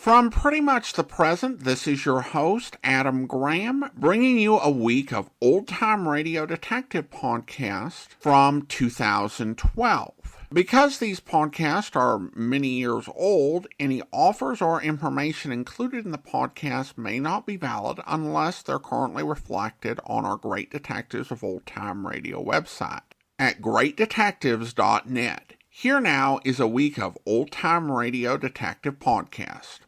From pretty much the present, this is your host, Adam Graham, bringing you a week of old-time radio detective podcasts from 2012. Because these podcasts are many years old, any offers or information included in the podcast may not be valid unless they're currently reflected on our Great Detectives of Old Time Radio website at greatdetectives.net. Here now is a week of old-time radio detective podcast.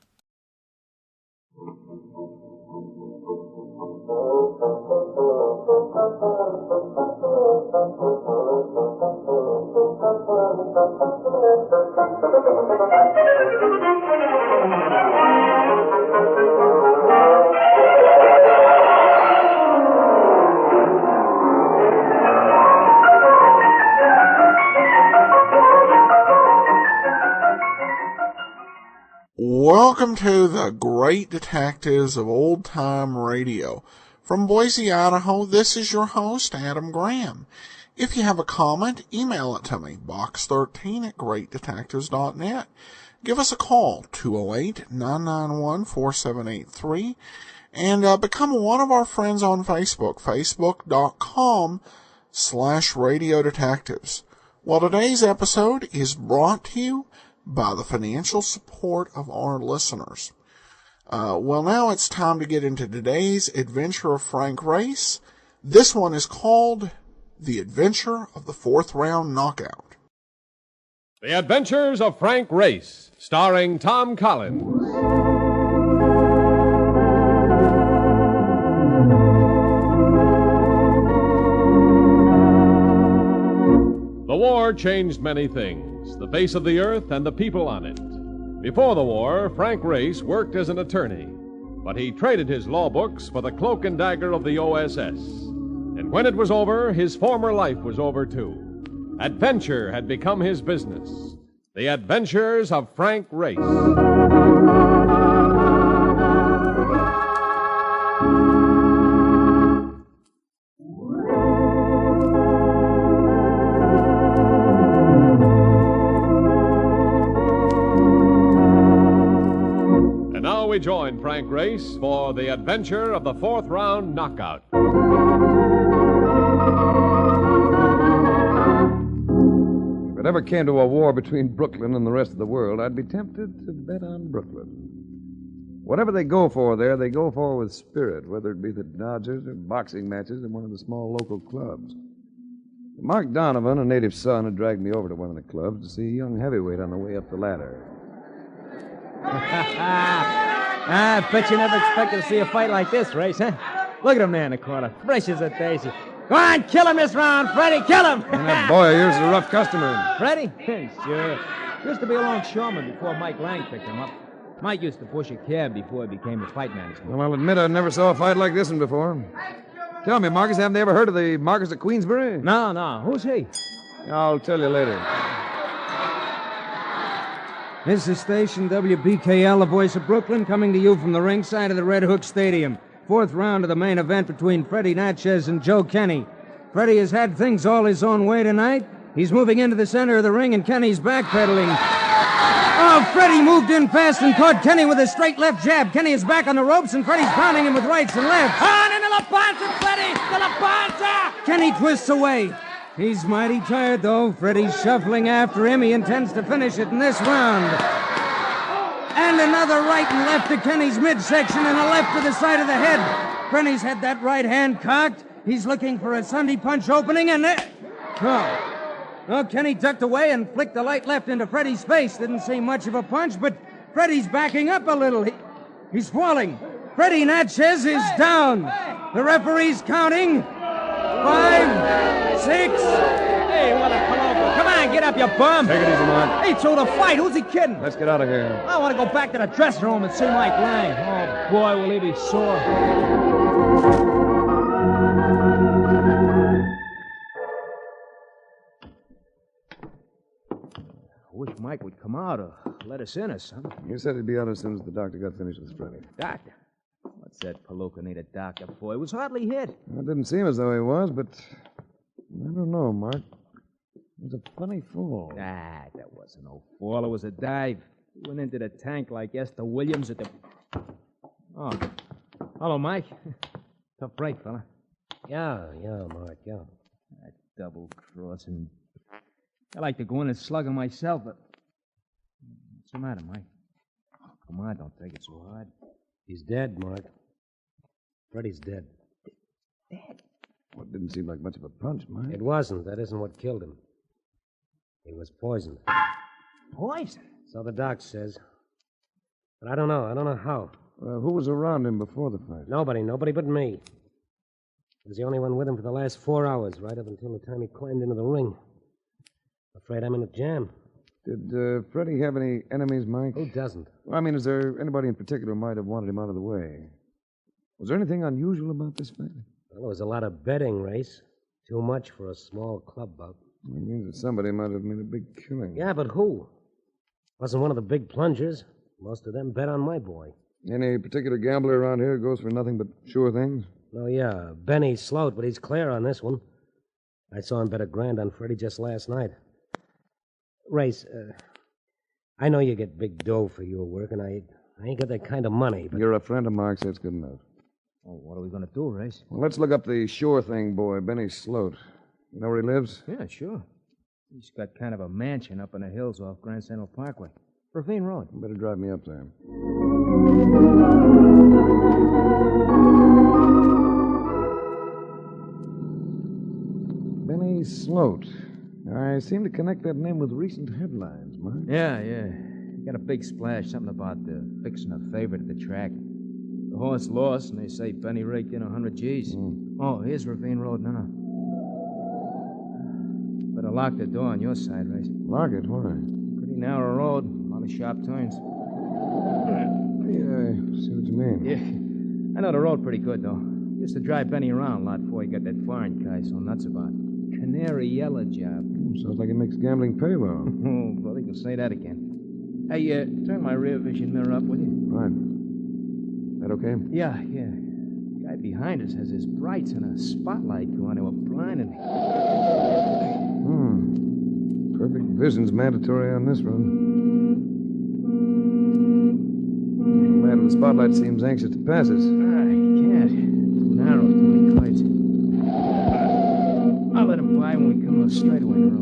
Welcome to the Great Detectives of Old Time Radio. From Boise, Idaho, this is your host, Adam Graham. If you have a comment, email it to me, box13 at greatdetectives.net. Give us a call, 208-991-4783, and become one of our friends on Facebook, facebook.com/Radio Detectives. Well, today's episode is brought to you by the financial support of our listeners. Well, now it's time to get into today's adventure of Frank Race. This one is called The Adventure of the Fourth Round Knockout. The Adventures of Frank Race, starring Tom Collins. The war changed many things, the face of the earth and the people on it. Before the war, Frank Race worked as an attorney, but he traded his law books for the cloak and dagger of the OSS. And when it was over, his former life was over too. Adventure had become his business. The Adventures of Frank Race. We join Frank Race for the adventure of the fourth round knockout. If it ever came to a war between Brooklyn and the rest of the world, I'd be tempted to bet on Brooklyn. Whatever they go for there, they go for with spirit, whether it be the Dodgers or boxing matches in one of the small local clubs. Mark Donovan, a native son, had dragged me over to one of the clubs to see a young heavyweight on the way up the ladder. I bet you never expected to see a fight like this, Race, huh? Look at him there in the corner, fresh as a daisy. Go on, kill him this round, Freddie, kill him! And that boy of yours is a rough customer. Freddie? Sure. Used to be a longshoreman before Mike Lang picked him up. Mike used to push a cab before he became a fight manager. Well, I'll admit I never saw a fight like this one before. Tell me, Marcus, haven't they ever heard of the Marcus of Queensbury? No. Who's he? I'll tell you later. This is station WBKL, the voice of Brooklyn, coming to you from the ringside of the Red Hook Stadium. Fourth round of the main event between Freddie Natchez and Joe Kenny. Freddie has had things all his own way tonight. He's moving into the center of the ring, and Kenny's backpedaling. Oh, Freddie moved in fast and caught Kenny with a straight left jab. Kenny is back on the ropes, and Freddie's pounding him with rights and lefts. On into La Panza, Freddie! To La Panza! Kenny twists away. He's mighty tired, though. Freddie's shuffling after him. He intends to finish it in this round. And another right and left to Kenny's midsection and a left to the side of the head. Freddie's had that right hand cocked. He's looking for a Sunday punch opening, and Oh, Kenny ducked away and flicked the light left into Freddie's face. Didn't seem much of a punch, but Freddie's backing up a little. He's falling. Freddie Natchez is down. The referee's counting. 5, 6. Hey, what a palover. Come on, get up, you bum. Take it easy, Mark. Hey, through the fight. Who's he kidding? Let's get out of here. I want to go back to the dressing room and see Mike Lang. Oh, boy, will he be sore. I wish Mike would come out or let us in or something. You said he'd be out as soon as the doctor got finished with Freddie. Doctor? What's that Palooka need a doctor for? He was hardly hit. Well, it didn't seem as though he was, but I don't know, Mark. It was a funny fall. Ah, that wasn't no fall. It was a dive. He went into the tank like Esther Williams at the... Oh. Hello, Mike. Tough break, fella. Yeah, Mark, yeah. That double-crossing... I like to go in and slug him myself, but... What's the matter, Mike? Oh, come on, don't take it so hard. He's dead, Mark. Freddie's dead. Dead? Well, it didn't seem like much of a punch, Mike. It wasn't. That isn't what killed him. He was poisoned. Poison? So the doc says. But I don't know. I don't know how. Who was around him before the fight? Nobody but me. I was the only one with him for the last 4 hours, right up until the time he climbed into the ring. Afraid I'm in a jam. Did Freddie have any enemies, Mike? Who doesn't? Well, I mean, is there anybody in particular who might have wanted him out of the way? Was there anything unusual about this fight? Well, there was a lot of betting, Race. Too much for a small club bout. It means that somebody might have made a big killing. Yeah, but who? Wasn't one of the big plungers. Most of them bet on my boy. Any particular gambler around here who goes for nothing but sure things? Oh, yeah. Benny Sloat, but he's clear on this one. I saw him bet $1,000 on Freddie just last night. Race, I know you get big dough for your work, and I ain't got that kind of money, but... You're a friend of Mark's, that's good enough. Oh, what are we going to do, Race? Well, let's look up the sure thing boy, Benny Sloat. You know where he lives? Yeah, sure. He's got kind of a mansion up in the hills off Grand Central Parkway. Ravine Road. You better drive me up there. Benny Sloat. I seem to connect that name with recent headlines, Mark. Yeah. He got a big splash, something about fixing a favorite at the track. The horse lost, and they say Benny raked in 100 G's. Oh, here's Ravine Road now. Better lock the door on your side, Race. Lock it? Why? Pretty narrow road, a lot of sharp turns. Yeah, I see what you mean. Yeah, I know the road pretty good, though. Used to drive Benny around a lot before he got that foreign guy so nuts about. Canary yellow job. Sounds like he makes gambling pay well. Oh, well, you can say that again. Hey, turn my rear vision mirror up, will you? Right. That okay? Yeah. The guy behind us has his brights and a spotlight going to a blinding me. Perfect vision's mandatory on this road. The man with the spotlight seems anxious to pass us. He can't. Too narrow, too many cars. I'll let him by when we come to a straightaway road.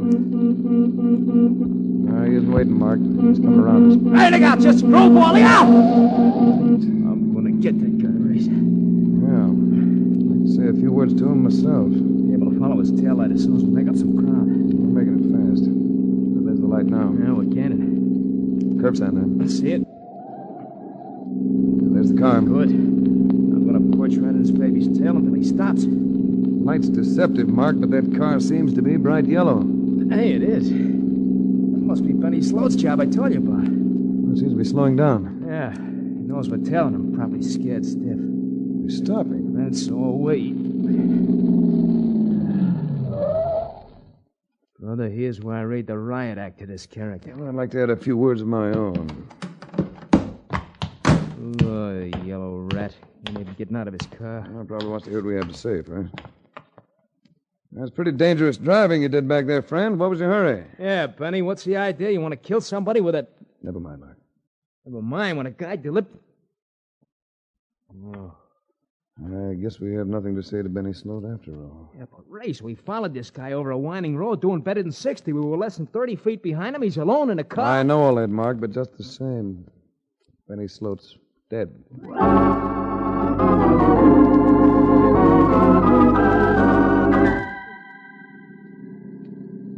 He isn't waiting, Mark. He's coming around us. Hey, look out! Just screwballing out! I'm gonna get that guy, Race. Yeah. I'd like to say a few words to him myself. Be able to follow his taillight as soon as we make up some ground. We're making it fast. There's the light now. Yeah, we're getting Curb sign there. Let's see it. There's the car. Good. I'm gonna push right in his baby's tail until he stops. Light's deceptive, Mark, but that car seems to be bright yellow. Hey, it is. That must be Benny Sloat's job I told you about. It seems to be slowing down. Yeah, he knows we're tailing him. Probably scared stiff. He's stopping. That's all we. Brother, here's where I read the riot act to this character. Well, I'd like to add a few words of my own. Oh, yellow rat. He may be getting out of his car. Well, probably wants to hear what we have to say first. That's pretty dangerous driving you did back there, friend. What was your hurry? Yeah, Benny, what's the idea? You want to kill somebody with a... Never mind, Mark. Never mind, when a guy Oh. I guess we have nothing to say to Benny Sloat after all. Yeah, but Race, we followed this guy over a winding road doing better than 60. We were less than 30 feet behind him. He's alone in a car. I know all that, Mark, but just the same, Benny Sloat's dead.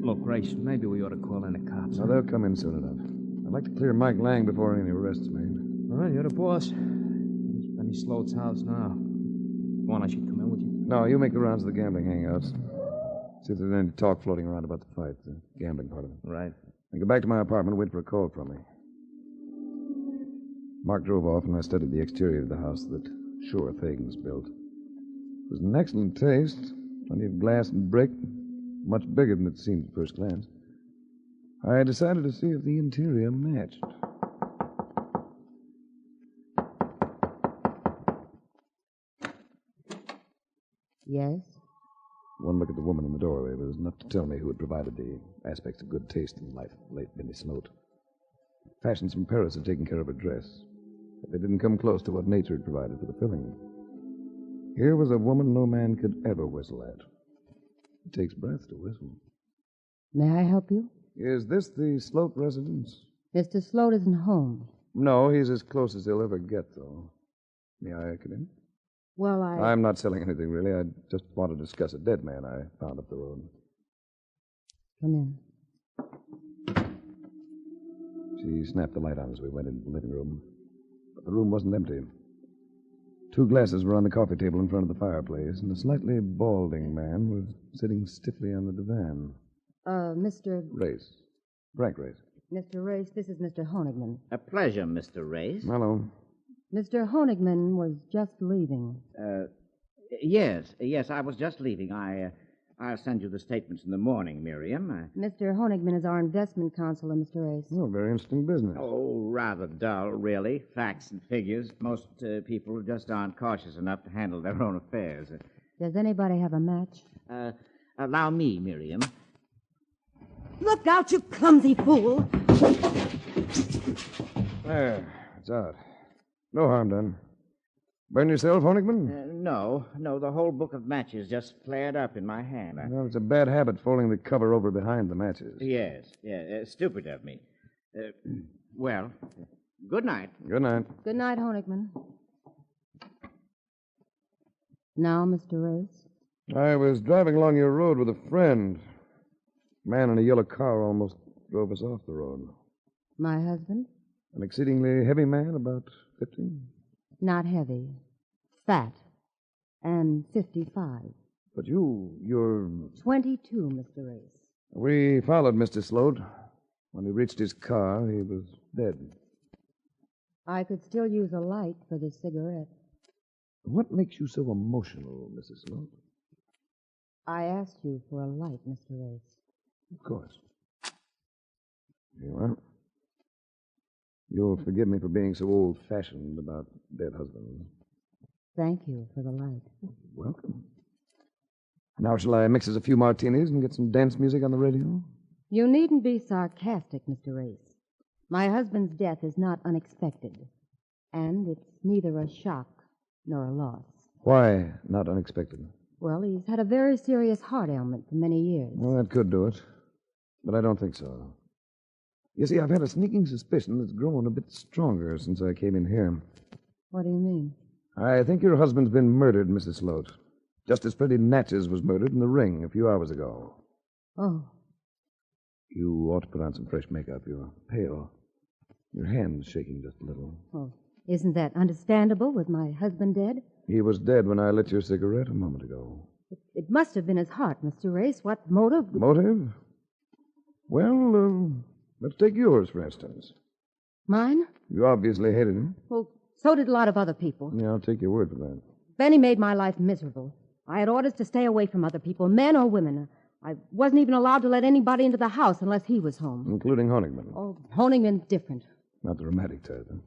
Look, Race, maybe we ought to call in the cops. Now, they'll come in soon enough. I'd like to clear Mike Lang before any arrests made. All right, you're the boss. It's Benny Sloat's house now. Go on, I should come in with you. No, you make the rounds of the gambling hangouts. See if there's any talk floating around about the fight, the gambling part of it. Right. And go back to my apartment and wait for a call from me. Mark drove off, and I studied the exterior of the house that Sure Things built. It was an excellent taste. Plenty of glass and brick. Much bigger than it seemed at first glance. I decided to see if the interior matched. Yes? One look at the woman in the doorway was enough to tell me who had provided the aspects of good taste in life, late Benny Sloat. Fashions from Paris had taken care of her dress, but they didn't come close to what nature had provided for the filling. Here was a woman no man could ever whistle at. It takes breath to whistle. May I help you? Is this the Sloat residence? Mr. Sloat isn't home. No, he's as close as he'll ever get, though. May I come in? Well, I'm not selling anything, really. I just want to discuss a dead man I found up the road. Come in. She snapped the light on as we went into the living room. But the room wasn't empty. 2 glasses were on the coffee table in front of the fireplace, and a slightly balding man was sitting stiffly on the divan. Mr. Race. Frank Race. Mr. Race, this is Mr. Honigman. A pleasure, Mr. Race. Hello. Mr. Honigman was just leaving. Yes, I was just leaving. I'll send you the statements in the morning, Miriam. Mr. Honigman is our investment counselor, Mr. Race. Oh, very interesting business. Oh, rather dull, really. Facts and figures. Most people just aren't cautious enough to handle their own affairs. Does anybody have a match? Allow me, Miriam. Look out, you clumsy fool! There, it's out. No harm done. Burn yourself, Honigman? No, the whole book of matches just flared up in my hand. Well, it's a bad habit folding the cover over behind the matches. Yes, stupid of me. Well, good night. Good night. Good night, Honigman. Now, Mr. Race? I was driving along your road with a friend. A man in a yellow car almost drove us off the road. My husband? An exceedingly heavy man, about 15. Not heavy. Fat. And 55. But you're... 22, Mr. Race. We followed Mr. Sloat. When he reached his car, he was dead. I could still use a light for this cigarette. What makes you so emotional, Mrs. Sloat? I asked you for a light, Mr. Race. Of course. Here you are. You'll forgive me for being so old-fashioned about dead husbands. Thank you for the light. Welcome. Now shall I mix us a few martinis and get some dance music on the radio? You needn't be sarcastic, Mr. Race. My husband's death is not unexpected. And it's neither a shock nor a loss. Why not unexpected? Well, he's had a very serious heart ailment for many years. Well, that could do it. But I don't think so. You see, I've had a sneaking suspicion that's grown a bit stronger since I came in here. What do you mean? I think your husband's been murdered, Mrs. Sloat. Just as Freddie Natchez was murdered in the ring a few hours ago. Oh. You ought to put on some fresh makeup. You're pale. Your hand's shaking just a little. Oh, isn't that understandable with my husband dead? He was dead when I lit your cigarette a moment ago. It must have been his heart, Mr. Race. What motive? Motive? Well, let's take yours, for instance. Mine? You obviously hated him. Well, so did a lot of other people. Yeah, I'll take your word for that. Benny made my life miserable. I had orders to stay away from other people, men or women. I wasn't even allowed to let anybody into the house unless he was home. Including Honigman. Oh, Honigman's different. Not the romantic type, huh?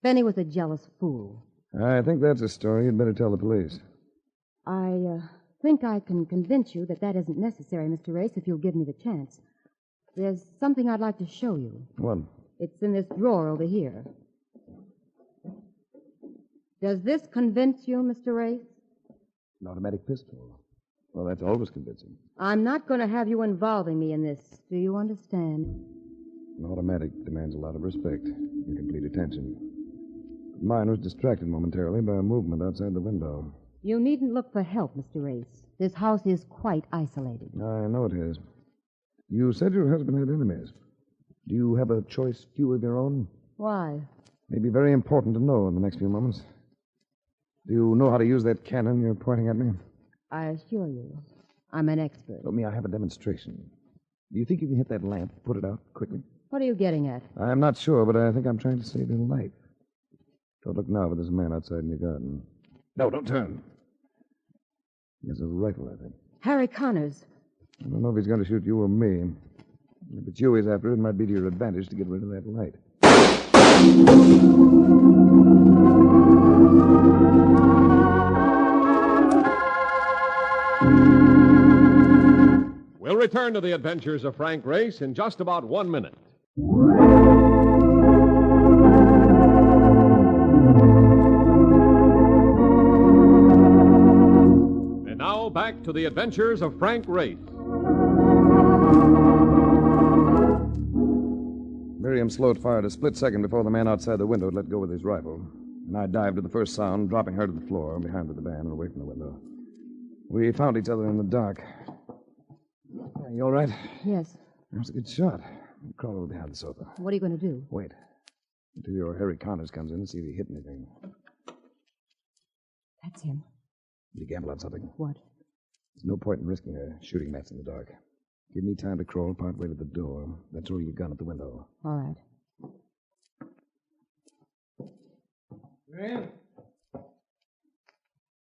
Benny was a jealous fool. I think that's a story you'd better tell the police. I think I can convince you that isn't necessary, Mr. Race, if you'll give me the chance. There's something I'd like to show you. What? It's in this drawer over here. Does this convince you, Mr. Race? An automatic pistol. Well, that's always convincing. I'm not going to have you involving me in this. Do you understand? An automatic demands a lot of respect and complete attention. Mine was distracted momentarily by a movement outside the window. You needn't look for help, Mr. Race. This house is quite isolated. I know it is. You said your husband had enemies. Do you have a choice few of your own? Why? May be very important to know in the next few moments. Do you know how to use that cannon you're pointing at me? I assure you, I'm an expert. Let me have a demonstration. Do you think you can hit that lamp, put it out quickly? What are you getting at? I'm not sure, but I think I'm trying to save your life. Don't look now, but there's a man outside in your garden. No, don't turn. He has a rifle, I think. Harry Connors. I don't know if he's going to shoot you or me. If it's you he's after, it might be to your advantage to get rid of that light. We'll return to the adventures of Frank Race in just about 1 minute. to the adventures of Frank Race. Miriam Sloat fired a split second before the man outside the window had let go with his rifle. And I dived to the first sound, dropping her to the floor behind the divan and away from the window. We found each other in the dark. You all right? Yes. That was a good shot. Crawl over behind the sofa. What are you going to do? Wait. Until your Harry Connors comes in and see if he hit anything. That's him. Did he gamble on something? What? There's no point in risking a shooting match in the dark. Give me time to crawl part way to the door, then throw your gun at the window. All right. Graham?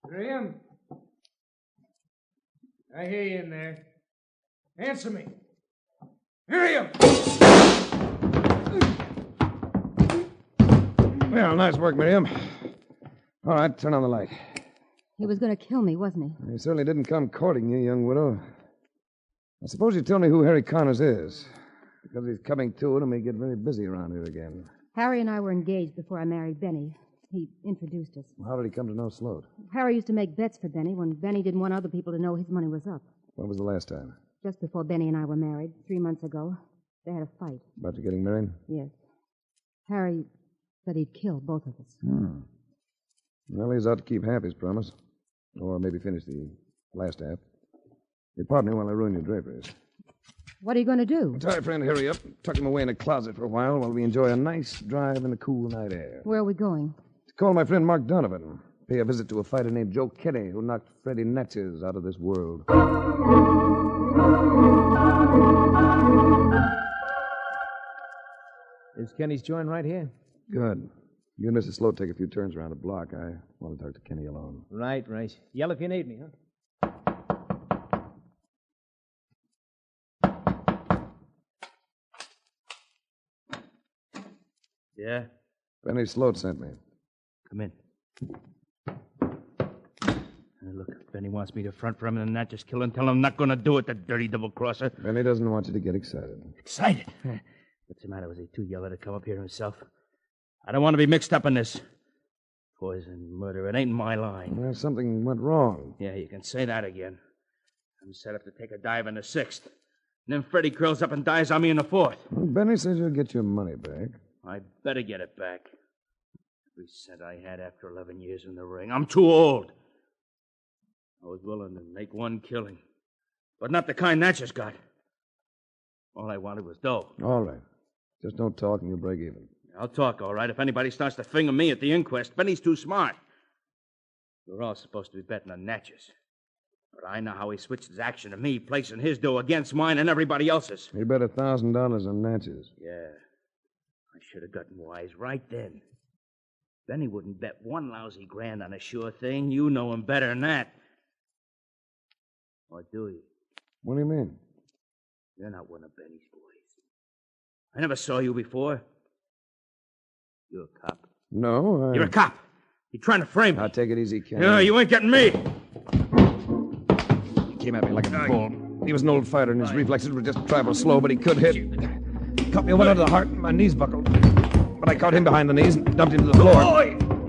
Graham? I hear you in there. Answer me. Miriam! Well, nice work, Miriam. All right, turn on the light. He was going to kill me, wasn't he? He certainly didn't come courting you, young widow. I suppose you tell me who Harry Connors is. Because he's coming to it and may get very busy around here again. Harry and I were engaged before I married Benny. He introduced us. How did he come to know Sloat? Harry used to make bets for Benny when Benny didn't want other people to know his money was up. When was the last time? Just before Benny and I were married, 3 months ago. They had a fight. About you getting married? Yes. Harry said he'd kill both of us. Well, he's out to keep half his promise. Or maybe finish the last half. You pardon me while I ruin your draperies. What are you going to do? Tie friend Harry up, tuck him away in a closet for a while we enjoy a nice drive in the cool night air. Where are we going? To call my friend Mark Donovan. Pay a visit to a fighter named Joe Kenny who knocked Freddie Natchez out of this world. Is Kenny's joint right here? Good. You and Mrs. Sloat take a few turns around the block. I want to talk to Kenny alone. Right. Yell if you need me, huh? Yeah? Benny Sloat sent me. Come in. Look, if Benny wants me to front for him and not just kill him, tell him I'm not going to do it, the dirty double-crosser. Benny doesn't want you to get excited. Excited? What's the matter? Was he too yellow to come up here himself? I don't want to be mixed up in this. Poison, murder, it ain't my line. Well, something went wrong. Yeah, you can say that again. I'm set up to take a dive in the 6th. And then Freddie curls up and dies on me in the 4th. Well, Benny says you'll get your money back. I better get it back. Every cent I had after 11 years in the ring. I'm too old. I was willing to make one killing, but not the kind Natchez got. All I wanted was dough. All right. Just don't talk and you'll break even. I'll talk, all right, if anybody starts to finger me at the inquest. Benny's too smart. We're all supposed to be betting on Natchez. But I know how he switched his action to me, placing his dough against mine and everybody else's. You bet $1,000 on Natchez. Yeah. I should have gotten wise right then. Benny wouldn't bet one lousy grand on a sure thing. You know him better than that. Or do you? What do you mean? You're not one of Benny's boys. I never saw you before. You're a cop. No, You're a cop. You're trying to frame me. Now, take it easy, Ken. No, you ain't getting me. He came at me like a bull. He was an old fighter, and his reflexes were just a trifle slow, but he could hit. Caught me one under the heart, and my knees buckled. But I caught him behind the knees and dumped him to the floor.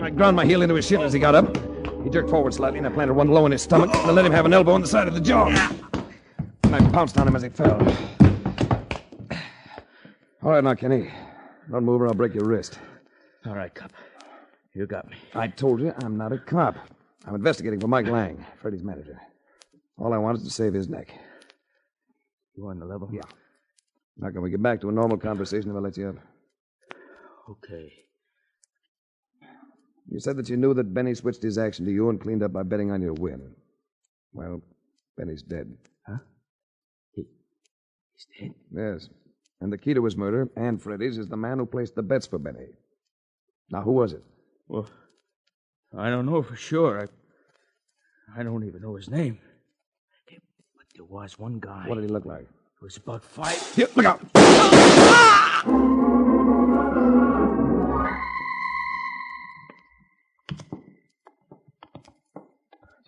I ground my heel into his shin as he got up. He jerked forward slightly, and I planted one blow in his stomach, and I let him have an elbow on the side of the jaw. And I pounced on him as he fell. All right, now, Kenny. Don't move or I'll break your wrist. All right, cop. You got me. I told you I'm not a cop. I'm investigating for Mike Lang, Freddie's manager. All I want is to save his neck. You on the level? Yeah. Now, can we get back to a normal conversation if I let you up? Okay. You said that you knew that Benny switched his action to you and cleaned up by betting on your win. Well, Benny's dead. Huh? He's dead? Yes. And the key to his murder, and Freddie's, is the man who placed the bets for Benny. Now, who was it? Well, I don't know for sure. I don't even know his name. But there was one guy. What did he look like? It was about 5. Here, look out!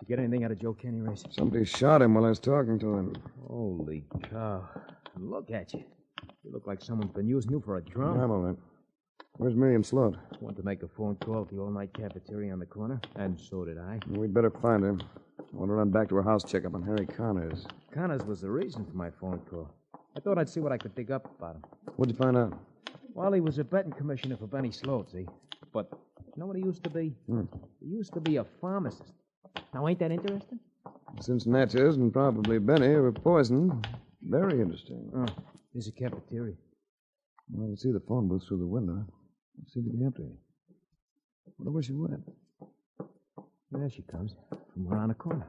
Did you get anything out of Joe Kenny, Race? Somebody shot him while I was talking to him. Holy cow. Look at you. You look like someone's been using you for a drum. I'm all right. Where's Miriam Sloat? Want to make a phone call at the all-night cafeteria on the corner, and so did I. We'd better find her. I want to run back to her house, check up on Harry Connors. Connors was the reason for my phone call. I thought I'd see what I could dig up about him. What'd you find out? Well, he was a betting commissioner for Benny Sloat, see? But you know what he used to be? He used to be a pharmacist. Now, ain't that interesting? Since Natchez and probably Benny were poisoned, very interesting. Oh, there's a cafeteria. Well, I can see the phone booth through the window. It seemed to be empty. Wonder where she went. There she comes, from around the corner.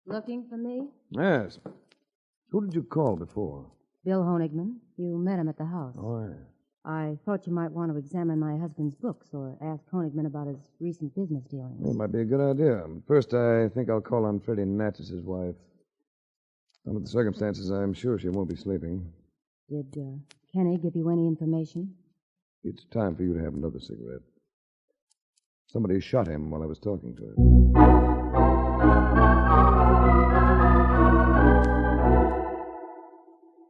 Looking for me? Yes. Who did you call before? Bill Honigman. You met him at the house. Oh, yeah. I thought you might want to examine my husband's books or ask Honigman about his recent business dealings. Well, it might be a good idea. First, I think I'll call on Freddie Natchez's wife. Under the circumstances, I'm sure she won't be sleeping. Did Kenny give you any information? It's time for you to have another cigarette. Somebody shot him while I was talking to him.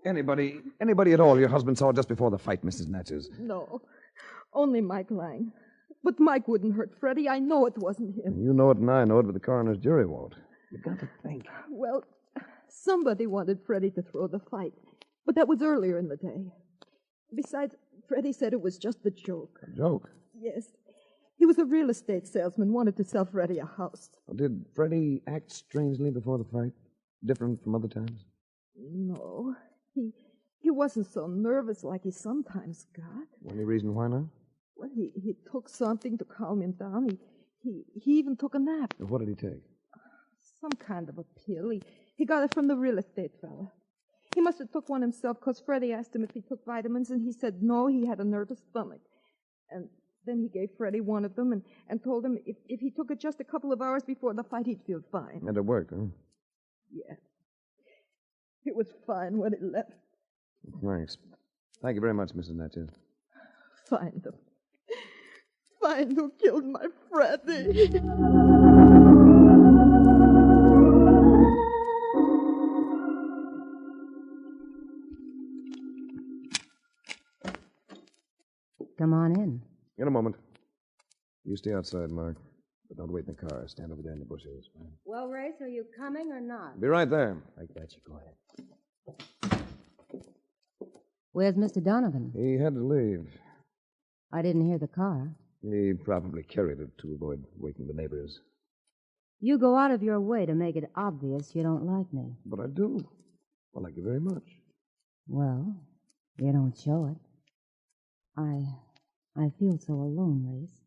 Anybody at all your husband saw just before the fight, Mrs. Natchez? No, only Mike Lang. But Mike wouldn't hurt Freddie. I know it wasn't him. You know it and I know it, but the coroner's jury won't. You've got to think. Well, somebody wanted Freddie to throw the fight, but that was earlier in the day. Besides, Freddie said it was just a joke. A joke? Yes. He was a real estate salesman, wanted to sell Freddie a house. Did Freddie act strangely before the fight? Different from other times? No. He wasn't so nervous like he sometimes got. Any reason why not? Well, he took something to calm him down. He even took a nap. What did he take? Some kind of a pill. He got it from the real estate fella. He must have took one himself because Freddie asked him if he took vitamins, and he said no, he had a nervous stomach. And then he gave Freddie one of them and told him if he took it just a couple of hours before the fight, he'd feel fine. And it worked, huh? Yeah. It was fine when it left. Thanks. Thank you very much, Mrs. Natchez. Find them. Find who killed my Freddie. Come on in. In a moment. You stay outside, Mark. But don't wait in the car. Stand over there in the bushes. Well, Race, are you coming or not? Be right there. I got you. Go ahead. Where's Mr. Donovan? He had to leave. I didn't hear the car. He probably carried it to avoid waking the neighbors. You go out of your way to make it obvious you don't like me. But I do. I like you very much. Well, you don't show it. I feel so alone, Race.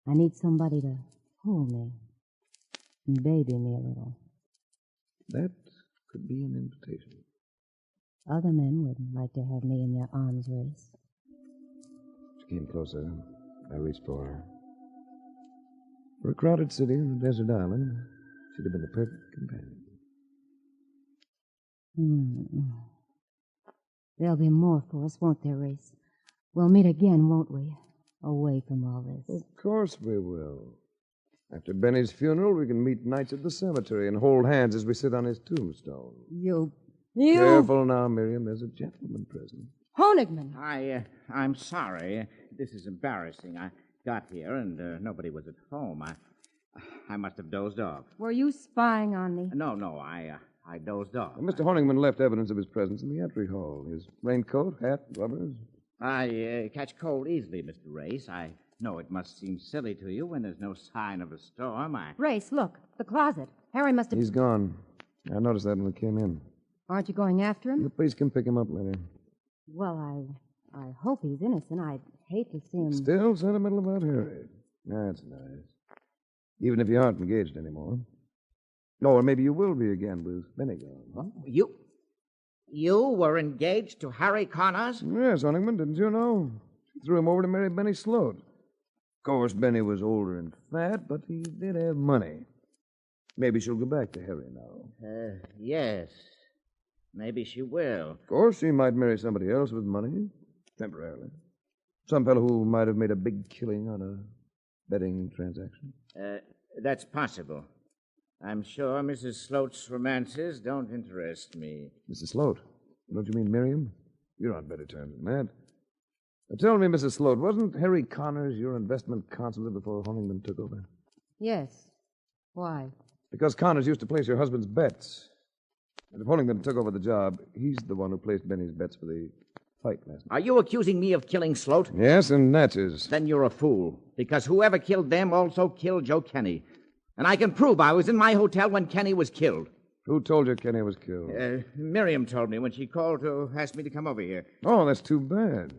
I need somebody to hold me and baby me a little. That could be an invitation. Other men would like to have me in their arms, Race. She came closer. I reached for her. For a crowded city on a desert island, she'd have been the perfect companion. There'll be more for us, won't there, Race? We'll meet again, won't we? Away from all this. Of course we will. After Benny's funeral, we can meet nights at the cemetery and hold hands as we sit on his tombstone. You... Careful now, Miriam. There's a gentleman present. Honigman! I'm sorry. This is embarrassing. I got here and nobody was at home. I must have dozed off. Were you spying on me? No, I dozed off. Well, Mr. Honigman left evidence of his presence in the entry hall. His raincoat, hat, rubbers. I catch cold easily, Mr. Race. I know it must seem silly to you when there's no sign of a storm. Race, look. The closet. Harry must have... He's gone. I noticed that when we came in. Aren't you going after him? The police can pick him up later. Well, I hope he's innocent. I'd hate to see him... Still sentimental about Harry. That's nice. Even if you aren't engaged anymore. Or maybe you will be again with Benny gone. Huh? You were engaged to Harry Connors? Yes, Honigman, didn't you know? She threw him over to marry Benny Sloat. Of course, Benny was older and fat, but he did have money. Maybe she'll go back to Harry now. Yes. Maybe she will. Of course, she might marry somebody else with money, temporarily. Some fellow who might have made a big killing on a betting transaction. That's possible. I'm sure Mrs. Sloat's romances don't interest me. Mrs. Sloat? Don't you mean Miriam? You're on better terms than that. Now, tell me, Mrs. Sloat, wasn't Harry Connors your investment counselor before Honigman took over? Yes. Why? Because Connors used to place your husband's bets. And if Honigman took over the job, he's the one who placed Benny's bets for the fight last night. Are you accusing me of killing Sloat? Yes, and Natchez. Then you're a fool, because whoever killed them also killed Joe Kenny. And I can prove I was in my hotel when Kenny was killed. Who told you Kenny was killed? Miriam told me when she called to ask me to come over here. Oh, that's too bad.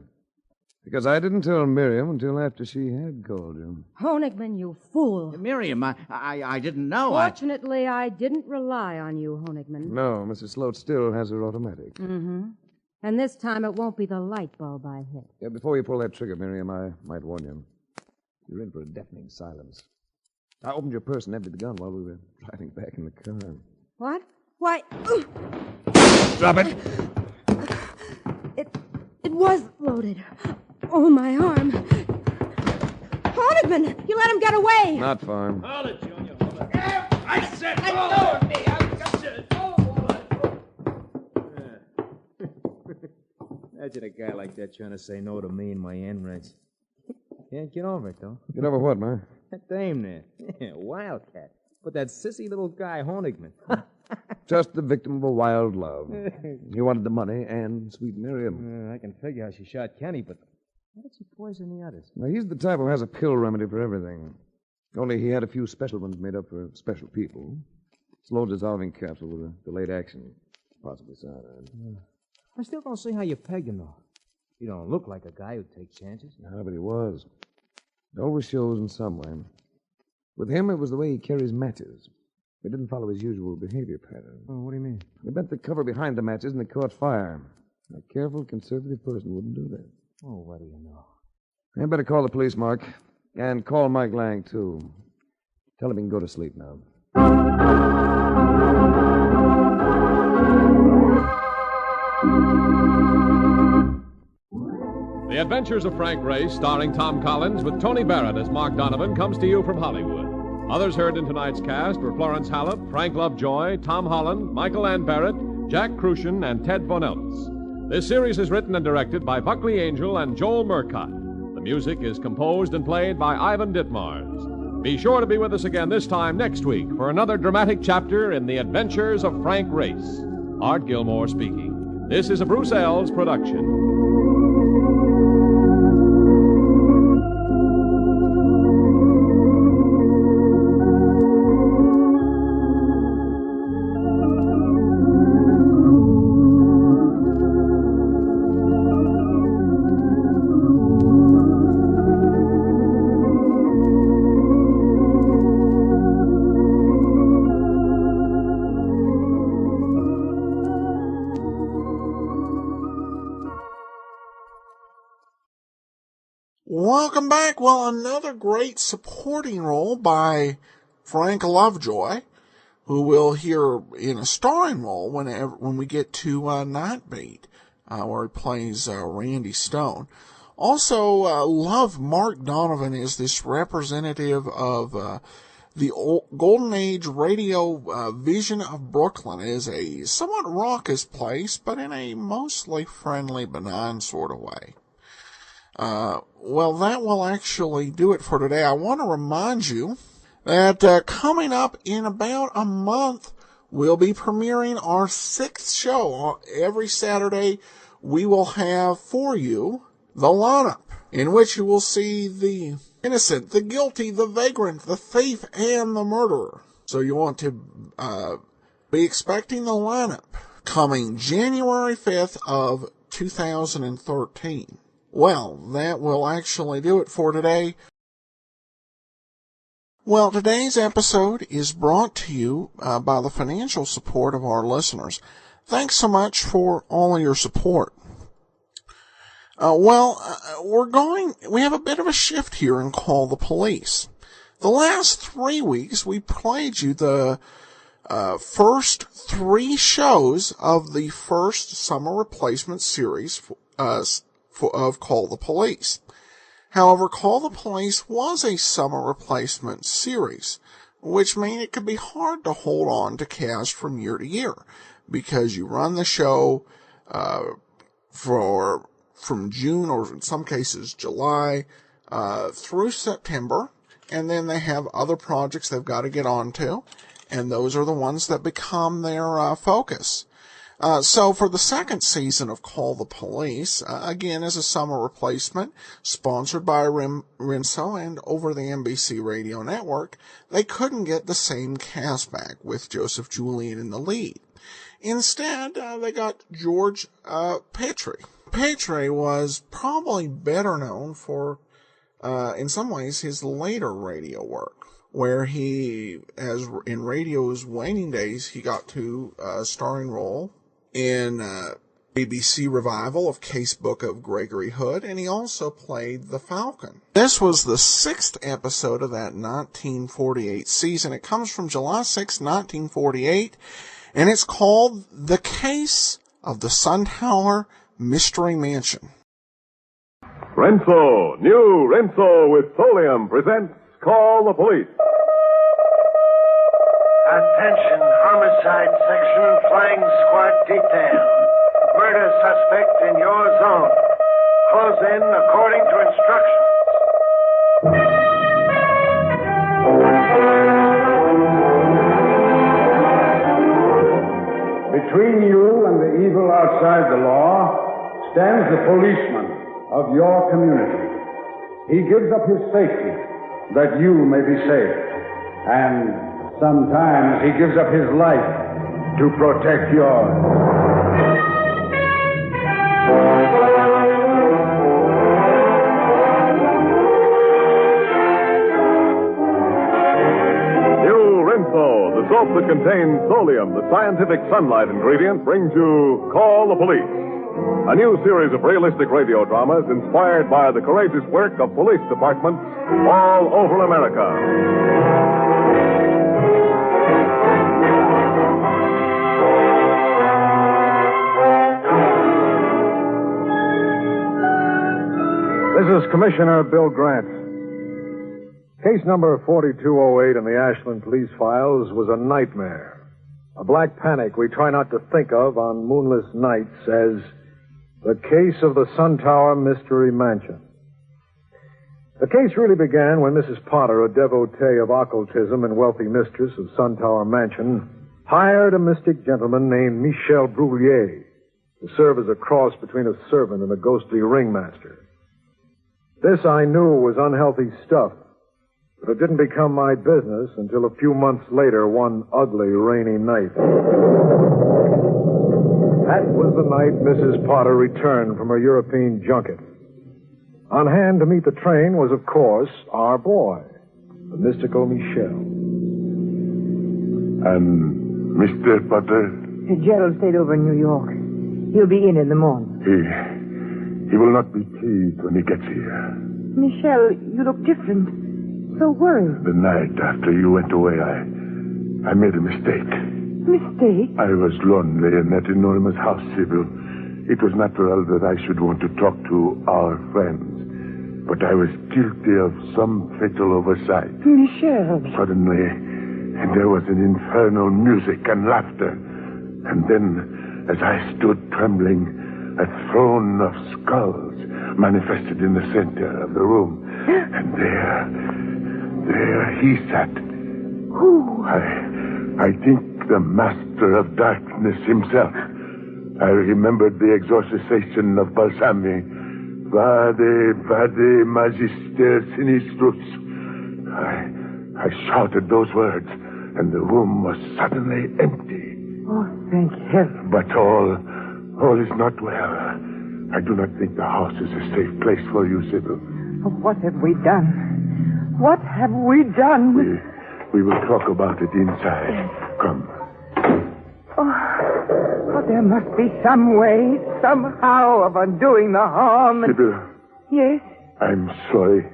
Because I didn't tell Miriam until after she had called you. Honigman, you fool. Miriam, I didn't know. Fortunately, I didn't rely on you, Honigman. No, Mrs. Sloat still has her automatic. Mm-hmm. And this time it won't be the light bulb I hit. Yeah, before you pull that trigger, Miriam, I might warn you. You're in for a deafening silence. I opened your purse and emptied the gun while we were driving back in the car. What? Why? Drop it! It was loaded. Oh, my arm. Honigman, you let him get away. Not far. Hold it, Junior. Hold it. I said, let go of me. I've got you. Imagine a guy like that trying to say no to me and my end ranch. Can't get over it, though. Get over what, Ma? That dame there. Yeah, wildcat. But that sissy little guy, Honigman. Just the victim of a wild love. He wanted the money and sweet Miriam. I can figure how she shot Kenny, but how did she poison the others? Now, he's the type who has a pill remedy for everything. Only he had a few special ones made up for special people. Slow dissolving capsule with a delayed action. Possibly cyanide. I still don't see how you peg him, though. You don't look like a guy who'd take chances. No, but he was. It always shows in some way. With him, it was the way he carries matches. He didn't follow his usual behavior pattern. Oh, what do you mean? He bent the cover behind the matches and they caught fire. A careful, conservative person wouldn't do that. Oh, what do you know? I better call the police, Mark. And call Mike Lang, too. Tell him he can go to sleep now. The Adventures of Frank Race, starring Tom Collins with Tony Barrett as Mark Donovan, comes to you from Hollywood. Others heard in tonight's cast were Florence Hallett, Frank Lovejoy, Tom Holland, Michael Ann Barrett, Jack Crucian, and Ted Von Eltz. This series is written and directed by Buckley Angel and Joel Murcott. The music is composed and played by Ivan Ditmars. Be sure to be with us again this time next week for another dramatic chapter in The Adventures of Frank Race. Art Gilmore speaking. This is a Bruce Ells production. Welcome back. Well, another great supporting role by Frank Lovejoy, who we'll hear in a starring role when we get to Nightbeat, where he plays Randy Stone. Also, love Mark Donovan is this representative of the Golden Age radio vision of Brooklyn. It is a somewhat raucous place, but in a mostly friendly, benign sort of way. Well, that will actually do it for today. I want to remind you that coming up in about a month, we'll be premiering our 6th show. Every Saturday, we will have for you The Lineup, in which you will see the innocent, the guilty, the vagrant, the thief, and the murderer. So you want to be expecting The Lineup coming January 5th of 2013. Well, that will actually do it for today. Well, today's episode is brought to you by the financial support of our listeners. Thanks so much for all of your support. We have a bit of a shift here in Call the Police. The last 3 weeks, we played you the first 3 shows of the first summer replacement series of Call the Police. However, Call the Police was a summer replacement series, which means it could be hard to hold on to cast from year to year, because you run the show from June, or in some cases July, through September, and then they have other projects they've got to get on to, and those are the ones that become their focus. So for the second season of Call the Police, again as a summer replacement, sponsored by Rinso and over the NBC radio network, they couldn't get the same cast back with Joseph Julian in the lead. Instead, they got George Petrie. Petrie was probably better known for, in some ways, his later radio work, where he, as in radio's waning days, he got to a starring role in BBC revival of Case Book of Gregory Hood, and he also played the Falcon. This was the 6th episode of that 1948 season. It comes from July 6, 1948, and it's called The Case of the Suntower Mystery Mansion. Rinso, new Rinso with Solium presents Call the Police. Attention, homicide section, flying squad detail. Murder suspect in your zone. Close in according to instructions. Between you and the evil outside the law stands the policeman of your community. He gives up his safety that you may be safe. And sometimes he gives up his life to protect yours. New Rinso, the soap that contains Solium, the scientific sunlight ingredient, brings you Call the Police, a new series of realistic radio dramas inspired by the courageous work of police departments all over America. This is Commissioner Bill Grant. Case number 4208 in the Ashland police files was a nightmare. A black panic we try not to think of on moonless nights as the case of the Suntower Mystery Mansion. The case really began when Mrs. Potter, a devotee of occultism and wealthy mistress of Suntower Mansion, hired a mystic gentleman named Michel Brullier to serve as a cross between a servant and a ghostly ringmaster. This I knew was unhealthy stuff, but it didn't become my business until a few months later, one ugly, rainy night. That was the night Mrs. Potter returned from her European junket. On hand to meet the train was, of course, our boy, the mystical Michel. And Mr. Potter? Gerald stayed over in New York. He'll be in the morning. He will not be pleased when he gets here. Michel, you look different. So worried. The night after you went away, I made a mistake. Mistake? I was lonely in that enormous house, Sybil. It was natural that I should want to talk to our friends. But I was guilty of some fatal oversight. Michel. Suddenly, there was an infernal music and laughter. And then, as I stood trembling, a throne of skulls manifested in the center of the room. And there he sat. Who? I think the master of darkness himself. I remembered the exorcisation of Balsami. Vade magister sinistrus. I shouted those words, and the room was suddenly empty. Oh, thank heaven. But all is not well. I do not think the house is a safe place for you, Sybil. Oh, what have we done? What have we done? We will talk about it inside. Come. Oh, there must be some way, somehow, of undoing the harm. Sybil. Yes? I'm sorry.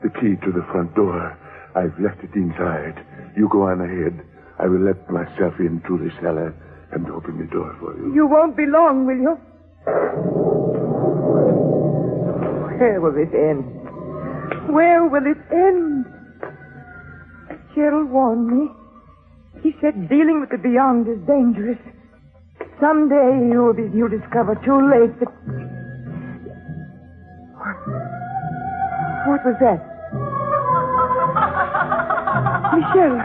The key to the front door. I've left it inside. You go on ahead. I will let myself into the cellar and open the door for you. You won't be long, will you? Where will it end? Where will it end? Gerald warned me. He said dealing with the beyond is dangerous. Someday you'll discover too late that... What was that? Michel.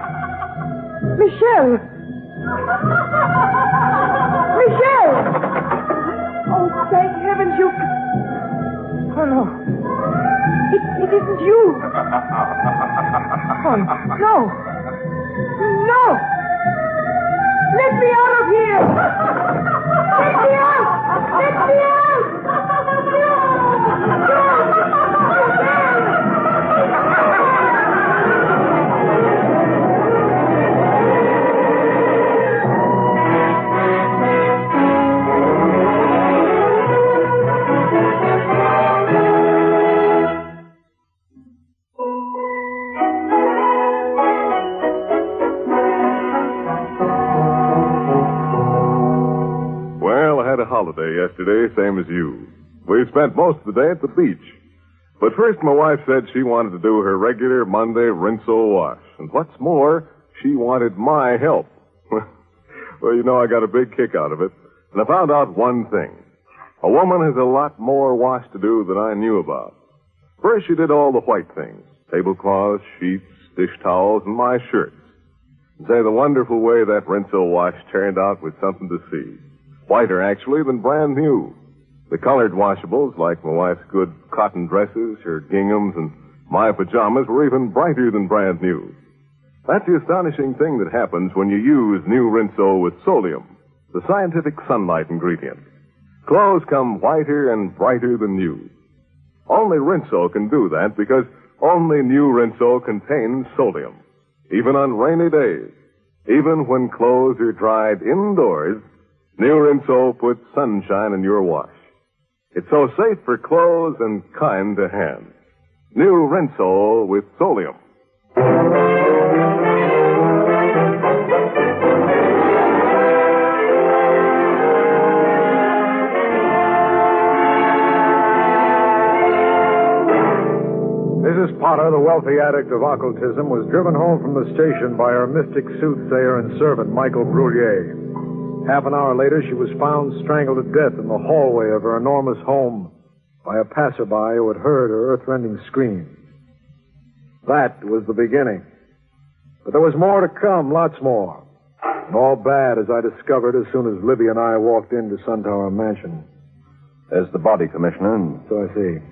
Michelle! Michelle! Oh, thank heavens you... Oh, no. It isn't you. Oh, no. No! Let me out of here! Let me out! Let me out! Holiday yesterday, same as you. We spent most of the day at the beach. But first, my wife said she wanted to do her regular Monday rinse-o wash. And what's more, she wanted my help. Well, you know, I got a big kick out of it. And I found out one thing. A woman has a lot more wash to do than I knew about. First, she did all the white things. Tablecloths, sheets, dish towels, and my shirts. And say, the wonderful way that rinse-o wash turned out was something to see. Whiter, actually, than brand new. The colored washables, like my wife's good cotton dresses, her ginghams, and my pajamas, were even brighter than brand new. That's the astonishing thing that happens when you use new Rinso with Solium, the scientific sunlight ingredient. Clothes come whiter and brighter than new. Only Rinso can do that because only new Rinso contains Solium. Even on rainy days, even when clothes are dried indoors, new Rinso puts sunshine in your wash. It's so safe for clothes and kind to hands. New Rinso with Solium. Mrs. Potter, the wealthy addict of occultism, was driven home from the station by her mystic soothsayer and servant, Michael Brullier. Half an hour later, she was found strangled to death in the hallway of her enormous home by a passerby who had heard her earth-rending scream. That was the beginning. But there was more to come, lots more. And all bad, as I discovered as soon as Libby and I walked into Suntower Mansion. There's the body, Commissioner. So I see.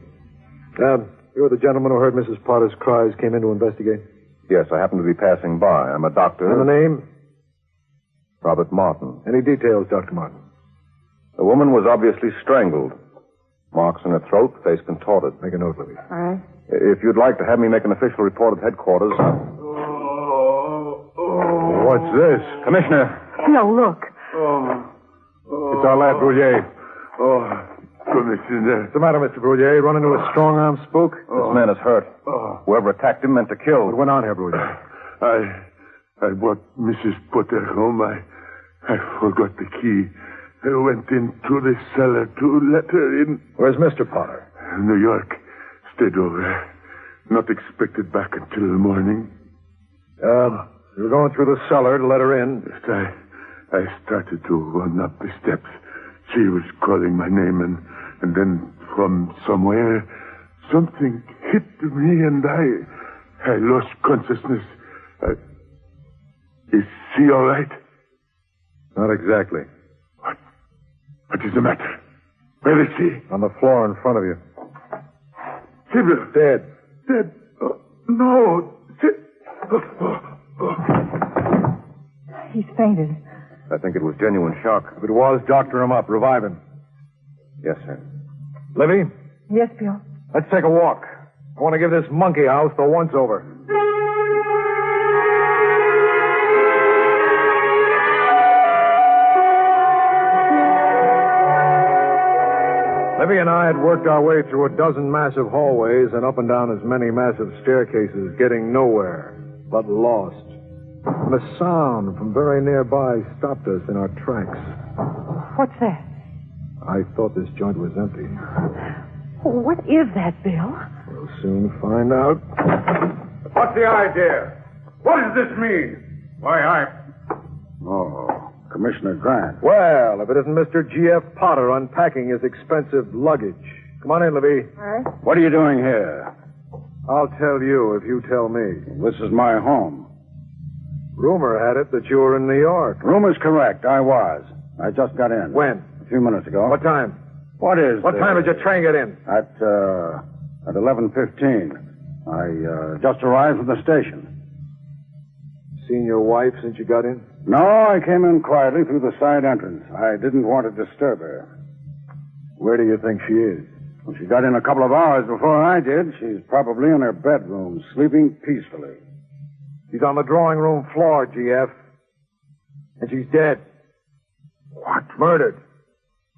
You were the gentleman who heard Mrs. Potter's cries, came in to investigate? Yes, I happened to be passing by. I'm a doctor. And the name? Robert Martin. Any details, Dr. Martin? The woman was obviously strangled. Marks in her throat, face contorted. Make a note, Libby. All right. If you'd like to have me make an official report at headquarters... What's this? Commissioner. No, look. It's our lad, Brullier. Commissioner. What's the matter, Mr. Brullier? Run into a strong-arm spook? This man is hurt. Whoever attacked him meant to kill. What went on here, Brullier? I brought Mrs. Potter home. I forgot the key. I went into the cellar to let her in. Where's Mr. Potter? New York. Stayed over. Not expected back until the morning. You were going through the cellar to let her in? Yes, I started to run up the steps. She was calling my name, and then from somewhere, something hit me, and I lost consciousness. Is she all right? Not exactly. What is the matter? Where is she? On the floor in front of you. Sybil. Dead. Dead? No. He's fainted. I think it was genuine shock. If it was, doctor him up. Revive him. Yes, sir. Libby, Yes, Bill. let's take a walk. I want to give this monkey house the once-over. Libby and I had worked our way through a dozen massive hallways and up and down as many massive staircases, getting nowhere, but lost. And a sound from very nearby stopped us in our tracks. What's that? I thought this joint was empty. What is that, Bill? We'll soon find out. What's the idea? What does this mean? Why, Oh, Commissioner Grant. Well, if it isn't Mr. G.F. Potter unpacking his expensive luggage. Come on in, Libby. All right. What are you doing here? I'll tell you if you tell me. This is my home. Rumor had it that you were in New York. Rumor's correct. I was. I just got in. When? A few minutes ago. What time? What time did your train get in? At 11:15. I just arrived from the station. Seen your wife since you got in? No, I came in quietly through the side entrance. I didn't want to disturb her. Where do you think she is? Well, she got in a couple of hours before I did. She's probably in her bedroom, sleeping peacefully. She's on the drawing room floor, GF. And she's dead. What? Murdered.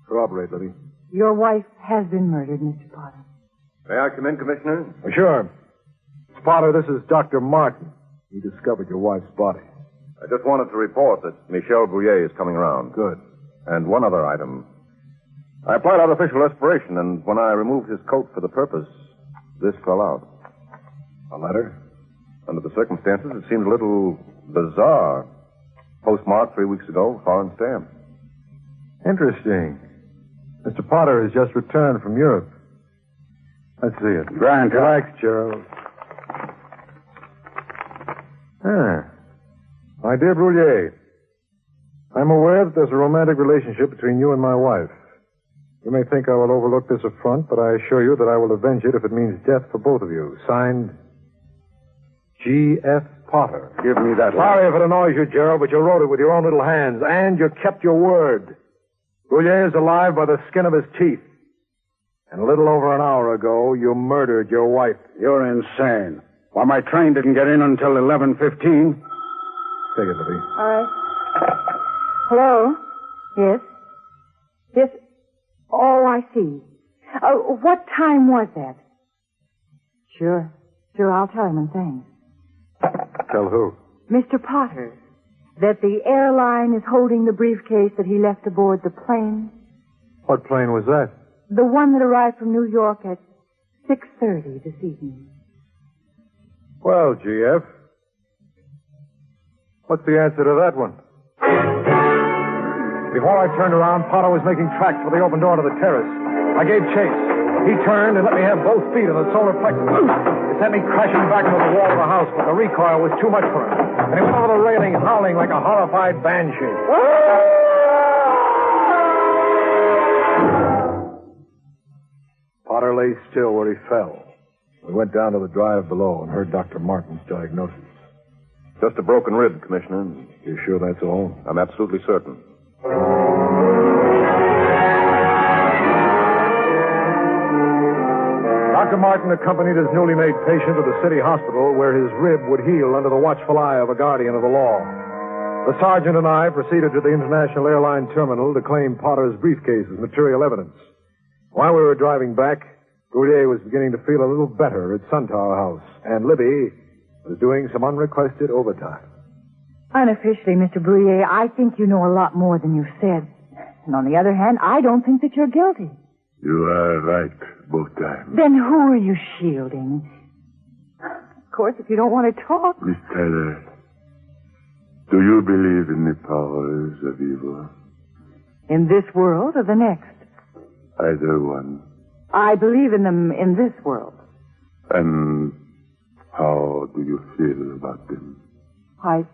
Corroborate, Libby. Your wife has been murdered, Mr. Potter. May I come in, Commissioner? Sure. Potter, this is Dr. Martin. He discovered your wife's body. I just wanted to report that Michel Brouillet is coming around. Good. And one other item. I applied artificial respiration, and when I removed his coat for the purpose, this fell out. A letter? Under the circumstances, it seemed a little bizarre. Postmarked 3 weeks ago, foreign stamp. Interesting. Mr. Potter has just returned from Europe. Let's see it. Grant. Relax, Gerald. My dear Brouillet, I'm aware that there's a romantic relationship between you and my wife. You may think I will overlook this affront, but I assure you that I will avenge it if it means death for both of you. Signed, G.F. Potter. Give me that Sorry if it annoys you, Gerald, but you wrote it with your own little hands, and you kept your word. Brouillet is alive by the skin of his teeth. And a little over an hour ago, you murdered your wife. You're insane. Why, my train didn't get in until 11:15. Take it, Libby. All right. Hello? Yes? Yes? Oh, I see. What time was that? Sure. Sure, I'll tell him, and thanks. Tell who? Mr. Potter, that the airline is holding the briefcase that he left aboard the plane. What plane was that? The one that arrived from New York at 6:30 this evening. Well, GF, what's the answer to that one? Before I turned around, Potter was making tracks for the open door to the terrace. I gave chase. He turned and let me have both feet in the solar plexus. It sent me crashing back into the wall of the house, but the recoil was too much for him. And he went over the railing howling like a horrified banshee. Potter lay still where he fell. We went down to the drive below and heard Dr. Martin's diagnosis. Just a broken rib, Commissioner. You sure that's all? I'm absolutely certain. Dr. Martin accompanied his newly made patient to the city hospital where his rib would heal under the watchful eye of a guardian of the law. The sergeant and I proceeded to the International Airline Terminal to claim Potter's briefcase as material evidence. While we were driving back, Brouillet was beginning to feel a little better at Suntower House, and Libby was doing some unrequested overtime. Unofficially, Mr. Brouillet, I think you know a lot more than you've said. And on the other hand, I don't think that you're guilty. You are right both times. Then who are you shielding? Of course, if you don't want to talk. Miss Tyler, do you believe in the powers of evil? In this world or the next? Either one. I believe in them in this world. And how do you feel about them? I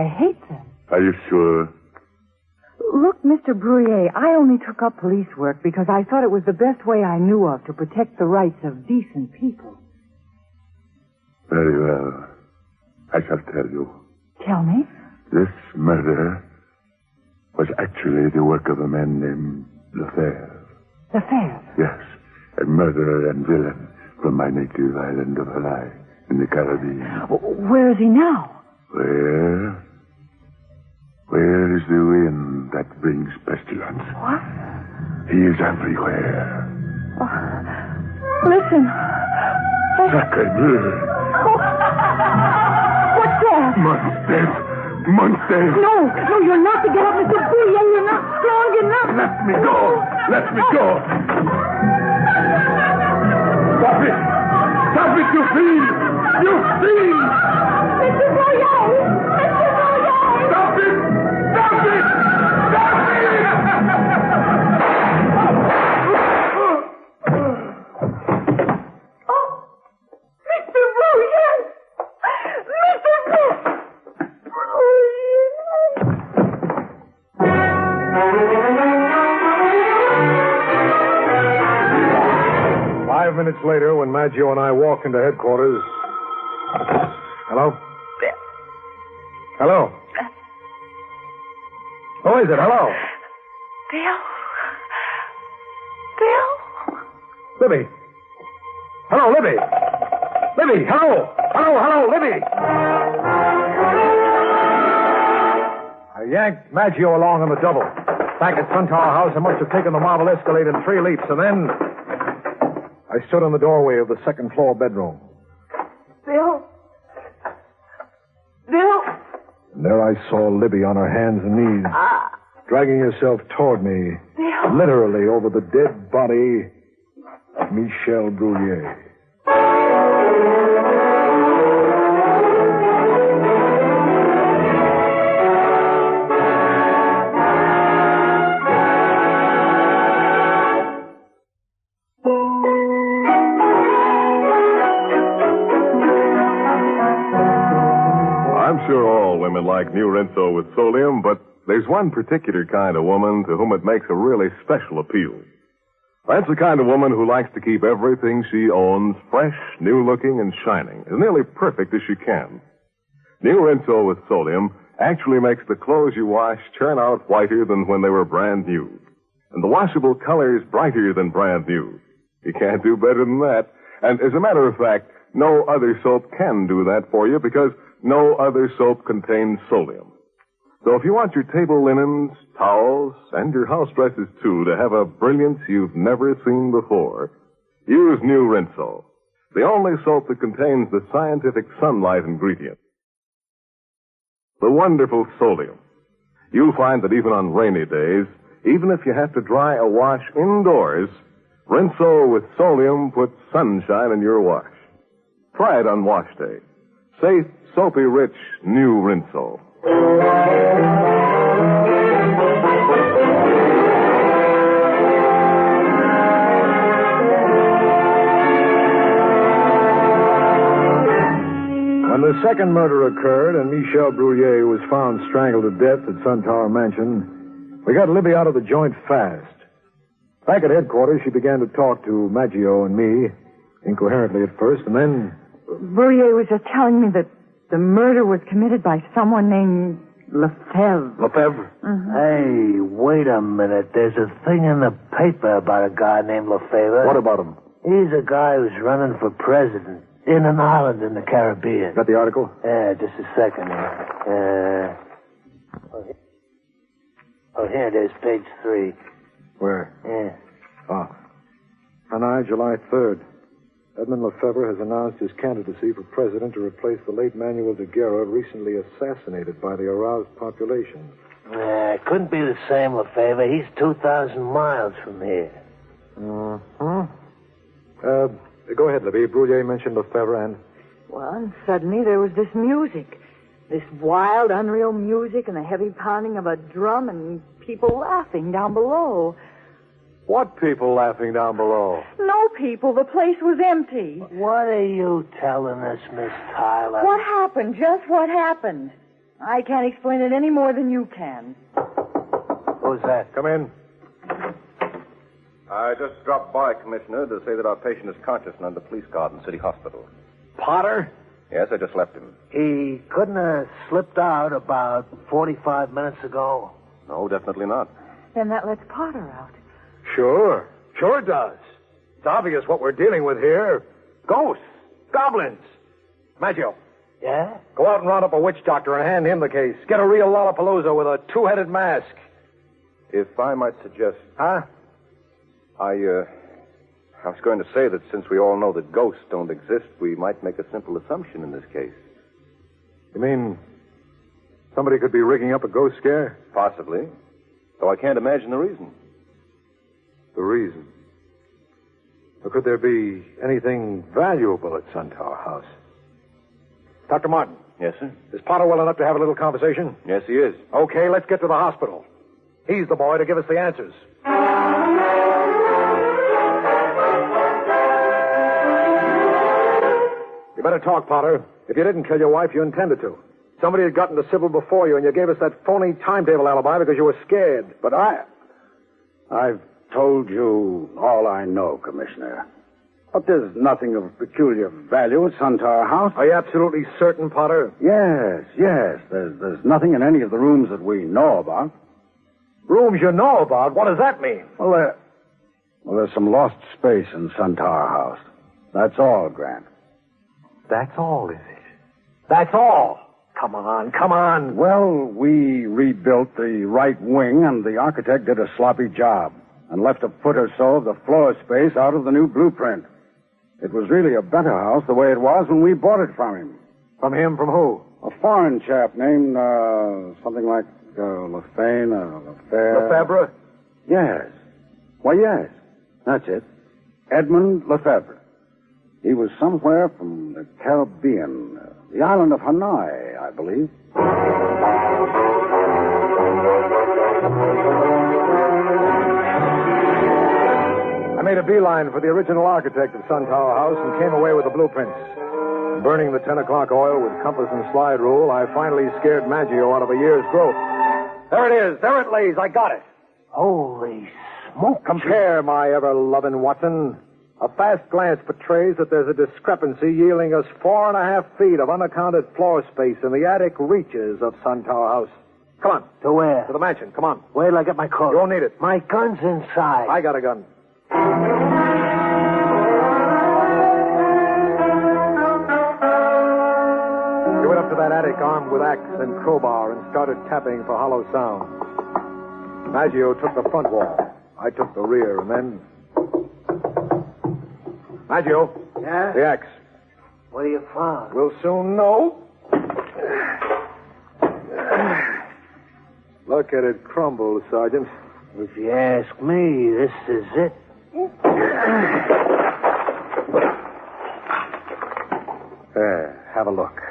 hate them. Are you sure? Look, Mr. Brouillet, I only took up police work because I thought it was the best way I knew of to protect the rights of decent people. Very well. I shall tell you. Tell me. This murder was actually the work of a man named Lefebvre. Lefebvre? Yes, a murderer and villain from my native island of Hawaii in the Caribbean. Where is he now? Where is the wind that brings pestilence? What? He is everywhere. Listen. Sacre bleu. What's that? Monsters! Monsters! No, you're not to get up, Mr. Brouillet. You're not strong enough. Let me go! Let me go! Stop it! Stop it, you fiend! You fiend! Mr. Brouillet! Mr. Brouillet! Stop it! Stop it! Stop it! Oh, Mr. Brouillet! Mr. Brouillet! minutes later, when Maggio and I walked into headquarters... Hello? Hello? Who is it? Hello? Bill? Bill? Libby. Hello, Libby. Libby, hello. Hello, Libby. I yanked Maggio along on the double. Back at Suntower House, I must have taken the marble escalator in 3 leaps, and then I stood in the doorway of the second-floor bedroom. Bill? Bill? And there I saw Libby on her hands and knees, dragging herself toward me, Bill? literally over the dead body of Michel Bruyere. I'm sure all women like new Rinso with Solium, but there's one particular kind of woman to whom it makes a really special appeal. That's the kind of woman who likes to keep everything she owns fresh, new-looking, and shining, as nearly perfect as she can. New Rinso with Solium actually makes the clothes you wash turn out whiter than when they were brand new, and the washable colors brighter than brand new. You can't do better than that. And as a matter of fact, no other soap can do that for you because no other soap contains Solium. So if you want your table linens, towels, and your house dresses, too, to have a brilliance you've never seen before, use New Rinso, the only soap that contains the scientific sunlight ingredient, the wonderful Solium. You'll find that even on rainy days, even if you have to dry a wash indoors, Rinso with Solium puts sunshine in your wash. Try it on wash day. Safe, soapy, rich, New Rinso. When the second murder occurred and Michel Bruyere was found strangled to death at Suntower Mansion, we got Libby out of the joint fast. Back at headquarters, she began to talk to Maggio and me, incoherently at first, and then... Bruyere was just telling me that the murder was committed by someone named Lefebvre. Lefebvre? Hey, wait a minute. There's a thing in the paper about a guy named Lefebvre. What about him? He's a guy who's running for president in an island in the Caribbean. Got the article? Yeah, just a second. Here it is, page 3. Where? Yeah. Oh. Hanoi, July 3rd. Edmund Lefebvre has announced his candidacy for president to replace the late Manuel de Guerra, recently assassinated by the aroused population. It couldn't be the same Lefebvre. He's 2,000 miles from here. Go ahead, Libby. Bruyere mentioned Lefebvre and... Well, and suddenly there was this music. This wild, unreal music and the heavy pounding of a drum and people laughing down below. What people laughing down below? No people. The place was empty. What are you telling us, Miss Tyler? What happened? Just what happened? I can't explain it any more than you can. Who's that? Come in. I just dropped by, Commissioner, to say that our patient is conscious and under police guard in City Hospital. Potter? Yes, I just left him. He couldn't have slipped out about 45 minutes ago. No, definitely not. Then that lets Potter out. Sure it does. It's obvious what we're dealing with here. Ghosts. Goblins. Maggio. Yeah? Go out and round up a witch doctor and hand him the case. Get a real Lollapalooza with a two-headed mask. If I might suggest... Huh? I was going to say that since we all know that ghosts don't exist, we might make a simple assumption in this case. You mean somebody could be rigging up a ghost scare? Possibly. Though I can't imagine the reason. The reason? Or could there be anything valuable at Suntower House? Dr. Martin. Yes, sir? Is Potter well enough to have a little conversation? Yes, he is. Okay, let's get to the hospital. He's the boy to give us the answers. You better talk, Potter. If you didn't kill your wife, you intended to. Somebody had gotten to Sybil before you, and you gave us that phony timetable alibi because you were scared. But I've told you all I know, Commissioner. But there's nothing of peculiar value at Suntower House. Are you absolutely certain, Potter? Yes. There's nothing in any of the rooms that we know about. Rooms you know about? What does that mean? Well, there's some lost space in Suntower House. That's all, Grant. That's all, is it? That's all? Come on. Well, we rebuilt the right wing, and the architect did a sloppy job and left a foot or so of the floor space out of the new blueprint. It was really a better house the way it was when we bought it from him. From him? From who? A foreign chap named, something like Lefebvre? Yes. Why, yes. That's it. Edmund Lefebvre. He was somewhere from the Caribbean, the island of Hanoi, I believe. I made a beeline for the original architect of Suntower House and came away with the blueprints. Burning the 10 o'clock oil with compass and slide rule, I finally scared Maggio out of a year's growth. There it is. There it lays. I got it. Holy smoke. Compare, my ever-loving Watson. A fast glance portrays that there's a discrepancy yielding us 4.5 feet of unaccounted floor space in the attic reaches of Suntower House. Come on. To where? To the mansion. Come on. Wait till I get my coat. You won't need it. My gun's inside. I got a gun. He went up to that attic armed with axe and crowbar and started tapping for hollow sound. Maggio took the front wall. I took the rear, and then... Maggio. Yeah? The axe. What do you found? We'll soon know. Look at it crumble, Sergeant. If you ask me, this is it. There, have a look.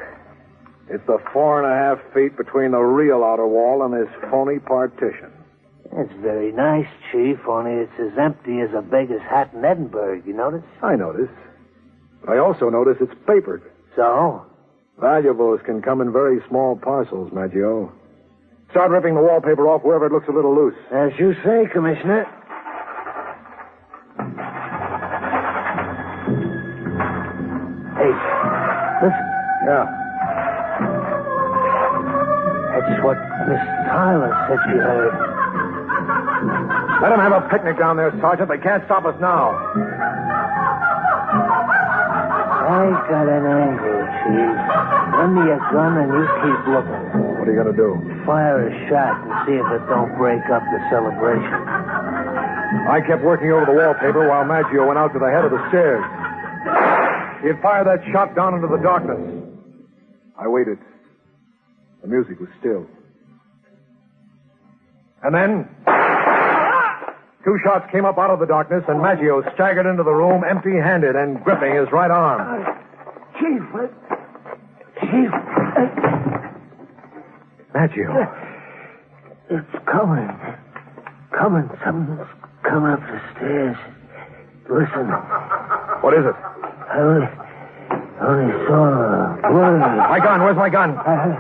It's the 4.5 feet between the real outer wall and this phony partition. It's very nice, Chief, only it's as empty as a beggar's hat in Edinburgh, you notice? I notice. I also notice it's papered. So? Valuables can come in very small parcels, Maggio. Start ripping the wallpaper off wherever it looks a little loose. As you say, Commissioner. Hey, listen. Yeah. That's what Miss Tyler said she heard. Let them have a picnic down there, Sergeant. They can't stop us now. I got an angle, Chief. Lend me a gun and you keep looking. What are you going to do? Fire a shot and see if it don't break up the celebration. I kept working over the wallpaper while Maggio went out to the head of the stairs. He had fired that shot down into the darkness. I waited. The music was still. And then... 2 shots came up out of the darkness, and Maggio staggered into the room empty-handed and gripping his right arm. Chief. Maggio. It's coming. Something's coming up the stairs. Listen. What is it? I only saw a blur. My gun. Where's my gun? I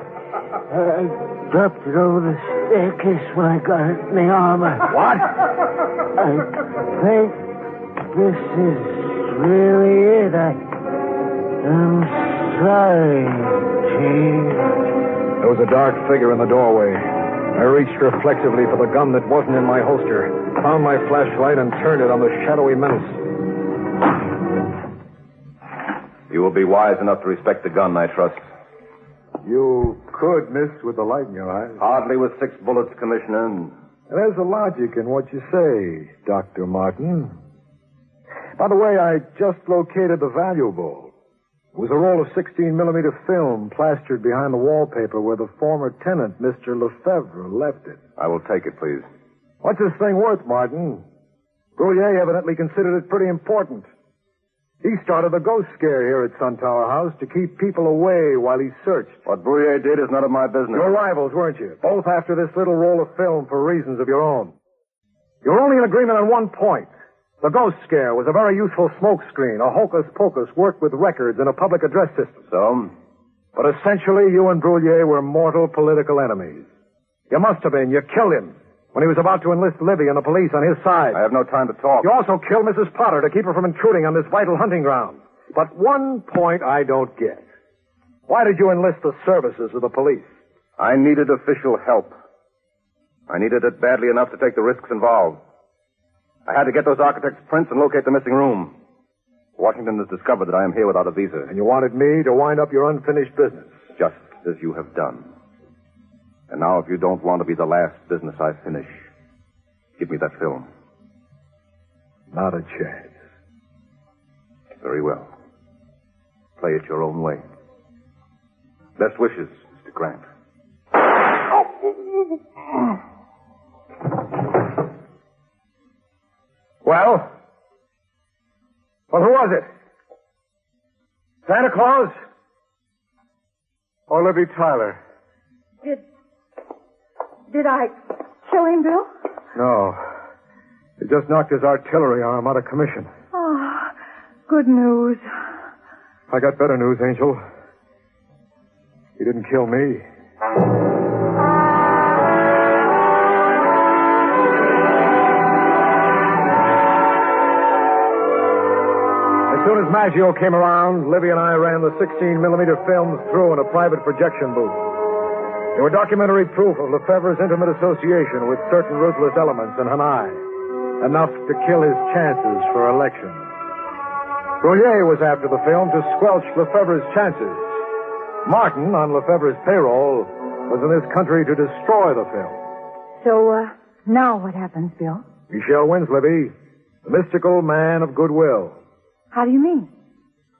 dropped it over the staircase when I got it in the armor. What? I think this is really it. I'm sorry, Chief. There was a dark figure in the doorway. I reached reflexively for the gun that wasn't in my holster, found my flashlight, and turned it on the shadowy menace. You will be wise enough to respect the gun, I trust. You could miss with the light in your eyes. Hardly with 6 bullets, Commissioner. There's a logic in what you say, Dr. Martin. By the way, I just located the valuable. It was a roll of 16-millimeter film plastered behind the wallpaper where the former tenant, Mr. Lefebvre, left it. I will take it, please. What's this thing worth, Martin? Brullier evidently considered it pretty important. He started a ghost scare here at Suntower House to keep people away while he searched. What Brullier did is none of my business. Your rivals, weren't you? Both after this little roll of film for reasons of your own. You're only in agreement on one point. The ghost scare was a very useful smokescreen, a hocus-pocus worked with records and a public address system. So? But essentially, you and Brullier were mortal political enemies. You must have been. You killed him. when he was about to enlist Libby and the police on his side. I have no time to talk. You also killed Mrs. Potter to keep her from intruding on this vital hunting ground. But one point I don't get. Why did you enlist the services of the police? I needed official help. I needed it badly enough to take the risks involved. I had to get those architects' prints and locate the missing room. Washington has discovered that I am here without a visa. And you wanted me to wind up your unfinished business. Just as you have done. And now, if you don't want to be the last business I finish, give me that film. Not a chance. Very well. Play it your own way. Best wishes, Mr. Grant. Well, who was it? Santa Claus? Or Libby Tyler? Did I kill him, Bill? No. He just knocked his artillery arm out of commission. Oh, good news. I got better news, Angel. He didn't kill me. As soon as Maggio came around, Libby and I ran the 16-millimeter films through in a private projection booth. They were documentary proof of Lefebvre's intimate association with certain ruthless elements in Hanai, enough to kill his chances for election. Rouillet was after the film to squelch Lefebvre's chances. Martin, on Lefebvre's payroll, was in this country to destroy the film. So, now what happens, Bill? Michel wins, Libby, the mystical man of goodwill. How do you mean?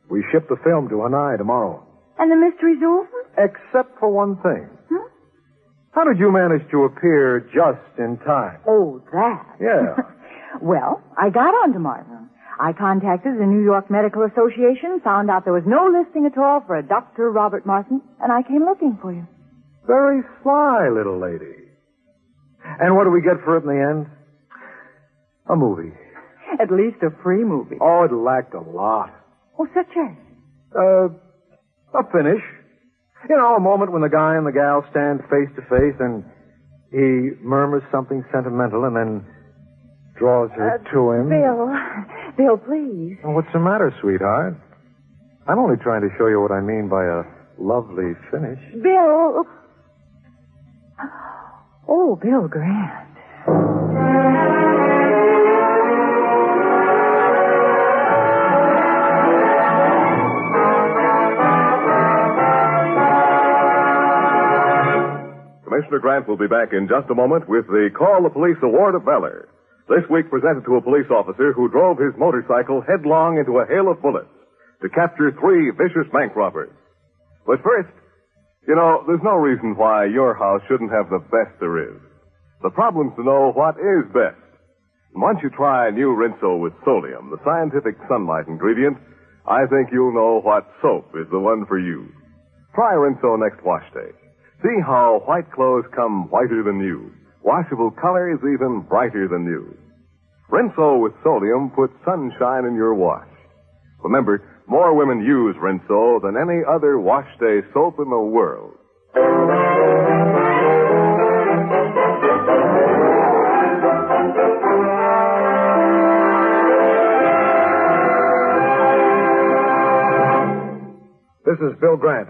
We ship the film to Hanai tomorrow. And the mystery's over? Except for one thing. How did you manage to appear just in time? Oh, that. Yeah. Well, I got on to Martin. I contacted the New York Medical Association, found out there was no listing at all for a Dr. Robert Martin, and I came looking for you. Very sly, little lady. And what do we get for it in the end? A movie. At least a free movie. Oh, it lacked a lot. Oh, such as? A finish. You know, a moment when the guy and the gal stand face to face and he murmurs something sentimental and then draws her to him. Bill, please. Oh, what's the matter, sweetheart? I'm only trying to show you what I mean by a lovely finish. Bill. Oh, Bill Grant. Commissioner Grant will be back in just a moment with the Call the Police Award of Valor. This week presented to a police officer who drove his motorcycle headlong into a hail of bullets to capture 3 vicious bank robbers. But first, you know, there's no reason why your house shouldn't have the best there is. The problem's to know what is best. And once you try new Rinso with Solium, the scientific sunlight ingredient, I think you'll know what soap is the one for you. Try Rinso next wash day. See how white clothes come whiter than new. Washable colors even brighter than new. Rinso with Solium puts sunshine in your wash. Remember, more women use Rinso than any other wash day soap in the world. This is Bill Grant.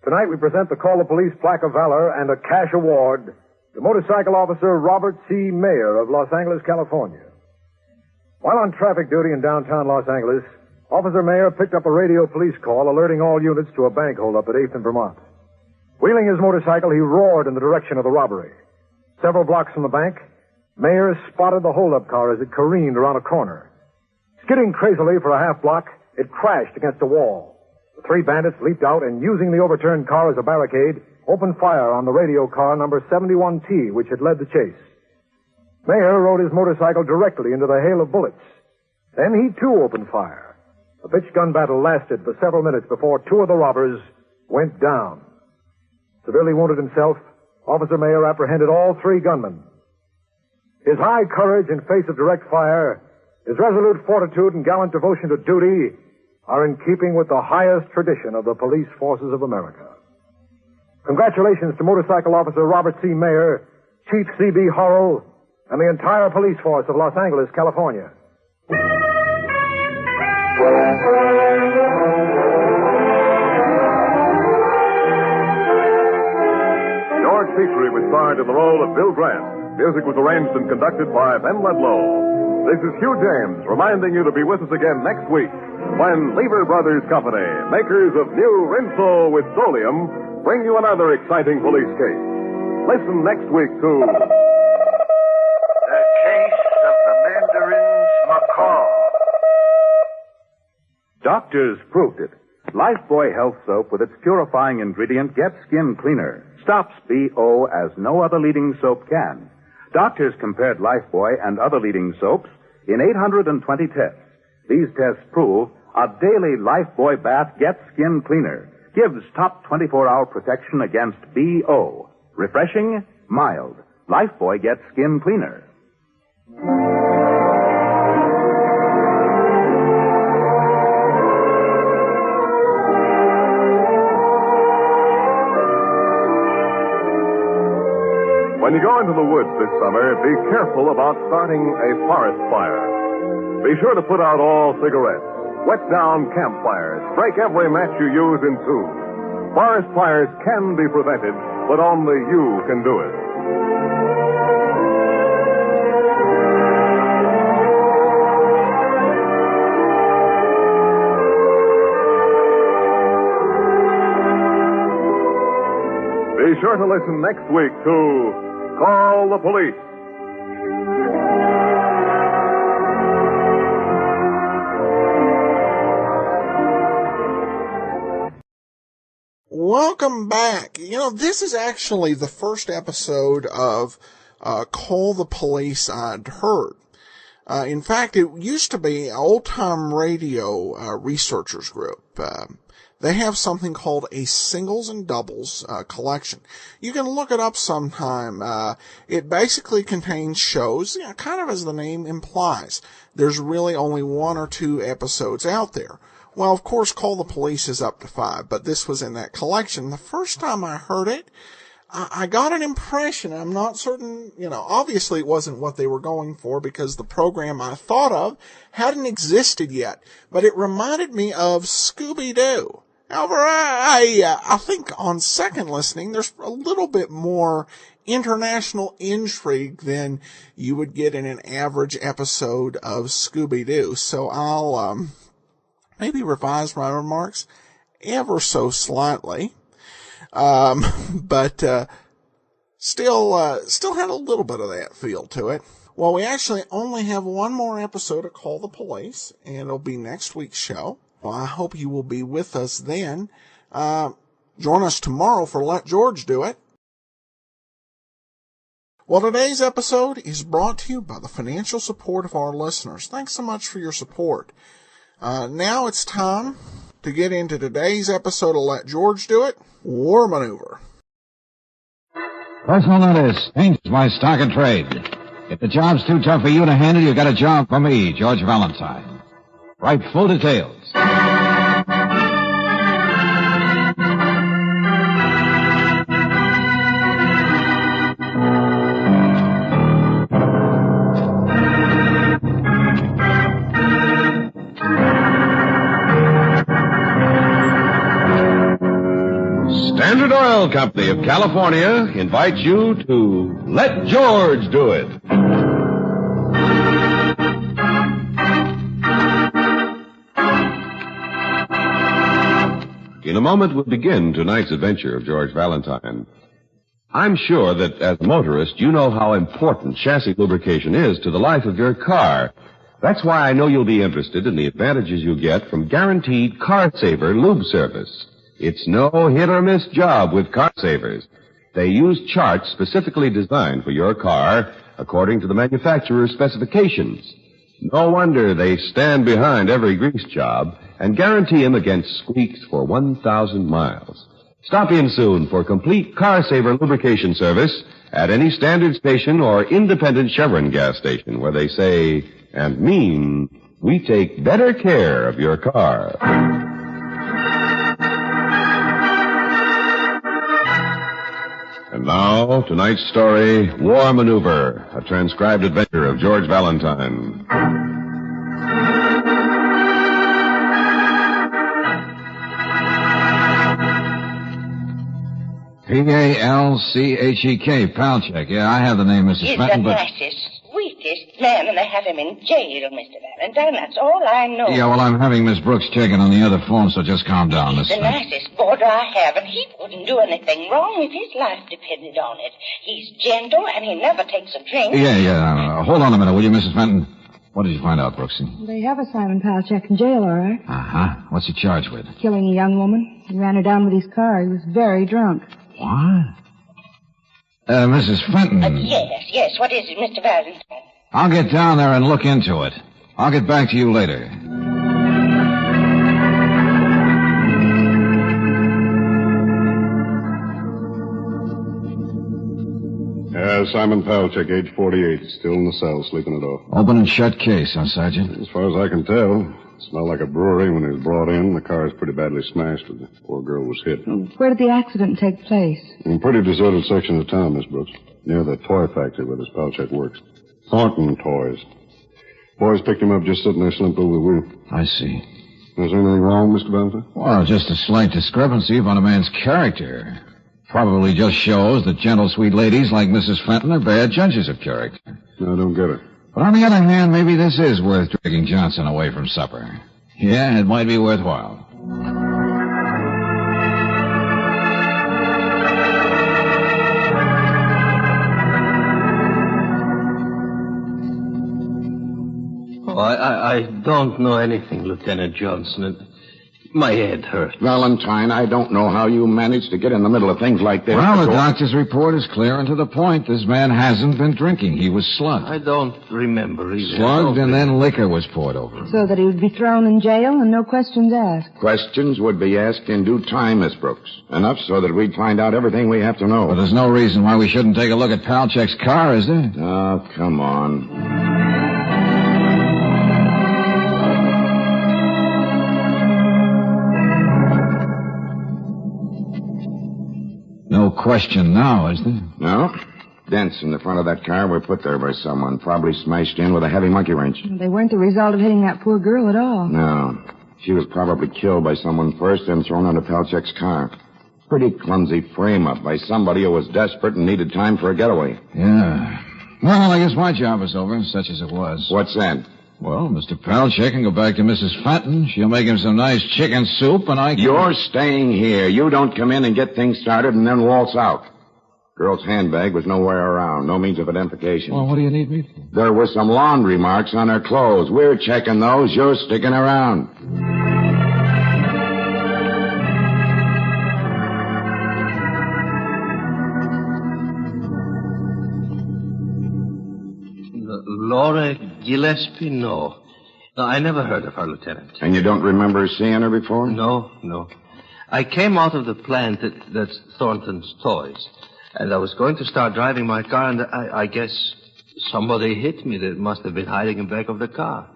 Tonight we present the Call the Police Plaque of Valor and a cash award to motorcycle officer Robert C. Mayer of Los Angeles, California. While on traffic duty in downtown Los Angeles, Officer Mayer picked up a radio police call alerting all units to a bank holdup at 8th and Vermont. Wheeling his motorcycle, he roared in the direction of the robbery. Several blocks from the bank, Mayer spotted the holdup car as it careened around a corner. Skidding crazily for a half block, it crashed against a wall. The 3 bandits leaped out and, using the overturned car as a barricade, opened fire on the radio car number 71T, which had led the chase. Mayer rode his motorcycle directly into the hail of bullets. Then he, too, opened fire. The pitched gun battle lasted for several minutes before 2 of the robbers went down. Severely wounded himself, Officer Mayer apprehended all 3 gunmen. His high courage in face of direct fire, his resolute fortitude and gallant devotion to duty are in keeping with the highest tradition of the police forces of America. Congratulations to Motorcycle Officer Robert C. Mayer, Chief C.B. Horrell, and the entire police force of Los Angeles, California. George Petrie was starred in the role of Bill Grant. Music was arranged and conducted by Ben Ledlow. This is Hugh James reminding you to be with us again next week when Lever Brothers Company, makers of new Rinso with Solium, bring you another exciting police case. Listen next week to The Case of the Mandarin's Macaw. Doctors proved it. Lifebuoy Health Soap with its purifying ingredient Get Skin Cleaner stops BO as no other leading soap can. Doctors compared Lifebuoy and other leading soaps in 820 tests. These tests prove a daily Lifebuoy bath Get Skin Cleaner gives top 24-hour protection against BO. Refreshing, mild. Lifebuoy Get Skin Cleaner. When you go into the woods this summer, be careful about starting a forest fire. Be sure to put out all cigarettes, wet down campfires, break every match you use in two. Forest fires can be prevented, but only you can do it. Be sure to listen next week to Call the Police. Welcome back. This is actually the first episode of Call the Police I'd heard. In fact, it used to be an old-time radio researchers group. They have something called a singles and doubles collection. You can look it up sometime. It basically contains shows, kind of as the name implies. There's really only 1 or 2 episodes out there. Well, of course, Call the Police is up to 5, but this was in that collection. The first time I heard it, I got an impression. I'm not certain, obviously it wasn't what they were going for because the program I thought of hadn't existed yet, but it reminded me of Scooby-Doo. However, I think on second listening, there's a little bit more international intrigue than you would get in an average episode of Scooby-Doo. So I'll maybe revise my remarks ever so slightly. But still had a little bit of that feel to it. Well, we actually only have 1 more episode of Call the Police, and it'll be next week's show. Well, I hope you will be with us then. Join us tomorrow for Let George Do It. Well, today's episode is brought to you by the financial support of our listeners. Thanks so much for your support. Now it's time to get into today's episode of Let George Do It, War Maneuver. Personal notice. Change my stock and trade. If the job's too tough for you to handle, you got a job for me, George Valentine. Write full details. Standard Oil Company of California invites you to Let George Do It. In a moment, we'll begin tonight's adventure of George Valentine. I'm sure that as a motorist, you know how important chassis lubrication is to the life of your car. That's why I know you'll be interested in the advantages you get from guaranteed Car Saver lube service. It's no hit-or-miss job with Car Savers. They use charts specifically designed for your car according to the manufacturer's specifications. No wonder they stand behind every grease job and guarantee them against squeaks for 1,000 miles. Stop in soon for complete Car Saver lubrication service at any standard station or independent Chevron gas station where they say and mean, we take better care of your car. And now, tonight's story, War Maneuver, a transcribed adventure of George Valentine. P-A-L-C-H-E-K, Palchek. Yeah, I have the name, Mrs. He's Fenton, the but... nicest, sweetest man, and they have him in jail, Mr. Valentine. That's all I know. Yeah, well, I'm having Miss Brooks checking on the other phone, so just calm down, Miss He's the Fenton. nicest boarder I have, and he wouldn't do anything wrong if his life depended on it. He's gentle, and he never takes a drink. Yeah. Hold on a minute, will you, Mrs. Fenton? What did you find out, Brooksy? They have a Simon Palchek in jail, all right. Uh-huh. What's he charged with? Killing a young woman. He ran her down with his car. He was very drunk. What? Mrs. Fenton. Yes. What is it, Mr. Valentine? I'll get down there and look into it. I'll get back to you later. Simon Palchek, age 48, still in the cell, sleeping it off. Open and shut case, huh, Sergeant? As far as I can tell, it smelled like a brewery when he was brought in. The car is pretty badly smashed, and the poor girl was hit. Where did the accident take place? In a pretty deserted section of town, Miss Brooks, near the toy factory where this Palchek works. Thornton Toys. Boys picked him up just sitting there slumped over the wheel. I see. Is there anything wrong, Mr. Valentine? Well, just a slight discrepancy about a man's character. Probably just shows that gentle, sweet ladies like Mrs. Fenton are bad judges of character. No, I don't get it. But on the other hand, maybe this is worth dragging Johnson away from supper. Yeah, it might be worthwhile. Oh, I don't know anything, Lieutenant Johnson. My head hurts. Valentine, I don't know how you managed to get in the middle of things like this. Well, the doctor's report is clear and to the point. This man hasn't been drinking. He was slugged. I don't remember either. Slugged, and then liquor was poured over him. So that he would be thrown in jail and no questions asked. Questions would be asked in due time, Miss Brooks. Enough so that we'd find out everything we have to know. But there's no reason why we shouldn't take a look at Palchek's car, is there? Oh, come on. No question now, is there? No. Dents in the front of that car were put there by someone, probably smashed in with a heavy monkey wrench. They weren't the result of hitting that poor girl at all. No. She was probably killed by someone first, then thrown into Palchek's car. Pretty clumsy frame-up by somebody who was desperate and needed time for a getaway. Yeah. Well, I guess my job is over, such as it was. What's that? Well, Mr. Palchek can go back to Mrs. Fenton. She'll make him some nice chicken soup, and I can... You're staying here. You don't come in and get things started and then waltz out. Girl's handbag was nowhere around. No means of identification. Well, what do you need me for? There were some laundry marks on her clothes. We're checking those. You're sticking around. Laura Gillespie? No, I never heard of her, Lieutenant. And you don't remember seeing her before? No. I came out of the plant that's Thornton's Toys, and I was going to start driving my car, and I guess somebody hit me that must have been hiding in the back of the car.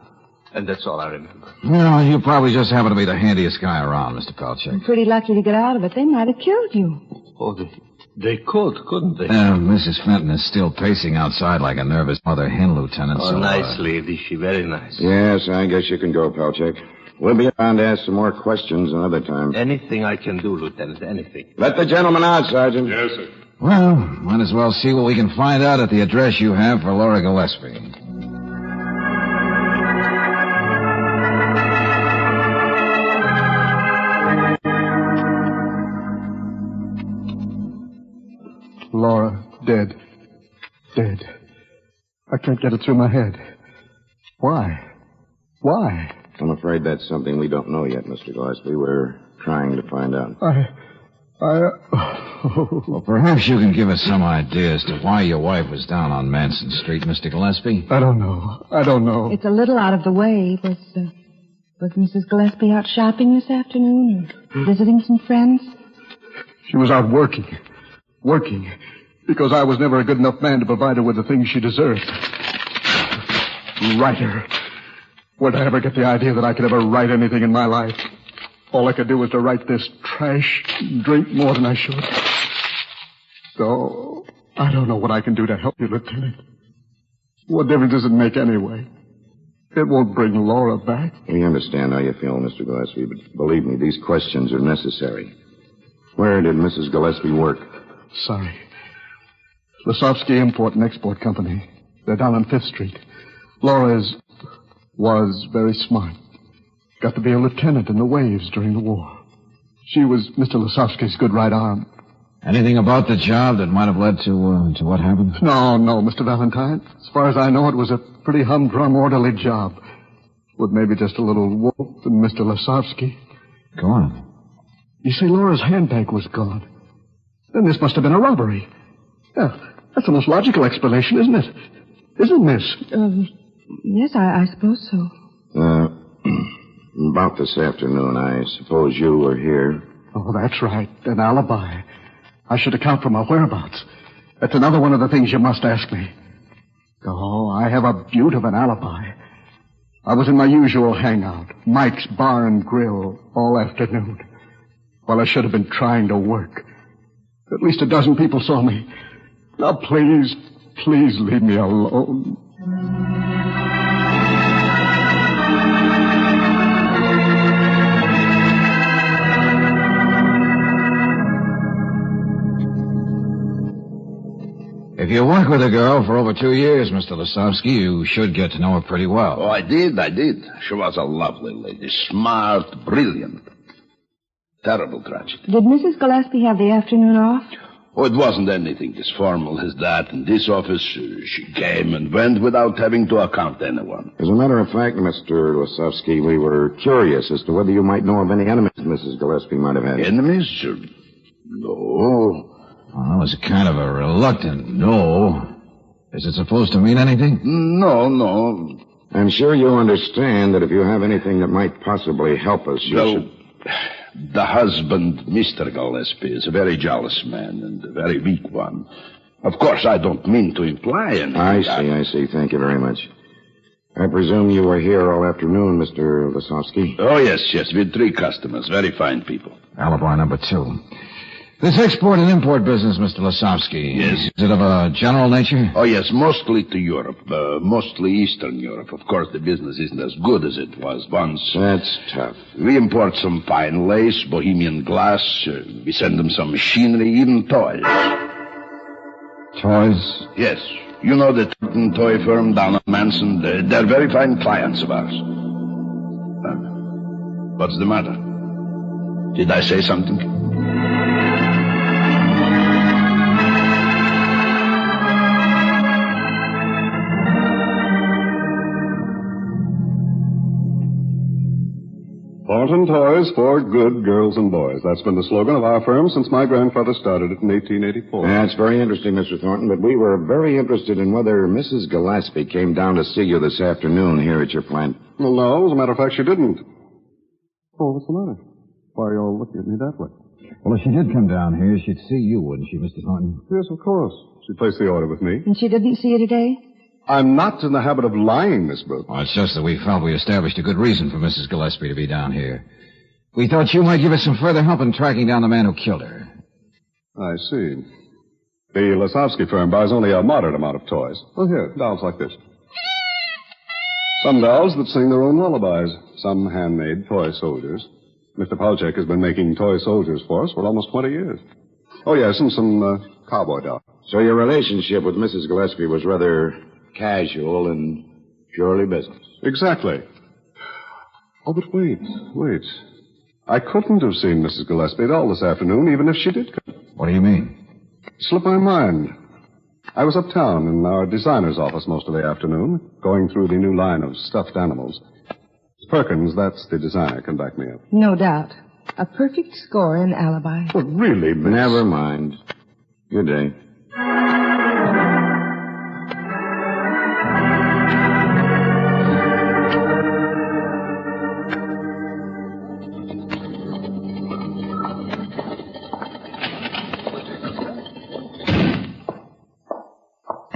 And that's all I remember. Well, you probably just happen to be the handiest guy around, Mr. Palchek. You're pretty lucky to get out of it. They might have killed you. Oh, they couldn't they? Mrs. Fenton is still pacing outside like a nervous mother hen, Lieutenant. Oh, so, nice lady. She very nice. Yes, I guess you can go, Palchek. We'll be around to ask some more questions another time. Anything I can do, Lieutenant, anything. Let the gentleman out, Sergeant. Yes, sir. Well, might as well see what we can find out at the address you have for Laura Gillespie. Laura, dead. I can't get it through my head. Why? I'm afraid that's something we don't know yet, Mr. Gillespie. We're trying to find out. Well, perhaps you can give us some idea as to why your wife was down on Manson Street, Mr. Gillespie. I don't know. It's a little out of the way. Was Mrs. Gillespie out shopping this afternoon or visiting some friends? She was out working. Because I was never a good enough man to provide her with the things she deserved. Writer. Where'd I ever get the idea that I could ever write anything in my life? All I could do was to write this trash and drink more than I should. So, I don't know what I can do to help you, Lieutenant. What difference does it make anyway? It won't bring Laura back. We understand how you feel, Mr. Gillespie, but believe me, these questions are necessary. Where did Mrs. Gillespie work? Sorry. Lasovsky Import and Export Company. They're down on 5th Street. Laura was very smart. Got to be a lieutenant in the waves during the war. She was Mr. Lasovsky's good right arm. Anything about the job that might have led to what happened? No, Mr. Valentine. As far as I know, it was a pretty humdrum, orderly job. With maybe just a little Wolf and Mr. Lasovsky. Go on. You see, Laura's handbag was gone. Then this must have been a robbery. Yeah, that's the most logical explanation, isn't it? Isn't it, Miss? Yes, I suppose so. About this afternoon, I suppose you were here. Oh, that's right. An alibi. I should account for my whereabouts. That's another one of the things you must ask me. Oh, I have a beaut of an alibi. I was in my usual hangout, Mike's Bar and Grill, all afternoon. Well, I should have been trying to work. At least a dozen people saw me. Now, please leave me alone. If you work with a girl for over 2 years, Mr. Lasovsky, you should get to know her pretty well. Oh, I did. She was a lovely lady. Smart, brilliant. Terrible tragedy. Did Mrs. Gillespie have the afternoon off? Oh, it wasn't anything as formal as that. In this office, she came and went without having to account to anyone. As a matter of fact, Mr. Lasovsky, we were curious as to whether you might know of any enemies Mrs. Gillespie might have had. Enemies? No. Well, that was kind of a reluctant no. Is it supposed to mean anything? No. I'm sure you understand that if you have anything that might possibly help us, you should... The husband, Mr. Gillespie, is a very jealous man and a very weak one. Of course, I don't mean to imply anything. I see. Thank you very much. I presume you were here all afternoon, Mr. Lasovsky? Oh, yes, with 3 customers. Very fine people. Alibi number 2. This export and import business, Mr. Lasovsky. Yes. Is it of a general nature? Oh, yes, mostly to Europe. Mostly Eastern Europe. Of course, the business isn't as good as it was once. That's tough. We import some fine lace, Bohemian glass. We send them some machinery, even toys. Toys? Yes. You know the toy firm down on Manson? They're very fine clients of ours. What's the matter? Did I say something? Thornton Toys for good girls and boys. That's been the slogan of our firm since my grandfather started it in 1884. That's very interesting, Mr. Thornton, but we were very interested in whether Mrs. Gillespie came down to see you this afternoon here at your plant. Well, no, as a matter of fact, she didn't. Oh, what's the matter? Why are you all looking at me that way? Well, if she did come down here, she'd see you, wouldn't she, Mr. Thornton? Yes, of course. She placed the order with me. And she didn't see you today? I'm not in the habit of lying, Miss Brooks. Well, it's just that we felt we established a good reason for Mrs. Gillespie to be down here. We thought you might give us some further help in tracking down the man who killed her. I see. The Lasovsky firm buys only a moderate amount of toys. Well, here, dolls like this. Some dolls that sing their own lullabies. Some handmade toy soldiers. Mr. Palchek has been making toy soldiers for us for almost 20 years. Oh, yes, and some cowboy dolls. So your relationship with Mrs. Gillespie was rather casual and purely business. Exactly. Oh, but wait. I couldn't have seen Mrs. Gillespie at all this afternoon, even if she did come. What do you mean? Slipped my mind. I was uptown in our designer's office most of the afternoon, going through the new line of stuffed animals. Perkins, that's the designer, can back me up. No doubt. A perfect score and alibi. Well, really, Miss... Never mind. Good day.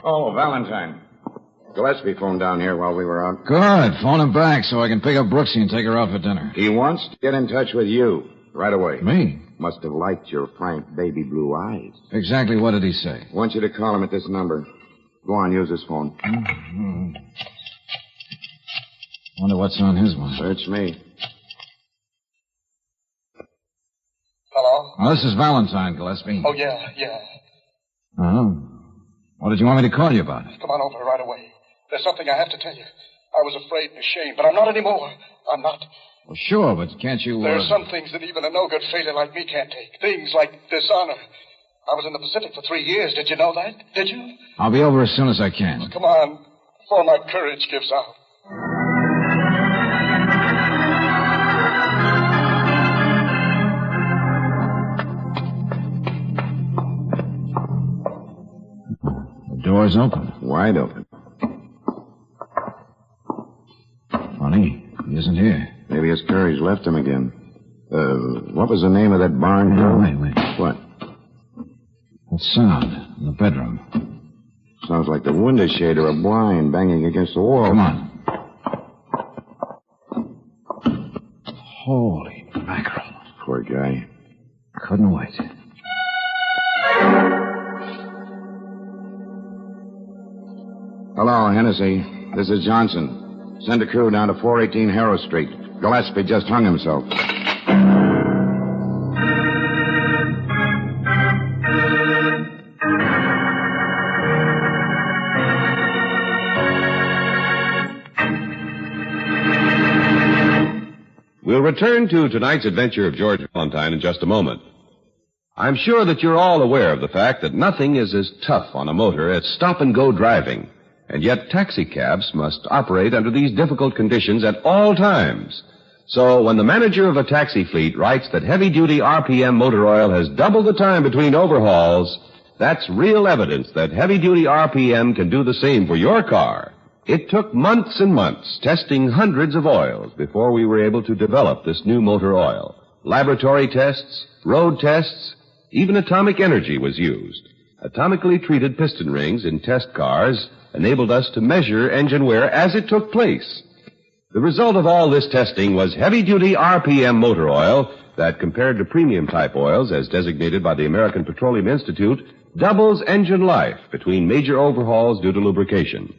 Oh, Valentine. Gillespie phoned down here while we were out. Good. Phone him back so I can pick up Brooksy and take her out for dinner. He wants to get in touch with you. Right away. Me? Must have liked your frank baby blue eyes. Exactly what did he say? I want you to call him at this number. Go on, use his phone. Mm-hmm. Wonder what's on his one. Search me. Hello? Oh, this is Valentine, Gillespie. Oh, yeah. Oh. What did you want me to call you about? Come on over right away. There's something I have to tell you. I was afraid and ashamed, but I'm not anymore. I'm not. Well, sure, but can't you... There are some things that even a no-good failure like me can't take. Things like dishonor. I was in the Pacific for 3 years. Did you know that? Did you? I'll be over as soon as I can. Well, come on, before my courage gives out. The door's open. Wide open. Funny, he isn't here. Maybe his courage left him again. What was the name of that barn? No, wait. What? That sound in the bedroom. Sounds like the window shade or a blind banging against the wall. Come on. Holy mackerel. Poor guy. Couldn't wait. Hello, Hennessy. This is Johnson. Send a crew down to 418 Harrow Street. Gillespie just hung himself. We'll return to tonight's adventure of George Valentine in just a moment. I'm sure that you're all aware of the fact that nothing is as tough on a motor as stop-and-go driving. And yet taxicabs must operate under these difficult conditions at all times. So when the manager of a taxi fleet writes that heavy-duty RPM motor oil has doubled the time between overhauls, that's real evidence that heavy-duty RPM can do the same for your car. It took months and months testing hundreds of oils before we were able to develop this new motor oil. Laboratory tests, road tests, even atomic energy was used. Atomically treated piston rings in test cars enabled us to measure engine wear as it took place. The result of all this testing was heavy-duty RPM motor oil that, compared to premium-type oils as designated by the American Petroleum Institute, doubles engine life between major overhauls due to lubrication.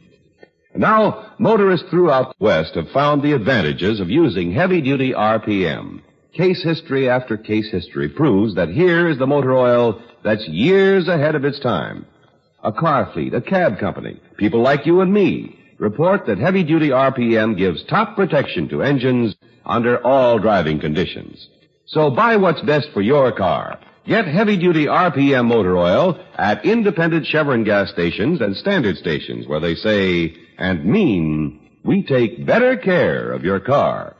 And now, motorists throughout the West have found the advantages of using heavy-duty RPM. Case history after case history proves that here is the motor oil that's years ahead of its time. A car fleet, a cab company, people like you and me report that heavy-duty RPM gives top protection to engines under all driving conditions. So buy what's best for your car. Get heavy-duty RPM motor oil at independent Chevron gas stations and standard stations where they say and mean we take better care of your car.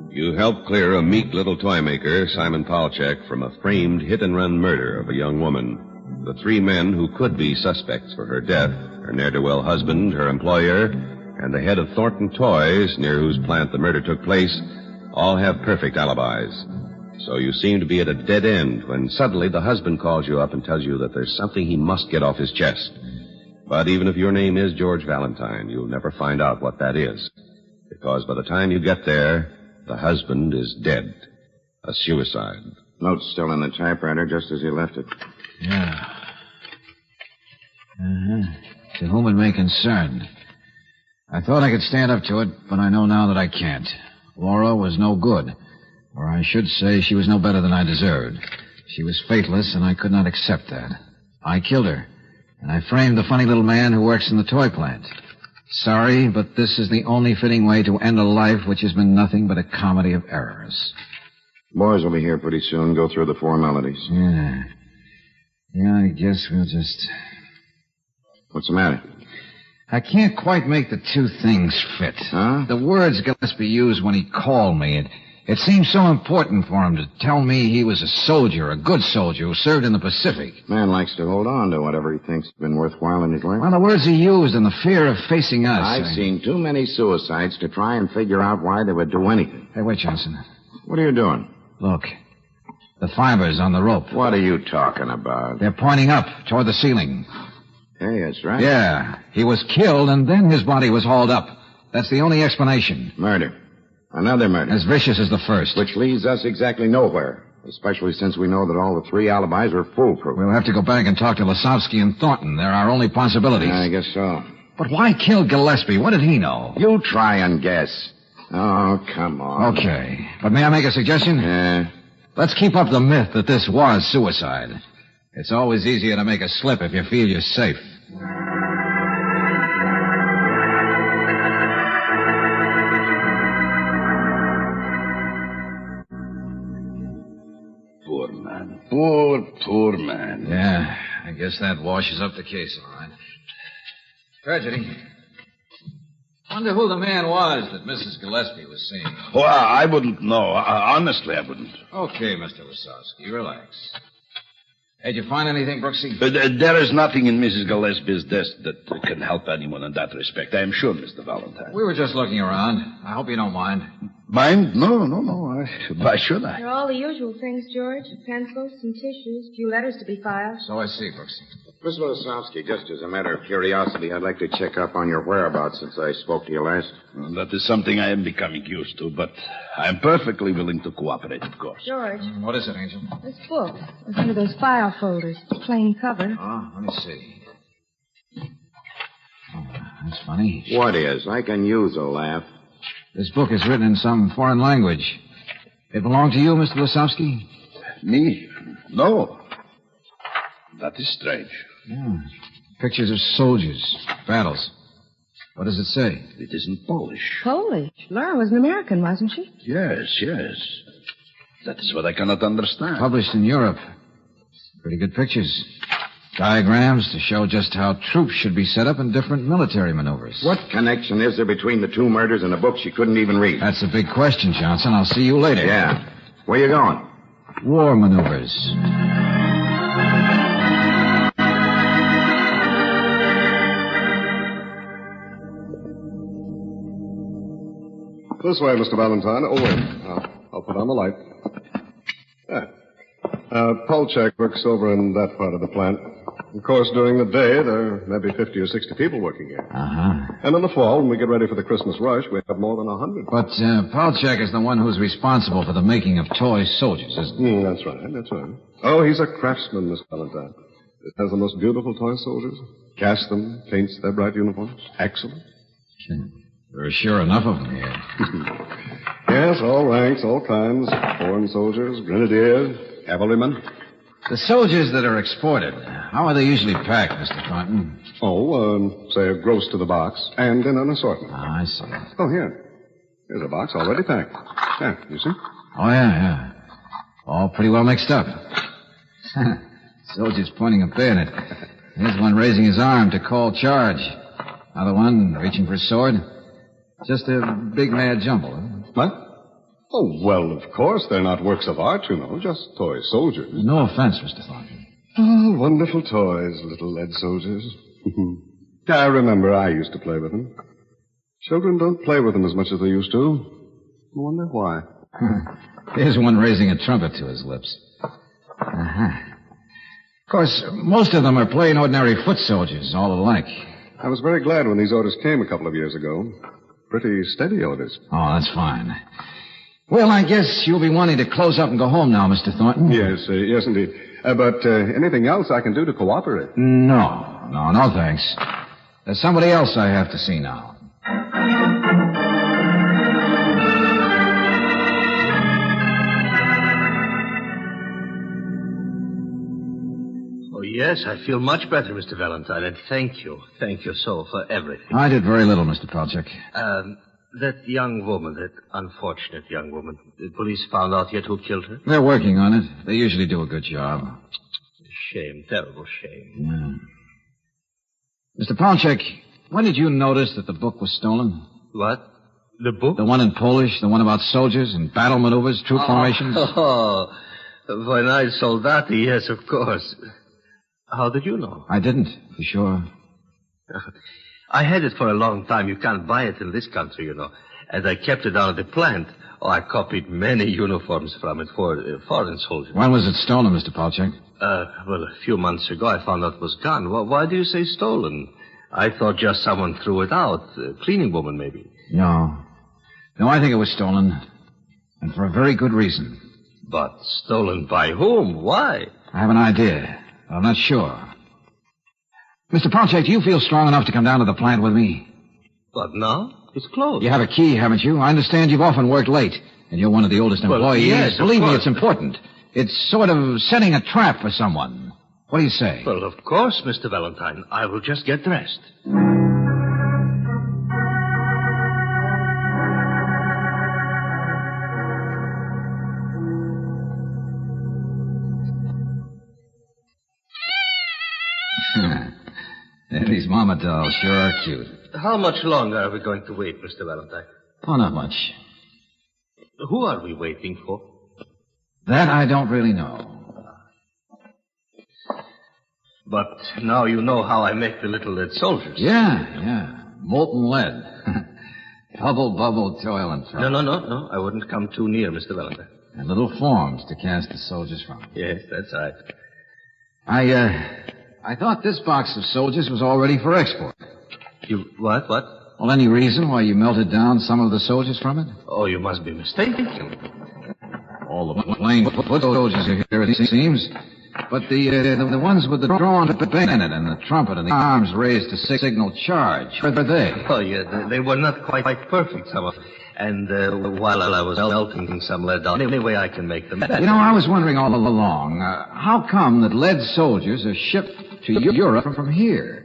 You helped clear a meek little toy maker, Simon Palchek, from a framed hit-and-run murder of a young woman. The three men who could be suspects for her death, her ne'er-do-well husband, her employer, and the head of Thornton Toys, near whose plant the murder took place, all have perfect alibis. So you seem to be at a dead end when suddenly the husband calls you up and tells you that there's something he must get off his chest. But even if your name is George Valentine, you'll never find out what that is. Because by the time you get there, the husband is dead. A suicide. Note's still in the typewriter, just as he left it. Yeah. To whom it may concern. I thought I could stand up to it, but I know now that I can't. Laura was no good. Or I should say she was no better than I deserved. She was faithless, and I could not accept that. I killed her. And I framed the funny little man who works in the toy plant. Sorry, but this is the only fitting way to end a life which has been nothing but a comedy of errors. Boys will be here pretty soon. Go through the formalities. Yeah, I guess we'll just... What's the matter? I can't quite make the two things fit. Huh? The words Gillespie used when he called me, it seemed so important for him to tell me he was a soldier, a good soldier who served in the Pacific. Man likes to hold on to whatever he thinks has been worthwhile in his life. Well, the words he used and the fear of facing us. I've seen too many suicides to try and figure out why they would do anything. Hey, wait, Johnson. What are you doing? Look. The fibers on the rope. What are you talking about? They're pointing up toward the ceiling. Hey, that's right. Yeah. He was killed, and then his body was hauled up. That's the only explanation. Murder. Another murder. As vicious as the first. Which leads us exactly nowhere. Especially since we know that all the 3 alibis are foolproof. We'll have to go back and talk to Lasowski and Thornton. They're our only possibilities. I guess so. But why kill Gillespie? What did he know? You try and guess. Oh, come on. Okay. But may I make a suggestion? Yeah. Let's keep up the myth that this was suicide. It's always easier to make a slip if you feel you're safe. Poor man. Poor man. Yeah, I guess that washes up the case, all right. Tragedy. Wonder who the man was that Mrs. Gillespie was seeing. Well, I wouldn't know. Honestly, I wouldn't. Okay, Mr. Lasowski, relax. Hey, did you find anything, Brooksy? There is nothing in Mrs. Gillespie's desk that can help anyone in that respect. I am sure, Mr. Valentine. We were just looking around. I hope you don't mind. Mind? No. Why should I? There are all the usual things, George. Pencils, some tissues, a few letters to be filed. So I see, Brooksy. Mr. Lasowski, just as a matter of curiosity, I'd like to check up on your whereabouts since I spoke to you last. Well, that is something I am becoming used to, but I am perfectly willing to cooperate, of course. George. What is it, Angel? This book. It's under those file folders. Plain cover. Oh, let me see. Oh, that's funny. What is? I can use a laugh. This book is written in some foreign language. It belonged to you, Mr. Lasowski? Me? No. That is strange. Yeah. Pictures of soldiers, battles. What does it say? It is in Polish. Polish? Laura was an American, wasn't she? Yes. That is what I cannot understand. Published in Europe. Pretty good pictures. Diagrams to show just how troops should be set up in different military maneuvers. What connection is there between the 2 murders and a book she couldn't even read? That's a big question, Johnson. I'll see you later. Yeah. Where you going? War maneuvers. This way, Mr. Valentine. Oh, wait. I'll put on the light. There. Polchak works over in that part of the plant. Of course, during the day, there may be 50 or 60 people working here. Uh-huh. And in the fall, when we get ready for the Christmas rush, we have more than 100. But Polchak is the one who's responsible for the making of toy soldiers, isn't he? That's right. Oh, he's a craftsman, Miss Valentine. It has the most beautiful toy soldiers. Casts them, paints their bright uniforms. Excellent. There are sure enough of them here. Yes, all ranks, all kinds. Foreign soldiers, grenadiers, cavalrymen. The soldiers that are exported, how are they usually packed, Mr. Thornton? Oh, say a gross to the box and in an assortment. I see. Oh, here. Here's a box already packed. There, you see? Oh, yeah. All pretty well mixed up. Soldiers pointing a bayonet. Here's one raising his arm to call charge. Another one reaching for his sword. Just a big mad jumble, huh? What? Oh, well, of course, they're not works of art, you know, just toy soldiers. No offense, Mr. Thornton. Oh, wonderful toys, little lead soldiers. I remember I used to play with them. Children don't play with them as much as they used to. I wonder why. Here's one raising a trumpet to his lips. Uh-huh. Of course, most of them are plain ordinary foot soldiers, all alike. I was very glad when these orders came a couple of years ago. Pretty steady orders. Oh, that's fine. Well, I guess you'll be wanting to close up and go home now, Mr. Thornton. Yes, indeed. But anything else I can do to cooperate? No, thanks. There's somebody else I have to see now. Oh, yes, I feel much better, Mr. Valentine, and thank you. Thank you so for everything. I did very little, Mr. Polchak. That young woman, that unfortunate young woman, the police found out yet who killed her? They're working on it. They usually do a good job. Shame, terrible shame. Yeah. Mr. Polchak, when did you notice that the book was stolen? What? The book? The one in Polish, the one about soldiers and battle maneuvers, troop formations? Oh, when I soldati, yes, of course. How did you know? I didn't, for sure. I had it for a long time. You can't buy it in this country, you know. and I kept it down at the plant. Oh, I copied many uniforms from it for foreign soldiers. When was it stolen, Mr. Palchik? Well, a few months ago I found out it was gone. Why do you say stolen? I thought just someone threw it out. A cleaning woman, maybe. No. No, I think it was stolen. And for a very good reason. But stolen by whom? Why? I have an idea. I'm not sure. Mr. Palchik, do you feel strong enough to come down to the plant with me? But no, it's closed. You have a key, haven't you? I understand you've often worked late, and you're one of the oldest employees. Yes, believe me, it's important. It's sort of setting a trap for someone. What do you say? Well, of course, Mr. Valentine. I will just get dressed. These mama dolls sure are cute. How much longer are we going to wait, Mr. Valentine? Oh, not much. Who are we waiting for? That I don't really know. But now you know how I make the little lead soldiers. Yeah. Molten lead. Bubble, toil, and trouble. No. I wouldn't come too near, Mr. Valentine. And little forms to cast the soldiers from. Yes, that's right. I thought this box of soldiers was all ready for export. You, what? Well, any reason why you melted down some of the soldiers from it? Oh, you must be mistaken. All the plain foot soldiers are here, it seems. But the ones with the drawn bayonet and the trumpet and the arms raised to signal charge, where are they? Oh, yeah, they were not quite perfect, some of them. And while I was melting some lead down, any way I can make them better. You know, I was wondering all along, how come that lead soldiers are shipped to Europe from here?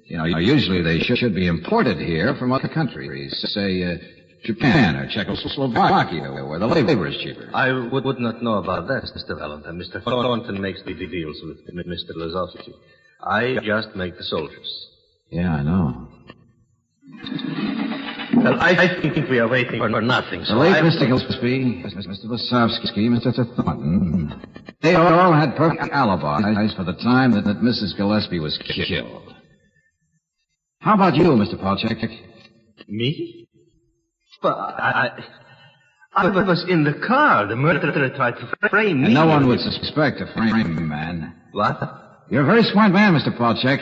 You know, usually they should be imported here from other countries, say Japan or Czechoslovakia, where the labor is cheaper. I would not know about that, Mr. Valentine. Mr. Thornton makes the deals with Mr. Lazowski. I just make the soldiers. Yeah, I know. Well, I think we are waiting for nothing. The late Mr. Gillespie, Mr. Lazowski, Mr. Thornton, they all had perfect alibis for the time that Mrs. Gillespie was killed. How about you, Mr. Palchik? Me? But I was in the car. The murderer tried to frame me. And no one would suspect a framing man. What? You're a very smart man, Mr. Palchik.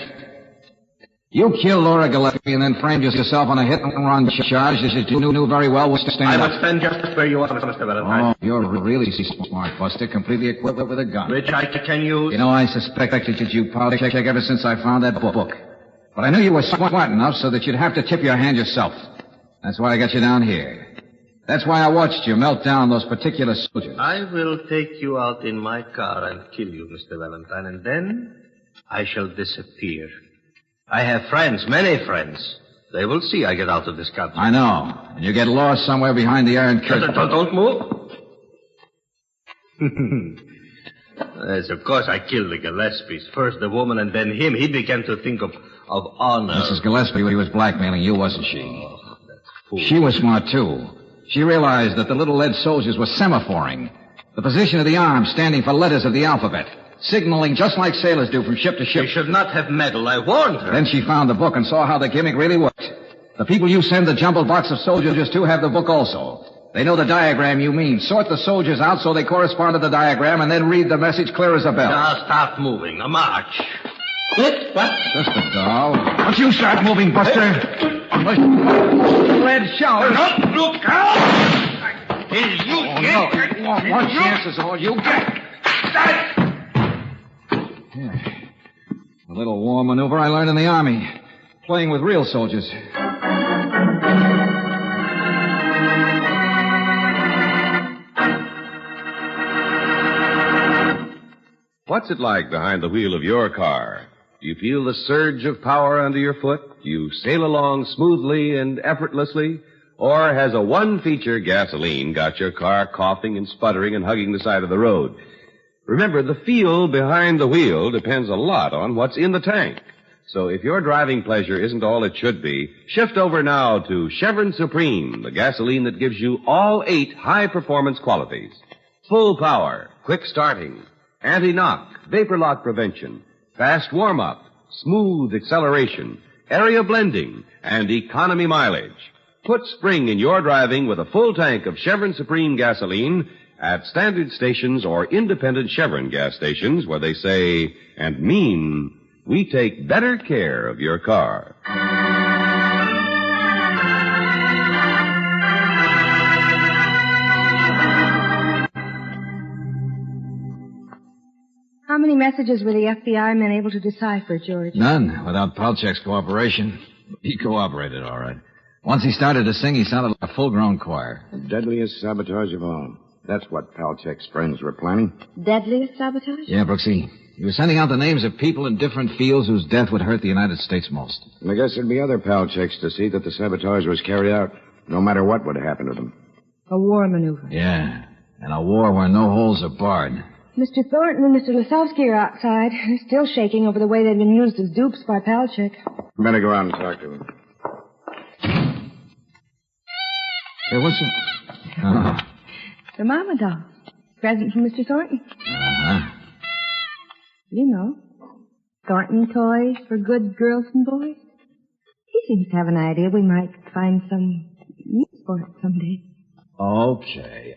You killed Laura Gillespie and then framed yourself on a hit-and-run charge that you knew very well was to stand I would stand just where you are, Mr. Valentine. Oh, you're really smart, Buster, completely equipped with a gun. Which I can use. You know, I suspected you, Palchik, ever since I found that book. But I knew you were smart enough so that you'd have to tip your hand yourself. That's why I got you down here. That's why I watched you melt down those particular soldiers. I will take you out in my car and kill you, Mr. Valentine, and then I shall disappear. I have friends, many friends. They will see I get out of this country. I know. And you get lost somewhere behind the Iron Curtain. Don't move. Yes, of course I killed the Gillespies. First the woman and then him. He began to think of honor. Mrs. Gillespie was blackmailing you, wasn't she? Oh, that's fool. She was smart, too. She realized that the little lead soldiers were semaphoring. The position of the arms standing for letters of the alphabet. Signaling just like sailors do from ship to ship. She should not have meddled. I warned her. Then she found the book and saw how the gimmick really worked. The people you send the jumbled box of soldiers to have the book also. They know the diagram you mean. Sort the soldiers out so they correspond to the diagram and then read the message clear as a bell. Now stop moving. A march. What? Just a doll. Don't you start moving, Buster. Lead shower. Look out! You get. One chance is all you get. Yeah. A little war maneuver I learned in the Army. Playing with real soldiers. What's it like behind the wheel of your car? Do you feel the surge of power under your foot? Do you sail along smoothly and effortlessly? Or has a one-feature gasoline got your car coughing and sputtering and hugging the side of the road? Remember, the feel behind the wheel depends a lot on what's in the tank. So if your driving pleasure isn't all it should be, shift over now to Chevron Supreme, the gasoline that gives you all 8 high-performance qualities. Full power, quick starting, anti-knock, vapor lock prevention, fast warm-up, smooth acceleration, area blending, and economy mileage. Put spring in your driving with a full tank of Chevron Supreme gasoline at standard stations or independent Chevron gas stations where they say and mean, we take better care of your car. How many messages were the FBI men able to decipher, George? None, without Palchek's cooperation. He cooperated, all right. Once he started to sing, he sounded like a full-grown choir. The deadliest sabotage of all. That's what Palchek's friends were planning. Deadliest sabotage? Yeah, Brooksy. He was sending out the names of people in different fields whose death would hurt the United States most. And I guess there'd be other Palcheks to see that the sabotage was carried out, no matter what would happen to them. A war maneuver. Yeah, and a war where no holes are barred. Mr. Thornton and Mr. Lesovsky are outside. They're still shaking over the way they've been used as dupes by Palchek. Better go out and talk to him. Hey, what's it? Oh. The mama doll. Present from Mr. Thornton. Uh-huh. You know, Thornton toys for good girls and boys. He seems to have an idea we might find some use for it someday. Okay.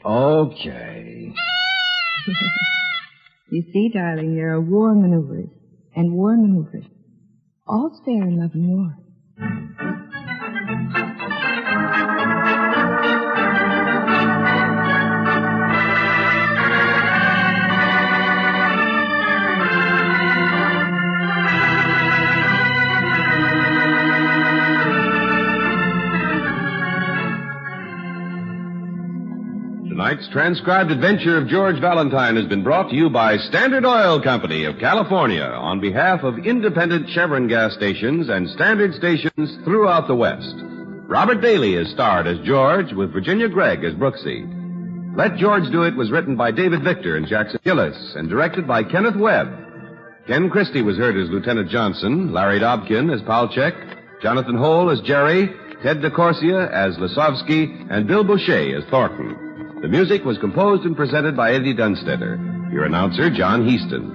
You see, darling, there are war maneuvers and war maneuvers. All's fair in love and war. Tonight's transcribed adventure of George Valentine has been brought to you by Standard Oil Company of California on behalf of independent Chevron gas stations and standard stations throughout the West. Robert Daly is starred as George with Virginia Gregg as Brooksy. Let George Do It was written by David Victor and Jackson Gillis and directed by Kenneth Webb. Ken Christie was heard as Lieutenant Johnson, Larry Dobkin as Palchek, Jonathan Hole as Jerry, Ted DeCorsia as Lesovsky, and Bill Boucher as Thornton. The music was composed and presented by Eddie Dunstetter. Your announcer, John Heaston.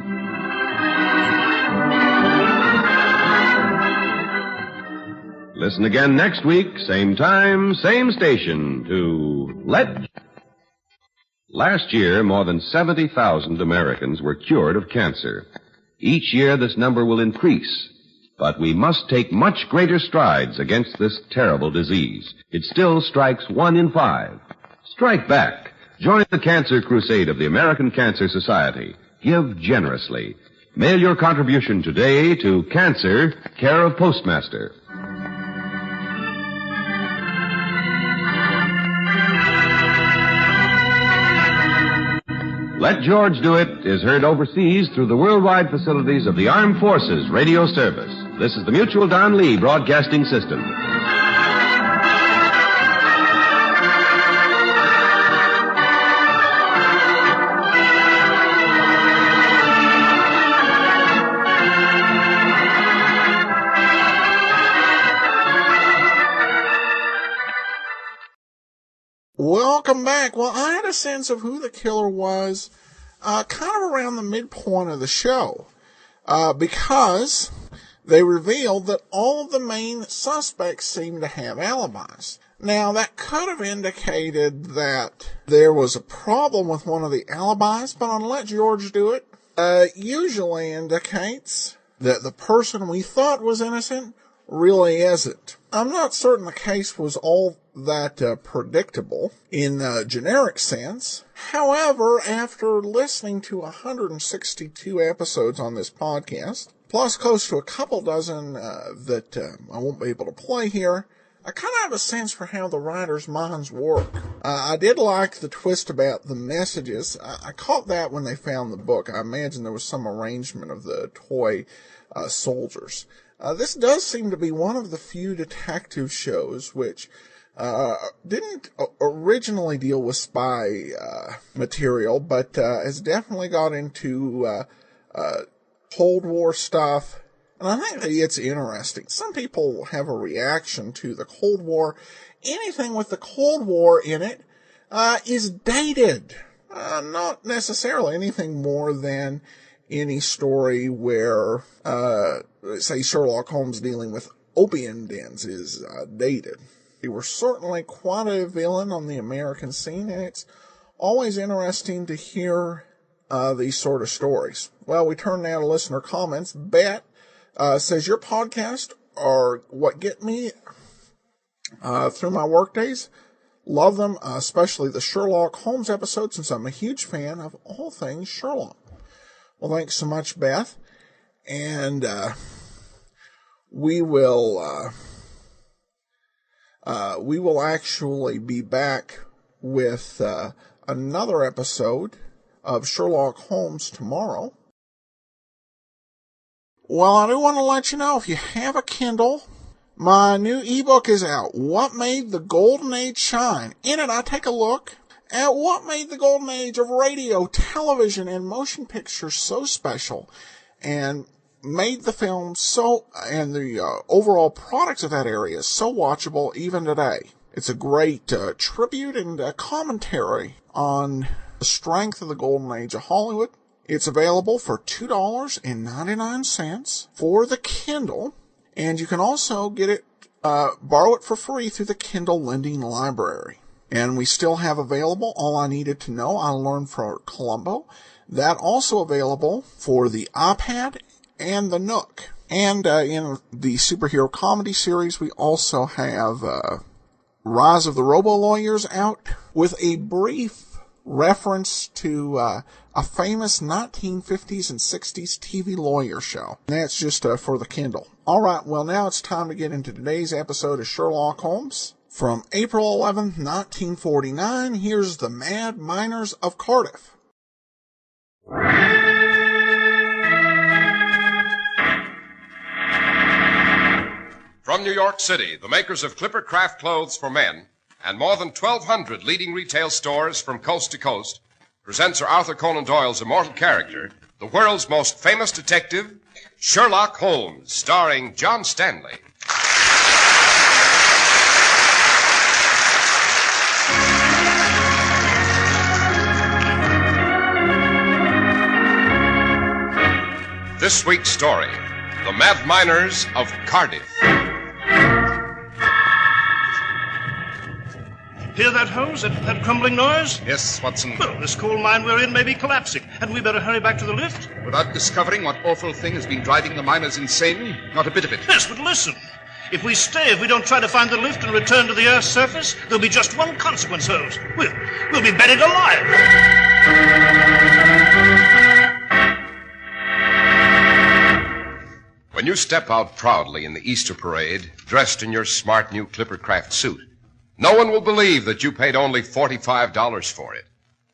Listen again next week, same time, same station, to Last year, more than 70,000 Americans were cured of cancer. Each year, this number will increase. But we must take much greater strides against this terrible disease. It still strikes 1 in 5. Strike back. Join the cancer crusade of the American Cancer Society. Give generously. Mail your contribution today to Cancer, care of Postmaster. Let George Do It is heard overseas through the worldwide facilities of the Armed Forces Radio Service. This is the Mutual Don Lee Broadcasting System. Welcome back. Well, I had a sense of who the killer was kind of around the midpoint of the show because they revealed that all of the main suspects seemed to have alibis. Now, that could have indicated that there was a problem with one of the alibis, but on Let George Do It, usually indicates that the person we thought was innocent really isn't. I'm not certain the case was all that predictable in a generic sense. However, after listening to 162 episodes on this podcast, plus close to a couple dozen that I won't be able to play here, I kind of have a sense for how the writers' minds work. I did like the twist about the messages. I caught that when they found the book. I imagine there was some arrangement of the toy soldiers. This does seem to be one of the few detective shows which didn't originally deal with spy material, but has definitely got into Cold War stuff. And I think that it's interesting. Some people have a reaction to the Cold War. Anything with the Cold War in it is dated. Not necessarily anything more than any story where, say, Sherlock Holmes dealing with opium dens is dated. They were certainly quite a villain on the American scene, and it's always interesting to hear these sort of stories. Well, we turn now to listener comments. Bet says, your podcast are what get me through my work days. Love them, especially the Sherlock Holmes episodes, since I'm a huge fan of all things Sherlock. Well, thanks so much, Beth. And we will actually be back with another episode of Sherlock Holmes tomorrow. Well, I do want to let you know, if you have a Kindle, my new ebook is out, What Made the Golden Age Shine. In it, I take a look at what made the golden age of radio, television, and motion pictures so special, and made the film and the overall products of that area so watchable even today. It's a great tribute and commentary on the strength of the golden age of Hollywood. It's available for $2.99 for the Kindle, and you can also get it, borrow it for free through the Kindle Lending Library. And we still have available All I Needed to Know, I Learned from Columbo. That also available for the iPad and the Nook. And in the superhero comedy series, we also have Rise of the Robo-Lawyers out with a brief reference to a famous 1950s and 60s TV lawyer show. And that's just for the Kindle. All right, well, now it's time to get into today's episode of Sherlock Holmes. From April 11th, 1949, here's the Mad Miners of Cardiff. From New York City, the makers of Clipper Craft Clothes for Men and more than 1,200 leading retail stores from coast to coast present Sir Arthur Conan Doyle's immortal character, the world's most famous detective, Sherlock Holmes, starring John Stanley. This week's story, The Mad Miners of Cardiff. Hear that, Holmes? That crumbling noise? Yes, Watson. Well, this coal mine we're in may be collapsing, and we better hurry back to the lift. Without discovering what awful thing has been driving the miners insane? Not a bit of it. Yes, but listen. If we don't try to find the lift and return to the Earth's surface, there'll be just one consequence, Holmes. We'll be buried alive. When you step out proudly in the Easter parade, dressed in your smart new Clippercraft suit, no one will believe that you paid only $45 for it.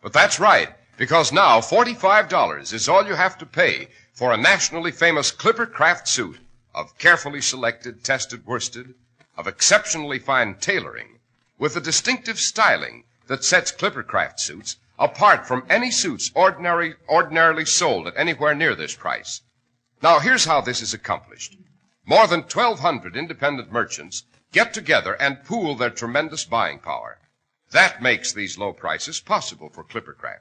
But that's right, because now $45 is all you have to pay for a nationally famous Clippercraft suit of carefully selected, tested worsted, of exceptionally fine tailoring, with a distinctive styling that sets Clippercraft suits apart from any suits ordinarily sold at anywhere near this price. Now, here's how this is accomplished. More than 1,200 independent merchants get together and pool their tremendous buying power. That makes these low prices possible for Clippercraft.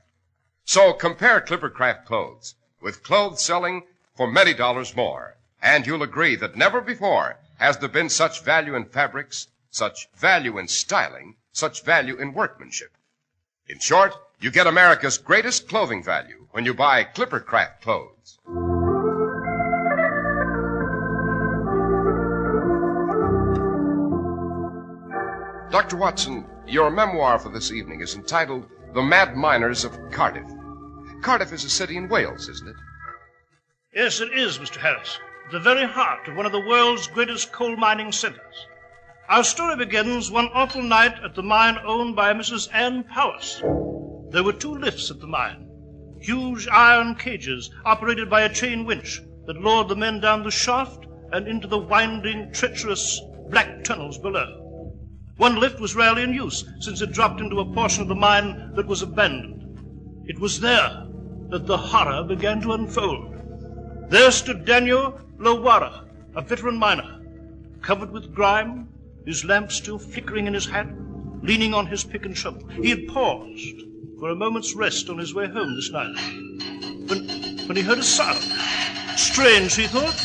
So compare Clippercraft clothes with clothes selling for many dollars more, and you'll agree that never before has there been such value in fabrics, such value in styling, such value in workmanship. In short, you get America's greatest clothing value when you buy Clippercraft clothes. Dr. Watson, your memoir for this evening is entitled The Mad Miners of Cardiff. Cardiff is a city in Wales, isn't it? Yes, it is, Mr. Harris. The very heart of one of the world's greatest coal mining centers. Our story begins one awful night at the mine owned by Mrs. Ann Powis. There were 2 lifts at the mine, huge iron cages operated by a chain winch that lowered the men down the shaft and into the winding, treacherous black tunnels below. One lift was rarely in use, since it dropped into a portion of the mine that was abandoned. It was there that the horror began to unfold. There stood Daniel Lowara, a veteran miner, covered with grime, his lamp still flickering in his hand, leaning on his pick and shovel. He had paused for a moment's rest on his way home this night, when he heard a sound. Strange, he thought.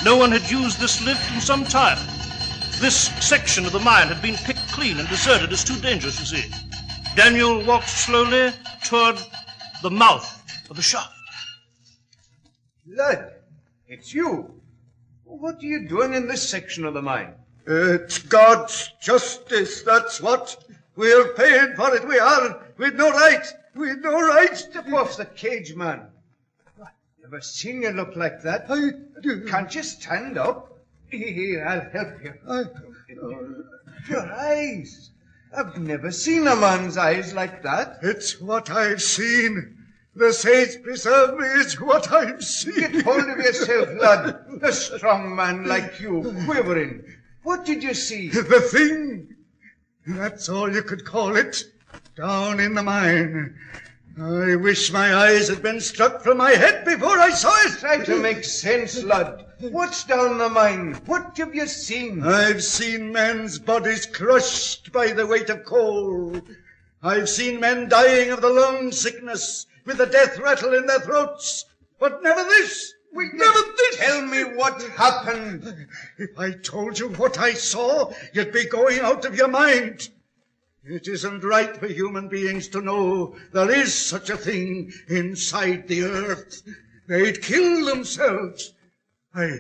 No one had used this lift in some time. This section of the mine had been picked clean and deserted is too dangerous, you see. Daniel walked slowly toward the mouth of the shaft. Lad, it's you. What are you doing in this section of the mine? It's God's justice, that's what. We're paying for it, we are. We'd no right. We'd no right. Step off the cage, man. Never seen you look like that. Can't you stand up? Here, I'll help you. Your eyes. I've never seen a man's eyes like that. It's what I've seen. The saints preserve me, it's what I've seen. Get hold of yourself, lad. A strong man like you, quivering. What did you see? The thing. That's all you could call it. Down in the mine. I wish my eyes had been struck from my head before I saw it. Try to make sense, lad. What's down the mine? What have you seen? I've seen men's bodies crushed by the weight of coal. I've seen men dying of the lung sickness with the death rattle in their throats. But never this. Never this. Tell me what happened. If I told you what I saw, you'd be going out of your mind. It isn't right for human beings to know there is such a thing inside the earth. They'd kill themselves. I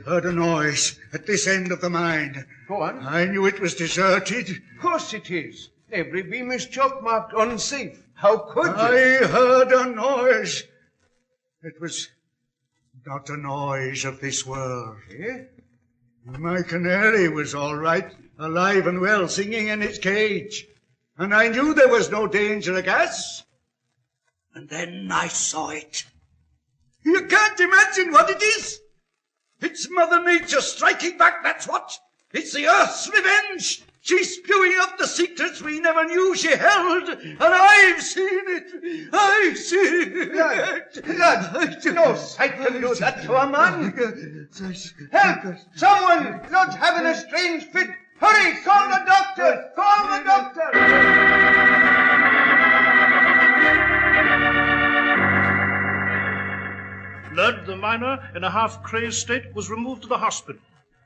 heard a noise at this end of the mine. Go on. I knew it was deserted. Of course it is. Every beam is chalk marked unsafe. How could you? I heard a noise. It was not a noise of this world. Eh? My canary was all right, alive and well, singing in its cage. And I knew there was no danger of gas. And then I saw it. You can't imagine what it is. It's Mother Nature striking back, that's what. It's the Earth's revenge. She's spewing out the secrets we never knew she held. And I've seen it. I've seen it. Lad, no sight can do that to a man. Help! Someone! Blood's having a strange fit. Hurry! Call the doctor! Call the doctor! Blood, the miner, in a half-crazed state, was removed to the hospital.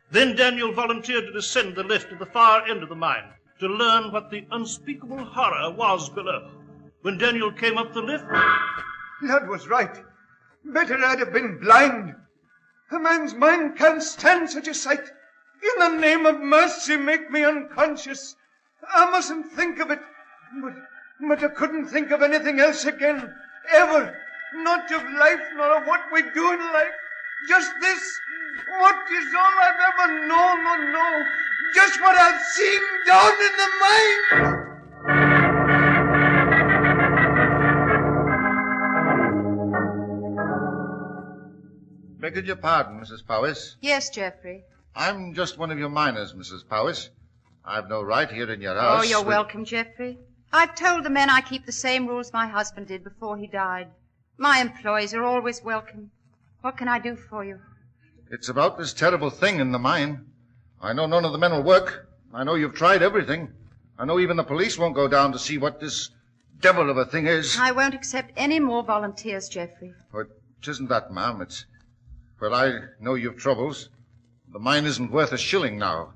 Then Daniel volunteered to descend the lift at the far end of the mine to learn what the unspeakable horror was below. When Daniel came up the lift... Lad was right. Better I'd have been blind. A man's mind can't stand such a sight. In the name of mercy, make me unconscious. I mustn't think of it. But I couldn't think of anything else again. Ever. Not of life, nor of what we do in life. Just this. What is all I've ever known or know. Just what I've seen down in the mine. Begged your pardon, Mrs. Powis. Yes, Geoffrey. I'm just one of your miners, Mrs. Powis. I've no right here in your house. Oh, you're welcome, Geoffrey. I've told the men I keep the same rules my husband did before he died. My employees are always welcome. What can I do for you? It's about this terrible thing in the mine. I know none of the men will work. I know you've tried everything. I know even the police won't go down to see what this devil of a thing is. I won't accept any more volunteers, Geoffrey. Oh, it isn't that, ma'am. It's... Well, I know you've troubles. The mine isn't worth a shilling now.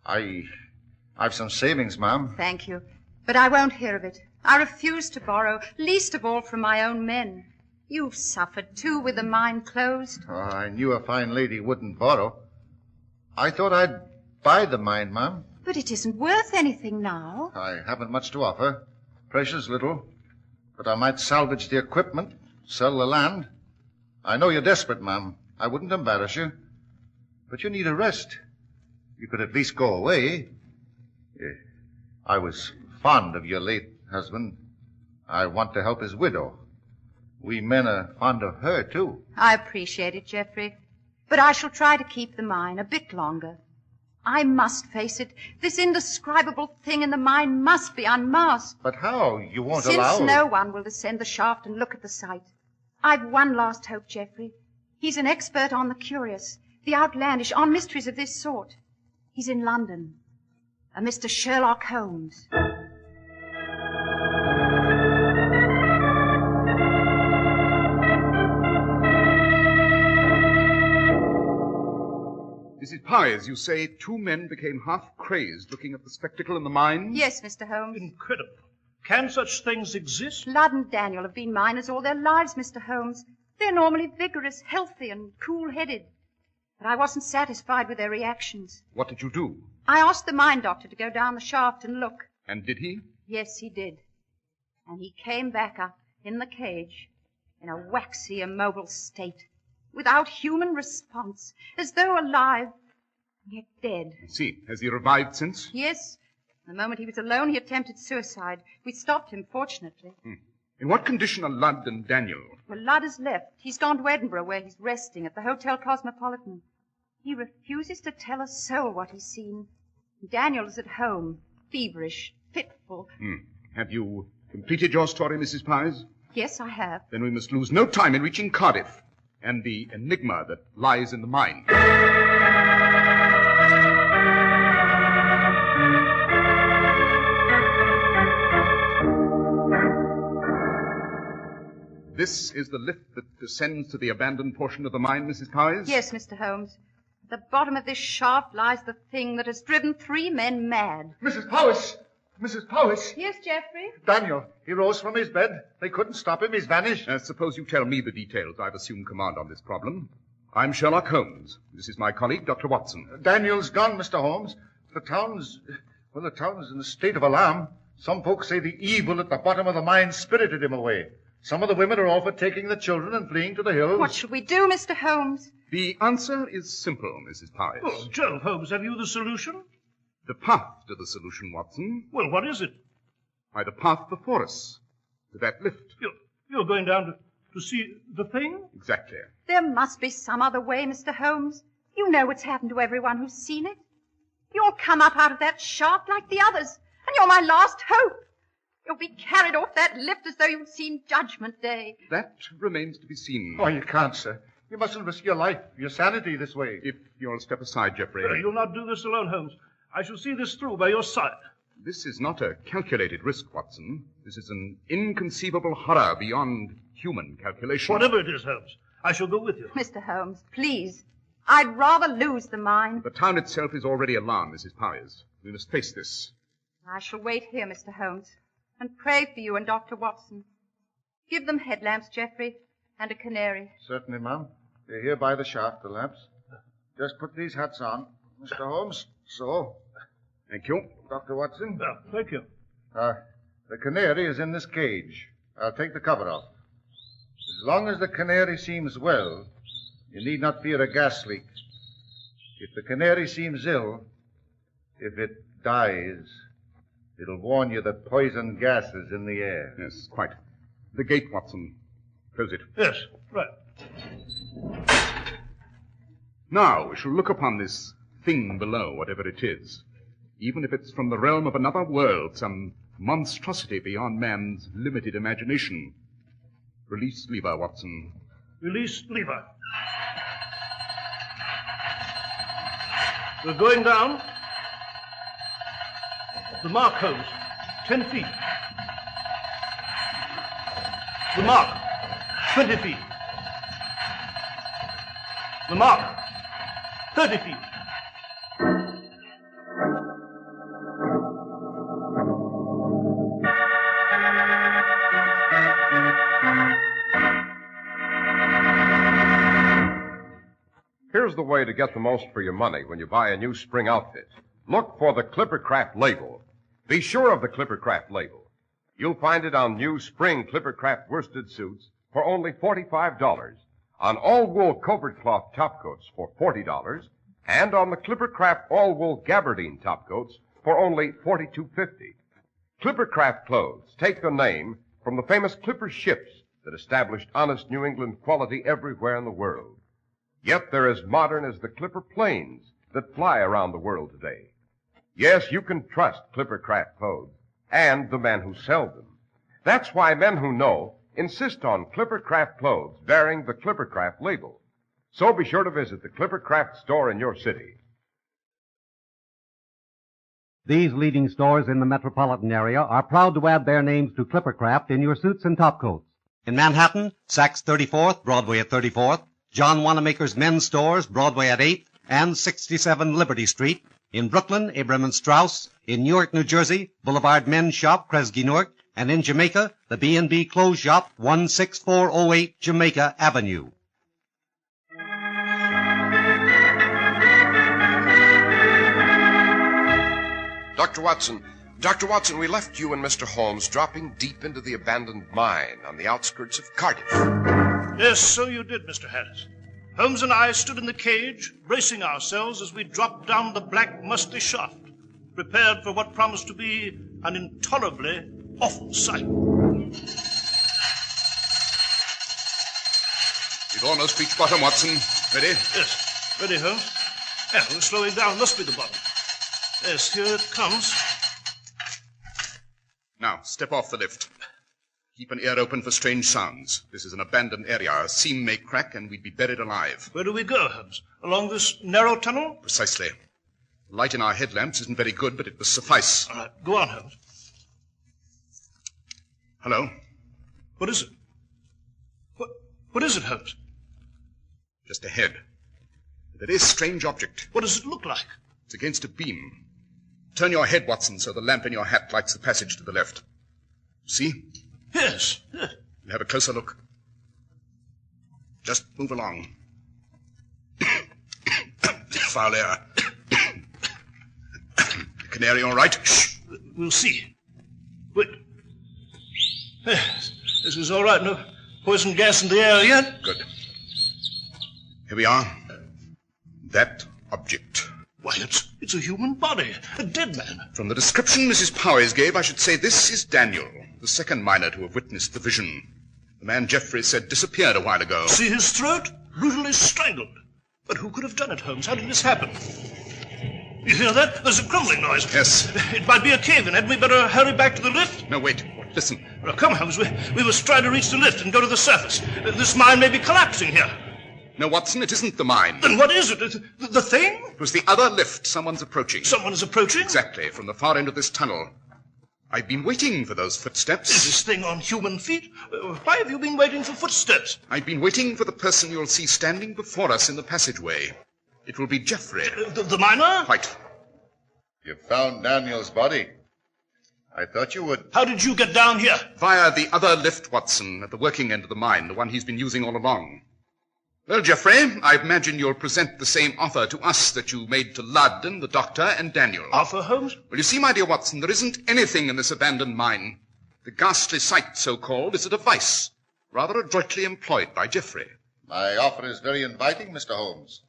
I've some savings, ma'am. Thank you. But I won't hear of it. I refuse to borrow, least of all from my own men. You've suffered, too, with the mine closed. Oh, I knew a fine lady wouldn't borrow. I thought I'd buy the mine, ma'am. But it isn't worth anything now. I haven't much to offer. Precious little. But I might salvage the equipment, sell the land. I know you're desperate, ma'am. I wouldn't embarrass you. But you need a rest. You could at least go away. I was fond of your late husband. I want to help his widow. We men are fond of her, too. I appreciate it, Geoffrey. But I shall try to keep the mine a bit longer. I must face it. This indescribable thing in the mine must be unmasked. But how? You won't Since allow... no one will descend the shaft and look at the site. I've one last hope, Geoffrey. He's an expert on the curious, the outlandish, on mysteries of this sort. He's in London. A Mr. Sherlock Holmes. Mrs. Powers, you say 2 men became half crazed looking at the spectacle in the mine? Yes, Mr. Holmes. Incredible. Can such things exist? Lud and Daniel have been miners all their lives, Mr. Holmes. They're normally vigorous, healthy, and cool-headed. But I wasn't satisfied with their reactions. What did you do? I asked the mine doctor to go down the shaft and look. And did he? Yes, he did. And he came back up in the cage in a waxy, immobile state, without human response, as though alive, yet dead. I see. Has he revived since? Yes. The moment he was alone, he attempted suicide. We stopped him, fortunately. In what condition are Ludd and Daniel? Well, Ludd has left. He's gone to Edinburgh, where he's resting at the Hotel Cosmopolitan. He refuses to tell a soul what he's seen. Daniel is at home, feverish, fitful. Have you completed your story, Mrs. Powers? Yes, I have. Then we must lose no time in reaching Cardiff and the enigma that lies in the mine. This is the lift that descends to the abandoned portion of the mine, Mrs. Powers? Yes, Mr. Holmes. At the bottom of this shaft lies the thing that has driven 3 men mad. Mrs. Powers! Mrs. Powers! Yes, Geoffrey? Daniel, he rose from his bed. They couldn't stop him. He's vanished. Suppose you tell me the details. I've assumed command on this problem. I'm Sherlock Holmes. This is my colleague, Dr. Watson. Daniel's gone, Mr. Holmes. The town's in a state of alarm. Some folks say the evil at the bottom of the mine spirited him away. Some of the women are all for taking the children and fleeing to the hills. What should we do, Mr. Holmes? The answer is simple, Mrs. Powers. Oh, Jove, Holmes, have you the solution? The path to the solution, Watson. Well, what is it? Why, the path before us. To that lift. You're going down to see the thing? Exactly. There must be some other way, Mr. Holmes. You know what's happened to everyone who's seen it. You'll come up out of that shaft like the others, and you're my last hope. You'll be carried off that lift as though you'd seen Judgment Day. That remains to be seen. Oh, you can't, sir. You mustn't risk your life, your sanity this way. If you'll step aside, Geoffrey. You'll not do this alone, Holmes. I shall see this through by your side. This is not a calculated risk, Watson. This is an inconceivable horror beyond human calculation. Whatever it is, Holmes, I shall go with you. Mr. Holmes, please. I'd rather lose the mine. The town itself is already alarmed, Mrs. Powers. We must face this. I shall wait here, Mr. Holmes, and pray for you and Dr. Watson. Give them headlamps, Geoffrey, and a canary. Certainly, ma'am. They're here by the shaft, the lamps. Just put these hats on, Mr. Holmes. So. Thank you. Dr. Watson. Thank you. The canary is in this cage. I'll take the cover off. As long as the canary seems well, you need not fear a gas leak. If the canary seems ill, if it dies, it'll warn you that poison gas is in the air. Yes, quite. The gate, Watson. Close it. Yes, right. Now, we shall look upon this thing below, whatever it is. Even if it's from the realm of another world, some monstrosity beyond man's limited imagination. Release lever, Watson. Release lever. We're going down. The mark, Holmes. 10 feet. The mark. 20 feet. The mark. 30 feet. Here's the way to get the most for your money when you buy a new spring outfit. Look for the Clippercraft label. Be sure of the Clippercraft label. You'll find it on new spring Clippercraft worsted suits for only $45, on all-wool covert cloth topcoats for $40, and on the Clippercraft all-wool gabardine topcoats for only $42.50. Clippercraft clothes take their name from the famous Clipper ships that established honest New England quality everywhere in the world. Yet they're as modern as the Clipper planes that fly around the world today. Yes, you can trust Clippercraft clothes and the men who sell them. That's why men who know insist on Clippercraft clothes bearing the Clippercraft label. So be sure to visit the Clippercraft store in your city. These leading stores in the metropolitan area are proud to add their names to Clippercraft in your suits and topcoats. In Manhattan, Saks 34th, Broadway at 34th, John Wanamaker's men's stores, Broadway at 8th, and 67 Liberty Street. In Brooklyn, Abraham and Strauss. In Newark, New Jersey, Boulevard Men's Shop, Kresge Newark. And in Jamaica, the B&B Clothes Shop, 16408 Jamaica Avenue. Dr. Watson, we left you and Mr. Holmes dropping deep into the abandoned mine on the outskirts of Cardiff. Yes, so you did, Mr. Harris. Holmes and I stood in the cage, bracing ourselves as we dropped down the black, musty shaft, prepared for what promised to be an intolerably awful sight. We've almost reached bottom, Watson. Ready? Yes, ready, Holmes. Yeah, we're slowing down. Must be the bottom. Yes, here it comes. Now, step off the lift. Keep an ear open for strange sounds. This is an abandoned area. A seam may crack and we'd be buried alive. Where do we go, Holmes? Along this narrow tunnel? Precisely. The light in our headlamps isn't very good, but it will suffice. All right, go on, Holmes. Hello? What is it? What is it, Holmes? Just ahead. A very strange object. What does it look like? It's against a beam. Turn your head, Watson, so the lamp in your hat lights the passage to the left. See? Yes. We'll have a closer look. Just move along. Foul air. The canary all right? Shh. We'll see. Wait. This is all right. No poison gas in the air yet? Good. Here we are. That object. Why, it's a human body. A dead man. From the description Mrs. Powers gave, I should say this is Daniel, the second miner to have witnessed the vision. The man Jeffrey said disappeared a while ago. See his throat? Brutally strangled. But who could have done it, Holmes? How did this happen? You hear that? There's a crumbling noise. Yes. It might be a cave-in. Hadn't we better hurry back to the lift? No, wait. Listen. Well, come, Holmes. We must try to reach the lift and go to the surface. This mine may be collapsing here. No, Watson, it isn't the mine. Then what is it? The thing? It was the other lift. Someone's approaching. Someone is approaching? Exactly, from the far end of this tunnel. I've been waiting for those footsteps. Is this thing on human feet? Why have you been waiting for footsteps? I've been waiting for the person you'll see standing before us in the passageway. It will be Jeffrey. The miner? Quite. You found Daniel's body. I thought you would. How did you get down here? Via the other lift, Watson, at the working end of the mine, the one he's been using all along. Well, Jeffrey, I imagine you'll present the same offer to us that you made to Ludd and the doctor and Daniel. Offer, Holmes? Well, you see, my dear Watson, there isn't anything in this abandoned mine. The ghastly sight, so-called, is a device, rather adroitly employed by Jeffrey. My offer is very inviting, Mr. Holmes.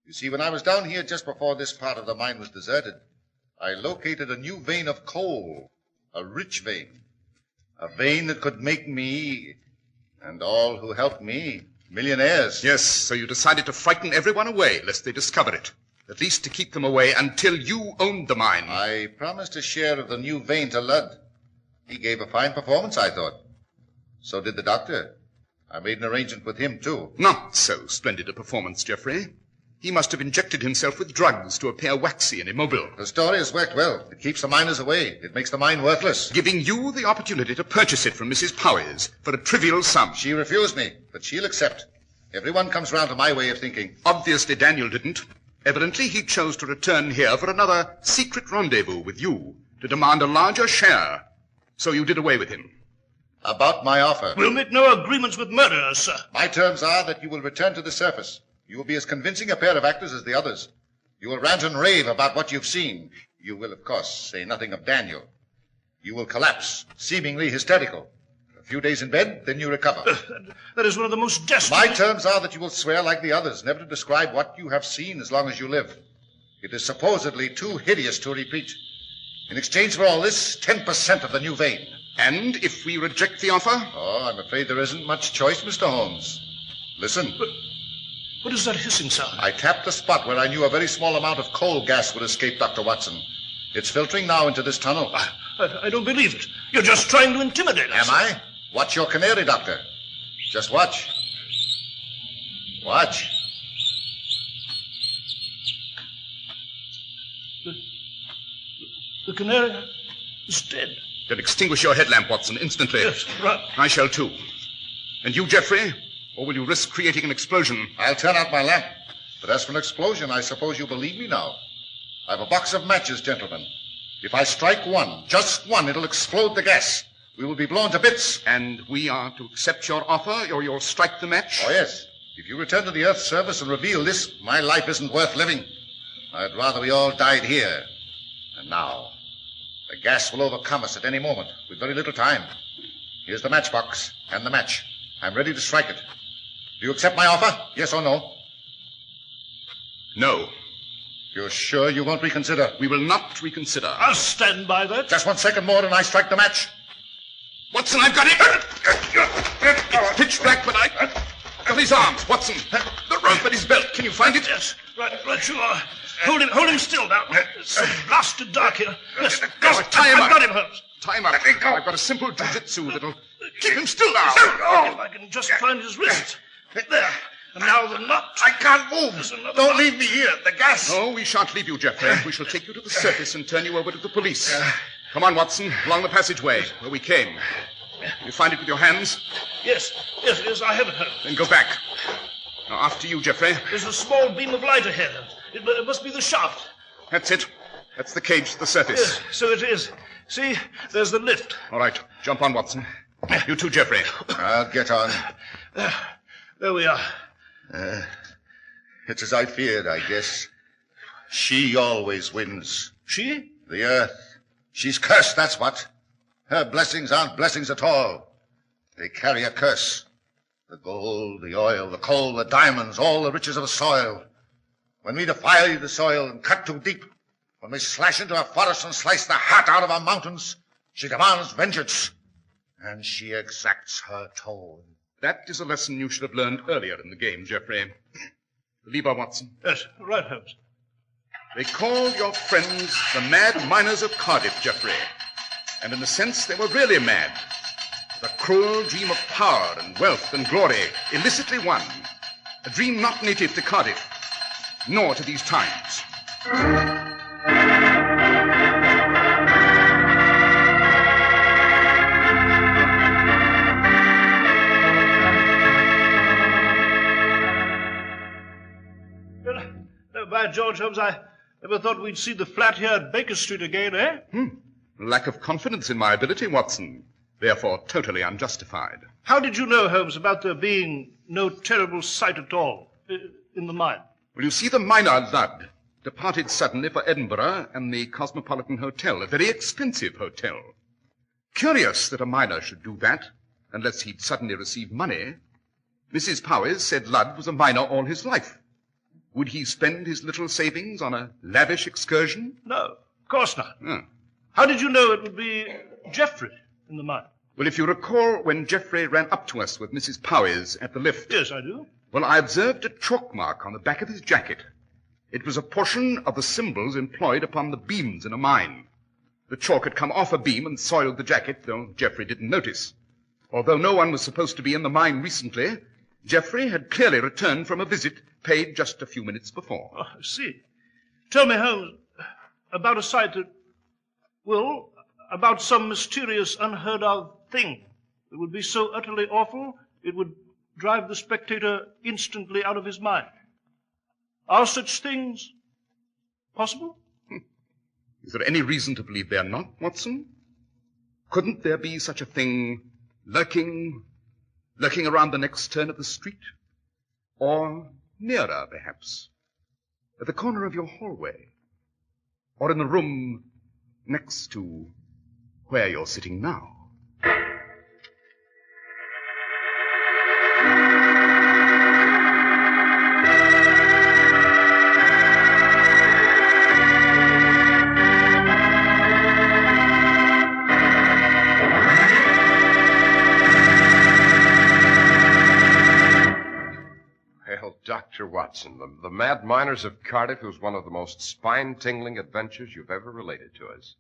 You see, when I was down here just before this part of the mine was deserted, I located a new vein of coal, a rich vein, a vein that could make me, and all who helped me, millionaires. Yes, so you decided to frighten everyone away, lest they discover it. At least to keep them away until you owned the mine. I promised a share of the new vein to Ludd. He gave a fine performance, I thought. So did the doctor. I made an arrangement with him, too. Not so splendid a performance, Jeffrey. He must have injected himself with drugs to appear waxy and immobile. The story has worked well. It keeps the miners away. It makes the mine worthless. Giving you the opportunity to purchase it from Mrs. Powers for a trivial sum. She refused me, but she'll accept. Everyone comes round to my way of thinking. Obviously, Daniel didn't. Evidently, he chose to return here for another secret rendezvous with you to demand a larger share. So you did away with him. About my offer. We'll make no agreements with murderers, sir. My terms are that you will return to the surface. You will be as convincing a pair of actors as the others. You will rant and rave about what you've seen. You will, of course, say nothing of Daniel. You will collapse, seemingly hysterical. A few days in bed, then you recover. That is one of the most desperate... My terms are that you will swear like the others, never to describe what you have seen as long as you live. It is supposedly too hideous to repeat. In exchange for all this, 10% of the new vein. And if we reject the offer? Oh, I'm afraid there isn't much choice, Mr. Holmes. Listen. But what is that hissing sound? I tapped the spot where I knew a very small amount of coal gas would escape, Dr. Watson. It's filtering now into this tunnel. I don't believe it. You're just trying to intimidate us. Am I? Watch your canary, Doctor. Just watch. Watch. The canary is dead. Then extinguish your headlamp, Watson, instantly. Yes, right. I shall, too. And you, Jeffrey? Or will you risk creating an explosion? I'll turn out my lamp. But as for an explosion, I suppose you believe me now. I have a box of matches, gentlemen. If I strike one, just one, it'll explode the gas. We will be blown to bits. And we are to accept your offer, or you'll strike the match? Oh, yes. If you return to the Earth's surface and reveal this, my life isn't worth living. I'd rather we all died here. And now, the gas will overcome us at any moment, with very little time. Here's the matchbox and the match. I'm ready to strike it. Do you accept my offer? Yes or no? No. You're sure you won't reconsider? We will not reconsider. I'll stand by that. Just 1 second more and I strike the match. Watson, I've got him. It's pitch black, but I've got his arms. Watson, the rope at his belt. Can you find it? Yes, right you are. Hold him still now. It's so blasted dark here. Yes, tie him up. I've got him, Holmes. Tie him up. I've got a simple jiu-jitsu that'll keep him still now. If I can just find his wrist. There. And now the knot. I can't move. Don't leave me here. The gas. No, we shan't leave you, Geoffrey. We shall take you to the surface and turn you over to the police. Come on, Watson, along the passageway where we came. You find it with your hands? Yes, I have it, Holmes. Then go back. Now, after you, Geoffrey. There's a small beam of light ahead. It must be the shaft. That's it. That's the cage to the surface. Yes, so it is. See, there's the lift. All right, jump on, Watson. You too, Geoffrey. I'll get on. There we are. It's as I feared, I guess. She always wins. She? The Earth. She's cursed, that's what. Her blessings aren't blessings at all. They carry a curse. The gold, the oil, the coal, the diamonds, all the riches of the soil. When we defy the soil and cut too deep, when we slash into a forest and slice the heart out of our mountains, she demands vengeance. And she exacts her toll. That is a lesson you should have learned earlier in the game, Geoffrey. The lever, Watson. Yes, right, Holmes. They called your friends the mad miners of Cardiff, Geoffrey. And in a sense, they were really mad. The cruel dream of power and wealth and glory, illicitly won. A dream not native to Cardiff, nor to these times. By George, Holmes, I never thought we'd see the flat here at Baker Street again, eh? Lack of confidence in my ability, Watson. Therefore, totally unjustified. How did you know, Holmes, about there being no terrible sight at all in the mine? Well, you see, the miner, Ludd, departed suddenly for Edinburgh and the Cosmopolitan Hotel, a very expensive hotel. Curious that a miner should do that, unless he'd suddenly received money. Mrs. Powers said Ludd was a miner all his life. Would he spend his little savings on a lavish excursion? No, of course not. How did you know it would be Geoffrey in the mine? Well, if you recall when Geoffrey ran up to us with Mrs. Powers at the lift. Yes, I do. Well, I observed a chalk mark on the back of his jacket. It was a portion of the symbols employed upon the beams in a mine. The chalk had come off a beam and soiled the jacket, though Geoffrey didn't notice. Although no one was supposed to be in the mine recently, Geoffrey had clearly returned from a visit paid just a few minutes before. Oh, I see. Tell me, Holmes, about a sight that, well, about some mysterious, unheard-of thing that would be so utterly awful it would drive the spectator instantly out of his mind. Are such things possible? Is there any reason to believe they're not, Watson? Couldn't there be such a thing lurking around the next turn of the street? Or nearer, perhaps, at the corner of your hallway, or in the room next to where you're sitting now? Dr. Watson, the Mad Miners of Cardiff was one of the most spine-tingling adventures you've ever related to us.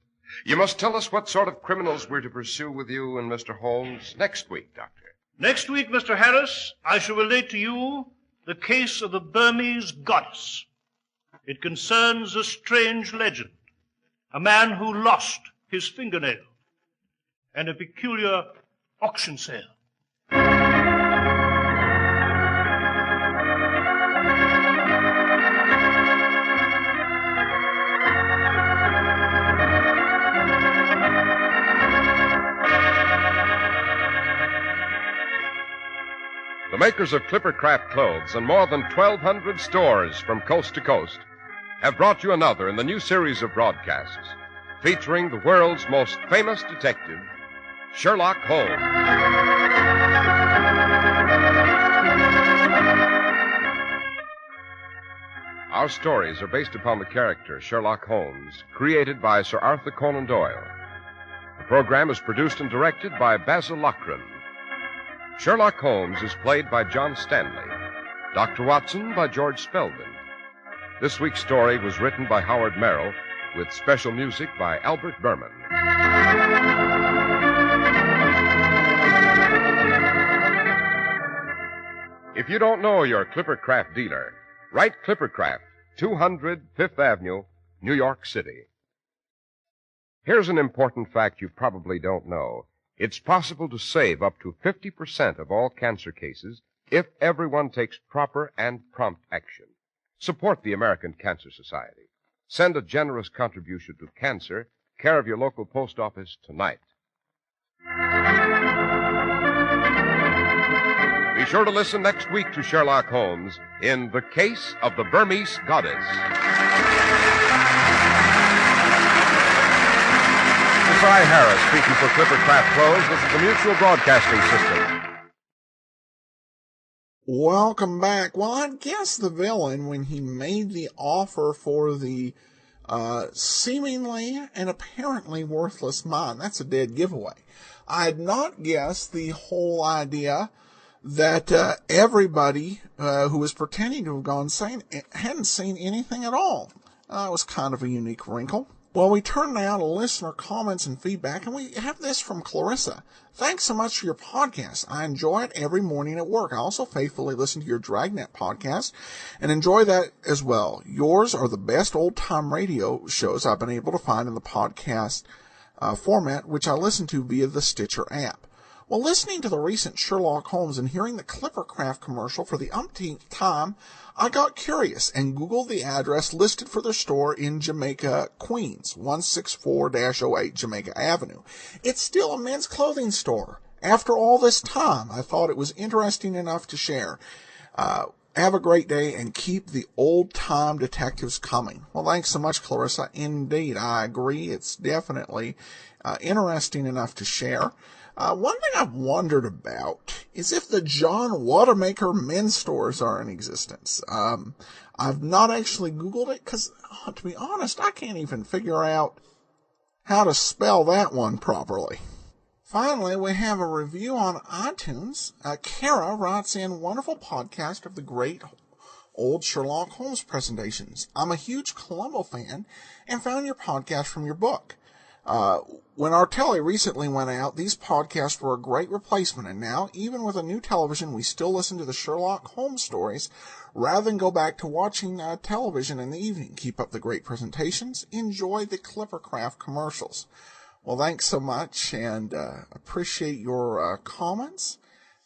You must tell us what sort of criminals we're to pursue with you and Mr. Holmes next week, Doctor. Next week, Mr. Harris, I shall relate to you the case of the Burmese goddess. It concerns a strange legend, a man who lost his fingernail, and a peculiar auction sale. makers of Clippercraft clothes and more than 1,200 stores from coast to coast have brought you another in the new series of broadcasts featuring the world's most famous detective, Sherlock Holmes. Our stories are based upon the character Sherlock Holmes, created by Sir Arthur Conan Doyle. The program is produced and directed by Basil Lochran. Sherlock Holmes is played by John Stanley. Dr. Watson by George Spelman. This week's story was written by Howard Merrill with special music by Albert Berman. If you don't know your Clippercraft dealer, write Clippercraft, 200 Fifth Avenue, New York City. Here's an important fact you probably don't know. It's possible to save up to 50% of all cancer cases if everyone takes proper and prompt action. Support the American Cancer Society. Send a generous contribution to cancer, care of your local post office tonight. Be sure to listen next week to Sherlock Holmes in The Case of the Burmese Goddess. This is I. Harris speaking for Clippercraft Clothes. This is the Mutual Broadcasting System. Welcome back. Well, I guess the villain, when he made the offer for the seemingly and apparently worthless mine, that's a dead giveaway. I had not guessed the whole idea that everybody who was pretending to have gone insane hadn't seen anything at all. It was kind of a unique wrinkle. Well, we turn now to listener comments and feedback, and we have this from Clarissa. Thanks so much for your podcast. I enjoy it every morning at work. I also faithfully listen to your Dragnet podcast and enjoy that as well. Yours are the best old-time radio shows I've been able to find in the podcast format, which I listen to via the Stitcher app. Well, listening to the recent Sherlock Holmes and hearing the Clippercraft commercial for the umpteenth time, I got curious and Googled the address listed for their store in Jamaica, Queens, 164-08 Jamaica Avenue. It's still a men's clothing store. After all this time, I thought it was interesting enough to share. Have a great day and keep the old-time detectives coming. Well, thanks so much, Clarissa. Indeed, I agree. It's definitely interesting enough to share. One thing I've wondered about is if the John Watermaker men's stores are in existence. I've not actually Googled it because, to be honest, I can't even figure out how to spell that one properly. Finally, we have a review on iTunes. Kara writes in, wonderful podcast of the great old Sherlock Holmes presentations. I'm a huge Columbo fan and found your podcast from your book. When our telly recently went out, these podcasts were a great replacement, and now, even with a new television, we still listen to the Sherlock Holmes stories rather than go back to watching television in the evening. Keep up the great presentations. Enjoy the Clippercraft commercials. Well, thanks so much, and appreciate your comments.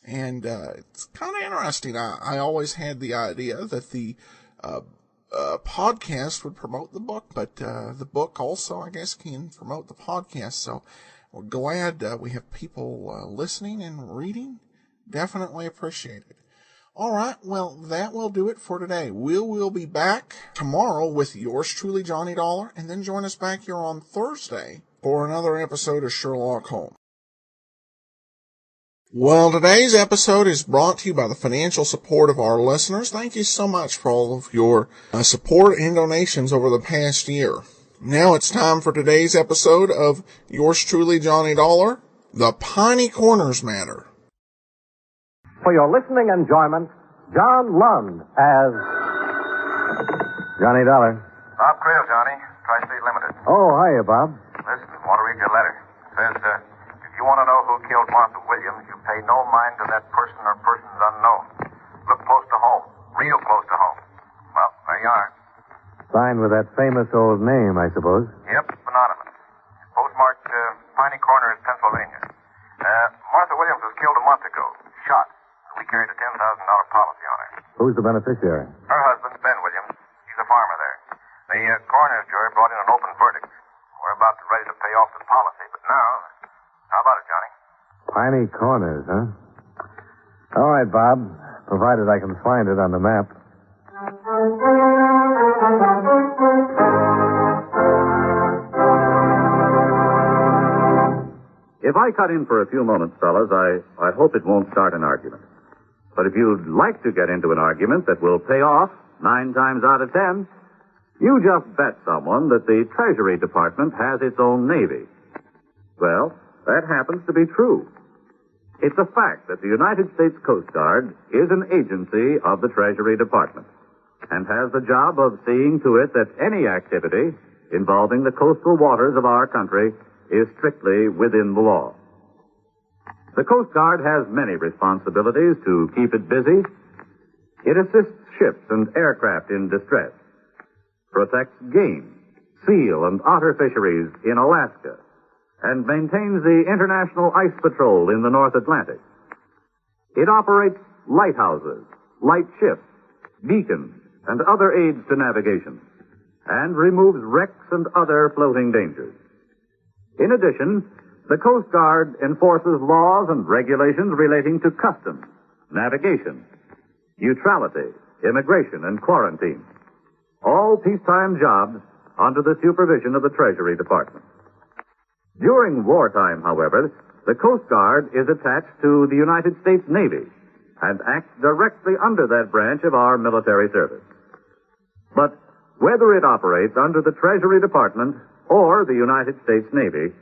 And it's kind of interesting. I always had the idea that the podcast would promote the book, but the book also, I guess, can promote the podcast. So we're glad we have people listening and reading. Definitely appreciate it. All right, well, that will do it for today. We'll be back tomorrow with yours truly, Johnny Dollar, and then join us back here on Thursday for another episode of Sherlock Holmes. Well, today's episode is brought to you by the financial support of our listeners. Thank you so much for all of your support and donations over the past year. Now it's time for today's episode of yours truly, Johnny Dollar, The Piney Corners Matter. For your listening enjoyment, John Lund as Johnny Dollar. Bob Creel, Johnny. Tri-State Limited. Oh, hiya, Bob. Listen, I want to read your letter. It says, if you want to know who killed Martha Williams, you pay no mind to that person or persons unknown. Look close to home. Real close to home. Well, there you are. Signed with that famous old name, I suppose. Yep, anonymous. Postmarked Piney Corners, Pennsylvania. Martha Williams was killed a month ago. Shot. We carried a $10,000 policy on her. Who's the beneficiary? Her husband, Ben Williams. He's a farmer there. The coroner's jury brought in an open verdict. We're about ready to pay off the policy, but now, how about it, Johnny? Piney Corners, huh? All right, Bob. provided I can find it on the map. If I cut in for a few moments, fellas, I hope it won't start an argument. But if you'd like to get into an argument that will pay off 9 times out of 10, you just bet someone that the Treasury Department has its own Navy. Well, that happens to be true. It's a fact that the United States Coast Guard is an agency of the Treasury Department and has the job of seeing to it that any activity involving the coastal waters of our country is strictly within the law. The Coast Guard has many responsibilities to keep it busy. It assists ships and aircraft in distress, protects game, seal, and otter fisheries in Alaska, and maintains the International Ice Patrol in the North Atlantic. It operates lighthouses, light ships, beacons, and other aids to navigation, and removes wrecks and other floating dangers. In addition, the Coast Guard enforces laws and regulations relating to customs, navigation, neutrality, immigration, and quarantine. All peacetime jobs under the supervision of the Treasury Department. During wartime, however, the Coast Guard is attached to the United States Navy and acts directly under that branch of our military service. But whether it operates under the Treasury Department or the United States Navy,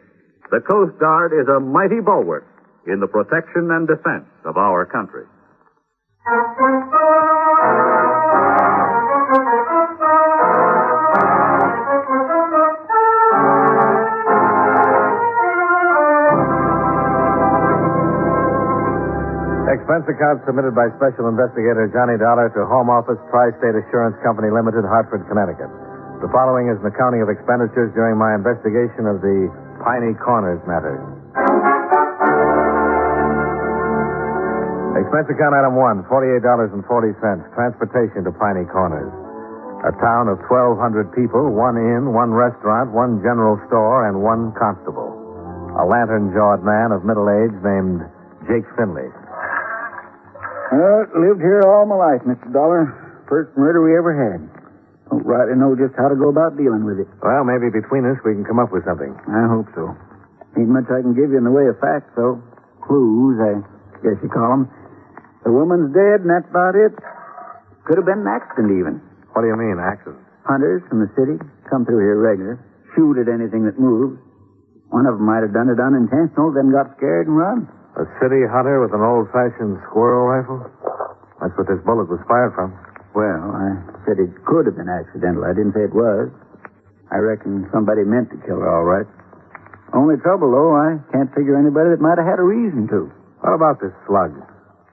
the Coast Guard is a mighty bulwark in the protection and defense of our country. Expense account submitted by Special Investigator Johnny Dollar to Home Office, Tri-State Assurance Company Limited, Hartford, Connecticut. The following is an accounting of expenditures during my investigation of the Piney Corners matter. Expense account item 1, $48.40. Transportation to Piney Corners. A town of 1,200 people, 1 inn, 1 restaurant, 1 general store, and 1 constable. A lantern-jawed man of middle age named Jake Finley. Lived here all my life, Mr. Dollar. First murder we ever had. Don't rightly know just how to go about dealing with it. Well, maybe between us we can come up with something. I hope so. Ain't much I can give you in the way of facts, though. Clues, I guess you call them. The woman's dead, and that's about it. Could have been an accident, even. What do you mean, accident? Hunters from the city come through here regular, shoot at anything that moves. One of them might have done it unintentional, then got scared and run. A city hunter with an old-fashioned squirrel rifle? That's what this bullet was fired from. Well, I said it could have been accidental. I didn't say it was. I reckon somebody meant to kill her, all right. Only trouble, though, I can't figure anybody that might have had a reason to. What about this slug?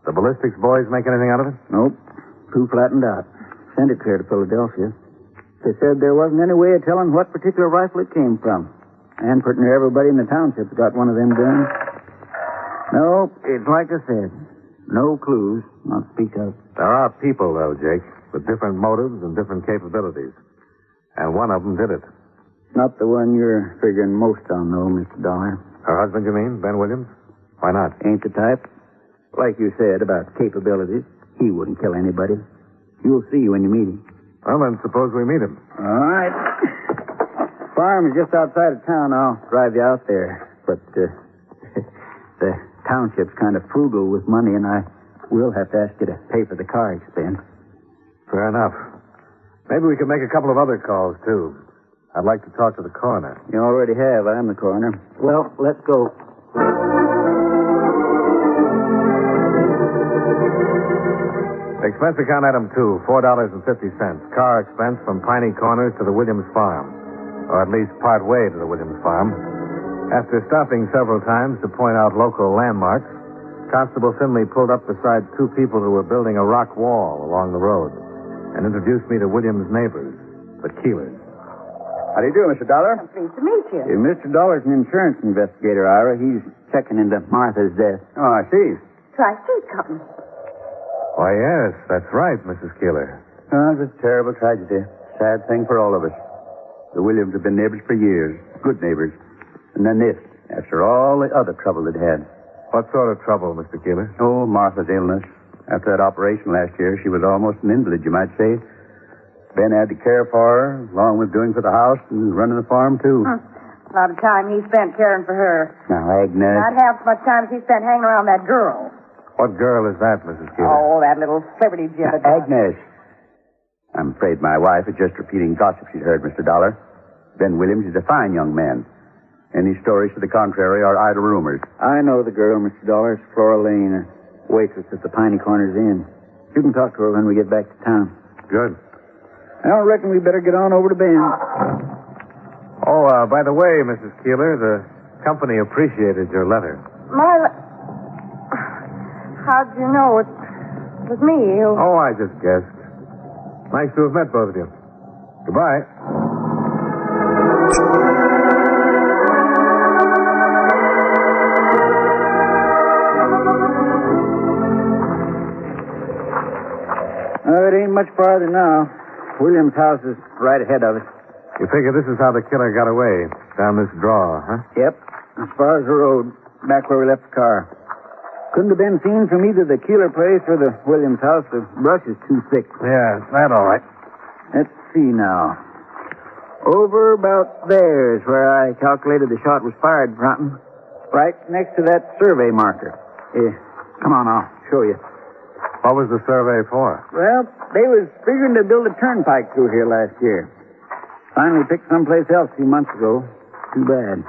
The ballistics boys make anything out of it? Nope. Too flattened out. Sent it here to Philadelphia. They said there wasn't any way of telling what particular rifle it came from. And pretty near everybody in the township's got one of them guns. No, it's like I said. No clues, not to speak of. There are people, though, Jake, with different motives and different capabilities. And one of them did it. Not the one you're figuring most on, though, Mr. Dollar. Her husband, you mean, Ben Williams? Why not? Ain't the type. Like you said about capabilities, he wouldn't kill anybody. You'll see when you meet him. Well, then suppose we meet him. All right. Farm is just outside of town. I'll drive you out there. But the township's kind of frugal with money, and I will have to ask you to pay for the car expense. Fair enough. Maybe we could make a couple of other calls, too. I'd like to talk to the coroner. You already have. I'm the coroner. Well, let's go. Expense account item 2, $4.50. Car expense from Piney Corners to the Williams farm. Or at least part way to the Williams farm. After stopping several times to point out local landmarks, Constable Finley pulled up beside 2 people who were building a rock wall along the road and introduced me to Williams' neighbors, the Keelers. How do you do, Mr. Dollar? I'm pleased to meet you. Mr. Dollar's an insurance investigator, Ira. He's checking into Martha's death. Oh, I see. Tri-State Company. Why, yes, that's right, Mrs. Keeler. Oh, it's a terrible tragedy. Sad thing for all of us. The Williams have been neighbors for years. Good neighbors. And then this, after all the other trouble they'd had. What sort of trouble, Mr. Keeler? Oh, Martha's illness. After that operation last year, she was almost an invalid, you might say. Ben had to care for her, along with doing for the house and running the farm, too. A lot of time he spent caring for her. Now, Agnes... Not half as much time as he spent hanging around that girl. What girl is that, Mrs. Keeler? Oh, that little flibberty gibbet. Agnes. I'm afraid my wife is just repeating gossip she's heard, Mr. Dollar. Ben Williams is a fine young man. Any stories to the contrary are idle rumors. I know the girl, Mr. Dollar. It's Flora Lane, a waitress at the Piney Corners Inn. You can talk to her when we get back to town. Good. I reckon we better get on over to Ben. Oh, by the way, Mrs. Keeler, the company appreciated your letter. How'd you know it was me? Oh, I just guessed. Nice to have met both of you. Goodbye. It ain't much farther now. William's house is right ahead of us. You figure this is how the killer got away, down this draw, huh? Yep. As far as the road, back where we left the car. Couldn't have been seen from either the Keeler place or the Williams house. The brush is too thick. Yeah, that all right. Let's see now. Over about there is where I calculated the shot was fired, Broughton. Right next to that survey marker. Come on, I'll show you. What was the survey for? Well, they was figuring to build a turnpike through here last year. Finally picked someplace else a few months ago. Too bad.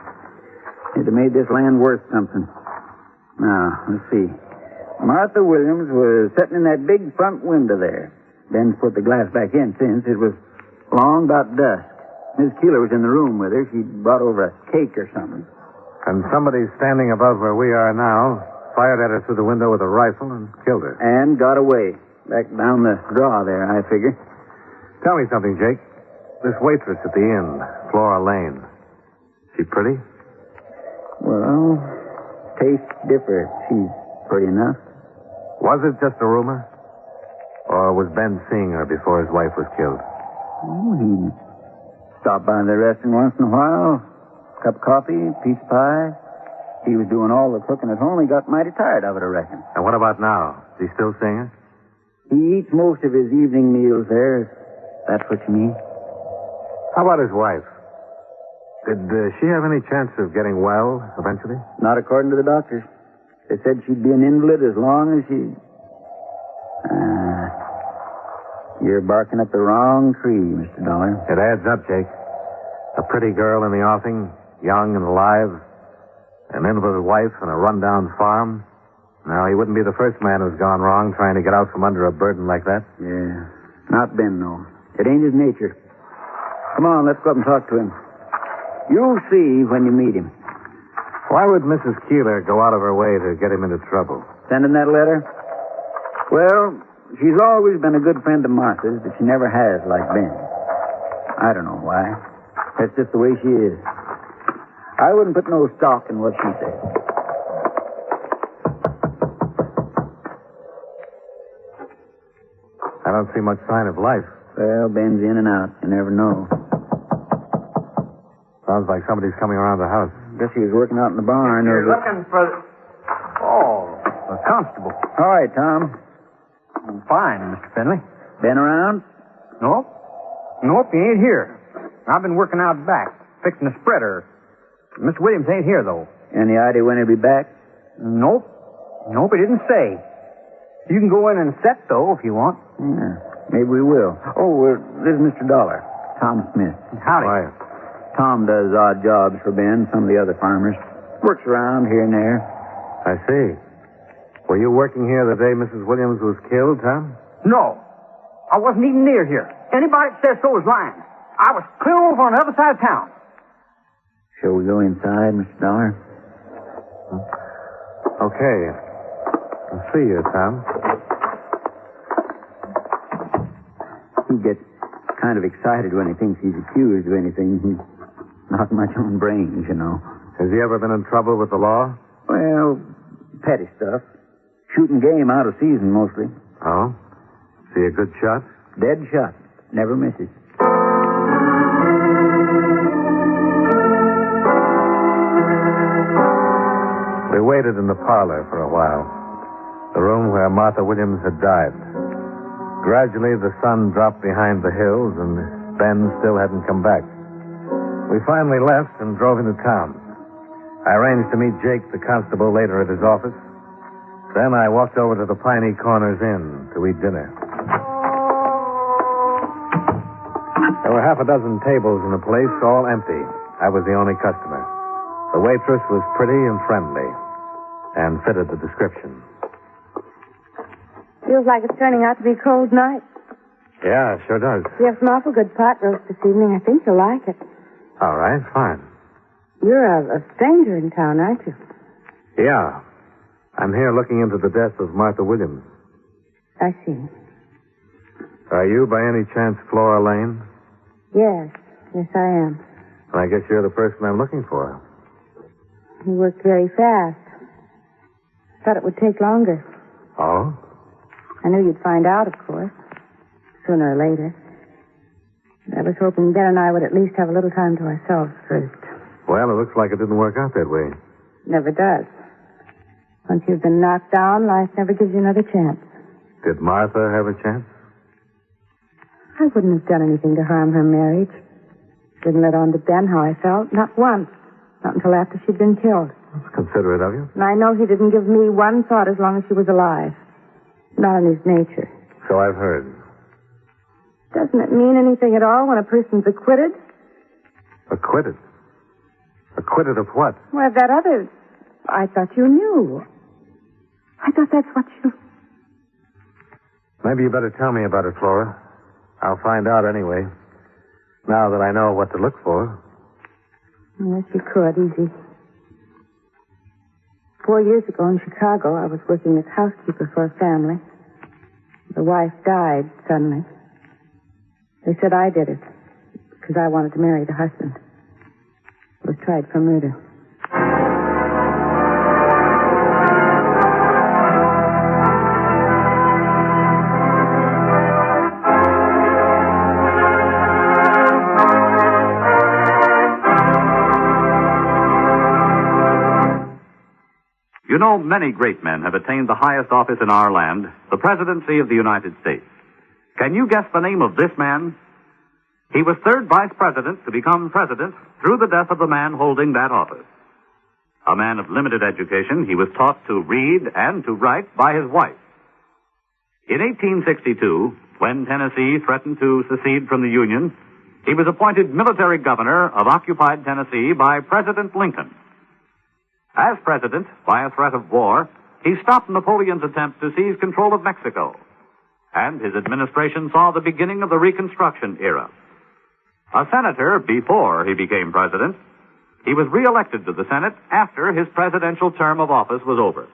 It'd have made this land worth something. Now, let's see. Martha Williams was sitting in that big front window there. Ben's put the glass back in since. It was long about dusk. Miss Keeler was in the room with her. She'd brought over a cake or something. And somebody standing above where we are now fired at her through the window with a rifle and killed her. And got away. Back down the draw there, I figure. Tell me something, Jake. This waitress at the inn, Flora Lane, she pretty? Well, tastes differ. She's pretty enough. Was it just a rumor? Or was Ben seeing her before his wife was killed? Oh, he stopped by the restaurant once in a while. Cup of coffee, piece of pie. He was doing all the cooking at home. He got mighty tired of it, I reckon. And what about now? Is he still seeing her? He eats most of his evening meals there, if that's what you mean. How about his wife? Did she have any chance of getting well eventually? Not according to the doctors. They said she'd be an invalid as long as she... You're barking up the wrong tree, Mr. Dollar. It adds up, Jake. A pretty girl in the offing, young and alive, an invalid wife and a rundown farm. Now, he wouldn't be the first man who's gone wrong trying to get out from under a burden like that. Yeah. Not Ben, though. It ain't his nature. Come on, let's go up and talk to him. You'll see when you meet him. Why would Mrs. Keeler go out of her way to get him into trouble? Sending that letter? Well, she's always been a good friend of Martha's, but she never has like Ben. I don't know why. That's just the way she is. I wouldn't put no stock in what she said. I don't see much sign of life. Well, Ben's in and out. You never know. Sounds like somebody's coming around the house. Guess he was working out in the barn. You're looking for... Oh, a constable. All right, Tom. Fine, Mr. Finley. Ben around? Nope, he ain't here. I've been working out back, fixing a spreader. Miss Williams ain't here, though. Any idea when he'll be back? Nope, he didn't say. You can go in and set, though, if you want. Yeah, maybe we will. Oh, this is Mr. Dollar, Tom Smith. Howdy. Why? Tom does odd jobs for Ben, some of the other farmers. Works around here and there. I see. Were you working here the day Mrs. Williams was killed, Tom? No, I wasn't even near here. Anybody that says so is lying. I was clear over on the other side of town. Shall we go inside, Mr. Dollar? Okay. I'll see you, Tom. He gets kind of excited when he thinks he's accused of anything. He's not much on brains, you know. Has he ever been in trouble with the law? Well, petty stuff. Shooting game out of season, mostly. Oh? Is he a good shot? Dead shot. Never misses. We waited in the parlor for a while. The room where Martha Williams had died. Gradually, the sun dropped behind the hills, and Ben still hadn't come back. We finally left and drove into town. I arranged to meet Jake, the constable, later at his office. Then I walked over to the Piney Corners Inn to eat dinner. There were half a dozen tables in the place, all empty. I was the only customer. The waitress was pretty and friendly and fitted the description. Feels like it's turning out to be a cold night. Yeah, it sure does. We have some awful good pot roast this evening. I think you'll like it. All right, fine. You're a stranger in town, aren't you? Yeah. I'm here looking into the death of Martha Williams. I see. Are you, by any chance, Flora Lane? Yes. Yes, I am. Well, I guess you're the person I'm looking for. You worked very fast. Thought it would take longer. Oh? I knew you'd find out, of course. Sooner or later. I was hoping Ben and I would at least have a little time to ourselves first. Well, it looks like it didn't work out that way. Never does. Once you've been knocked down, life never gives you another chance. Did Martha have a chance? I wouldn't have done anything to harm her marriage. Didn't let on to Ben how I felt. Not once. Not until after she'd been killed. That's considerate of you. And I know he didn't give me one thought as long as she was alive. Not in his nature. So I've heard. Doesn't it mean anything at all when a person's acquitted? Acquitted? Acquitted of what? Well, that other... I thought you knew. I thought that's what you... Maybe you better tell me about it, Flora. I'll find out anyway. Now that I know what to look for. Yes, you could, easy. 4 years ago in Chicago, I was working as housekeeper for a family. The wife died suddenly. They said I did it because I wanted to marry the husband. I was tried for murder. You know, many great men have attained the highest office in our land, the presidency of the United States. Can you guess the name of this man? He was third vice president to become president through the death of the man holding that office. A man of limited education, he was taught to read and to write by his wife. In 1862, when Tennessee threatened to secede from the Union, he was appointed military governor of occupied Tennessee by President Lincoln. As president, by a threat of war, he stopped Napoleon's attempt to seize control of Mexico. And his administration saw the beginning of the Reconstruction era. A senator before he became president, he was re-elected to the Senate after his presidential term of office was over.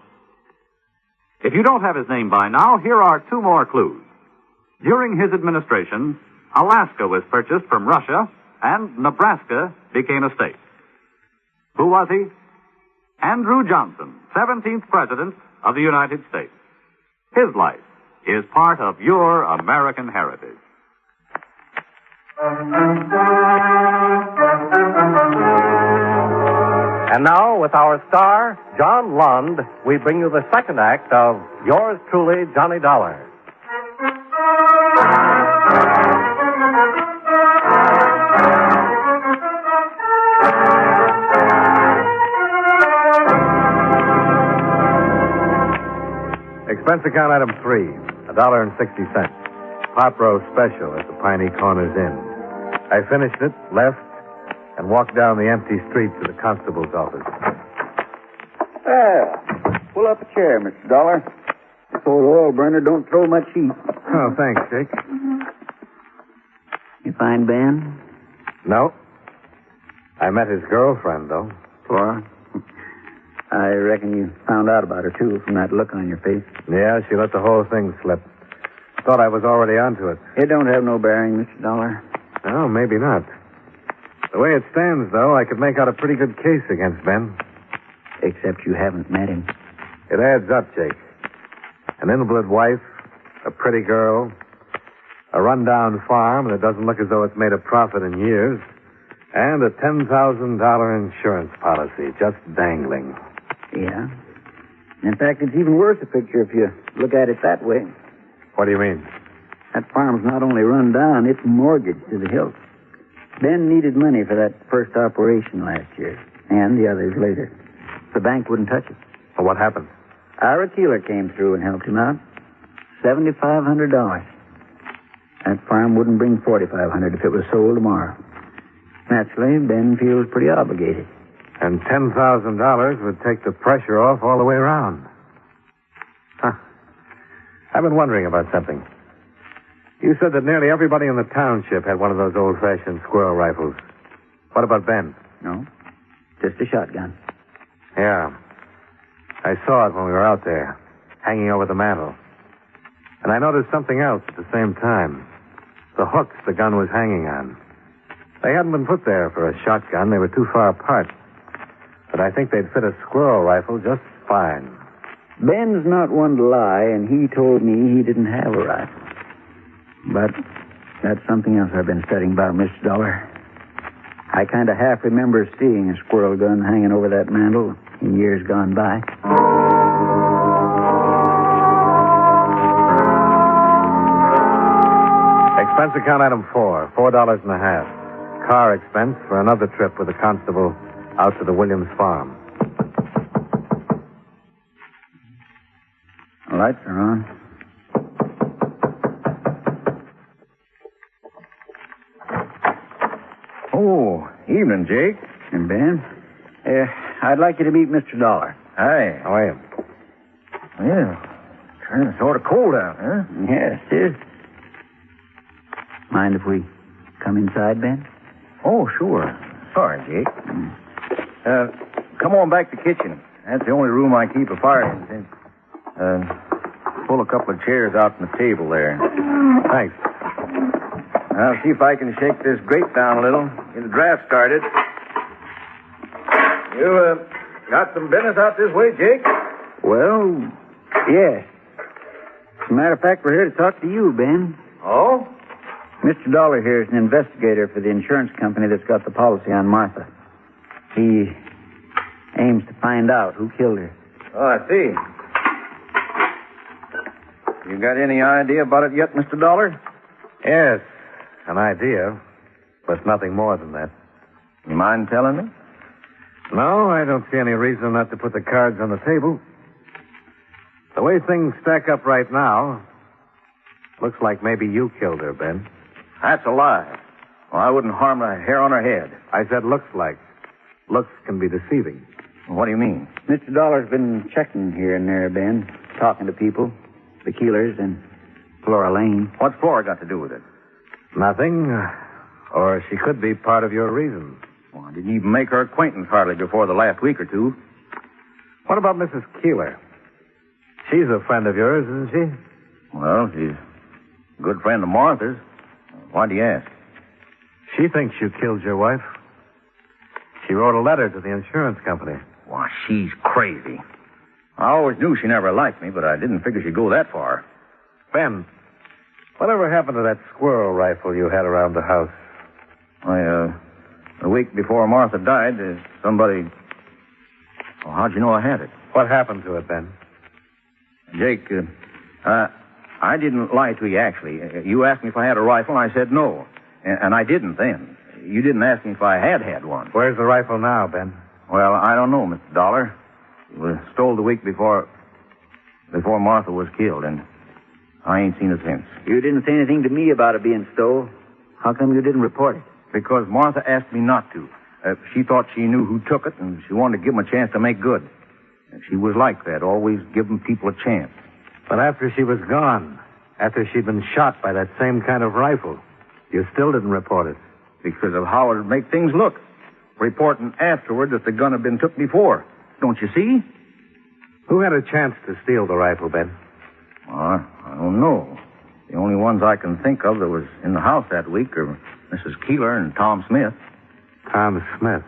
If you don't have his name by now, here are two more clues. During his administration, Alaska was purchased from Russia, and Nebraska became a state. Who was he? Andrew Johnson, 17th President of the United States. His life is part of your American heritage. And now, with our star, John Lund, we bring you the second act of Yours Truly, Johnny Dollar. Expense account item 3, $1.60. Pot roast special at the Piney Corners Inn. I finished it, left, and walked down the empty street to the constable's office. Pull up a chair, Mr. Dollar. This old oil burner don't throw much heat. Oh, thanks, Jake. You find Ben? No. I met his girlfriend, though. Flora? I reckon you found out about her, too, from that look on your face. Yeah, she let the whole thing slip. Thought I was already onto it. It don't have no bearing, Mr. Dollar. Oh, maybe not. The way it stands, though, I could make out a pretty good case against Ben. Except you haven't met him. It adds up, Jake. An invalid wife, a pretty girl, a rundown farm that doesn't look as though it's made a profit in years, and a $10,000 insurance policy just dangling. Yeah? In fact, it's even worse a picture if you look at it that way. What do you mean? That farm's not only run down, it's mortgaged to the hilt. Ben needed money for that first operation last year, and the others later. The bank wouldn't touch it. Well, what happened? Ira Keeler came through and helped him out. $7,500. That farm wouldn't bring $4,500 if it was sold tomorrow. Naturally, Ben feels pretty obligated. And $10,000 would take the pressure off all the way around. Huh. I've been wondering about something. You said that nearly everybody in the township had one of those old-fashioned squirrel rifles. What about Ben? No, just a shotgun. Yeah. I saw it when we were out there, hanging over the mantel. And I noticed something else at the same time. The hooks the gun was hanging on. They hadn't been put there for a shotgun. They were too far apart. But I think they'd fit a squirrel rifle just fine. Ben's not one to lie, and he told me he didn't have a rifle. But that's something else I've been studying about, Mr. Dollar. I kind of half remember seeing a squirrel gun hanging over that mantel in years gone by. Expense account item 4, $4.50. Car expense for another trip with the constable out to the Williams farm. The lights are on. Oh, evening, Jake. And Ben? I'd like you to meet Mr. Dollar. Hi. How are you? Well, turning sort of cold out, huh? Yes, it is. Mind if we come inside, Ben? Oh, sure. Sorry, Jake. Come on back to the kitchen. That's the only room I keep a fire in. Pull a couple of chairs out from the table there. Thanks. I'll see if I can shake this grate down a little. Get the draft started. You, got some business out this way, Jake? Well, yes. As a matter of fact, we're here to talk to you, Ben. Oh? Mr. Dollar here is an investigator for the insurance company that's got the policy on Martha. He aims to find out who killed her. Oh, I see. You got any idea about it yet, Mr. Dollar? Yes, an idea, but nothing more than that. You mind telling me? No, I don't see any reason not to put the cards on the table. The way things stack up right now, looks like maybe you killed her, Ben. That's a lie. Well, I wouldn't harm a hair on her head. I said looks like. Looks can be deceiving. What do you mean? Mr. Dollar's been checking here and there, Ben, talking to people, the Keelers and Flora Lane. What's Flora got to do with it? Nothing. Or she could be part of your reason. Well, I didn't even make her acquaintance hardly before the last week or two. What about Mrs. Keeler? She's a friend of yours, isn't she? Well, she's a good friend of Martha's. Why do you ask? She thinks you killed your wife. She wrote a letter to the insurance company. Why, she's crazy. I always knew she never liked me, but I didn't figure she'd go that far. Ben, whatever happened to that squirrel rifle you had around the house? A week before Martha died, somebody... Well, how'd you know I had it? What happened to it, Ben? Jake, I didn't lie to you, actually. You asked me if I had a rifle, and I said no. And I didn't then. You didn't ask me if I had one. Where's the rifle now, Ben? Well, I don't know, Mr. Dollar. It was stole the week before Martha was killed, and I ain't seen it since. You didn't say anything to me about it being stole. How come you didn't report it? Because Martha asked me not to. She thought she knew who took it, and she wanted to give them a chance to make good. And she was like that, always giving people a chance. But after she was gone, after she'd been shot by that same kind of rifle, you still didn't report it. Because of how it'd make things look. Reporting afterward that the gun had been took before. Don't you see? Who had a chance to steal the rifle, Ben? I don't know. The only ones I can think of that was in the house that week are Mrs. Keeler and Tom Smith. Tom Smith?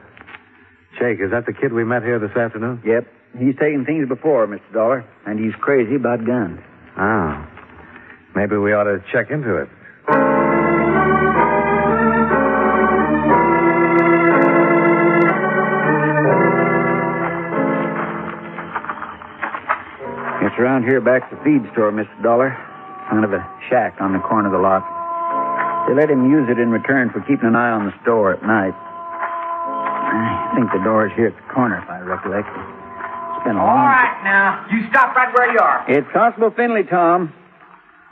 Jake, is that the kid we met here this afternoon? Yep. He's taken things before, Mr. Dollar, and he's crazy about guns. Oh. Maybe we ought to check into it. around here back to the feed store, Mr. Dollar. Kind of a shack on the corner of the lot. They let him use it in return for keeping an eye on the store at night. I think the door's here at the corner, if I recollect. It's been a long... All right, now. You stop right where you are. It's Constable Finley, Tom.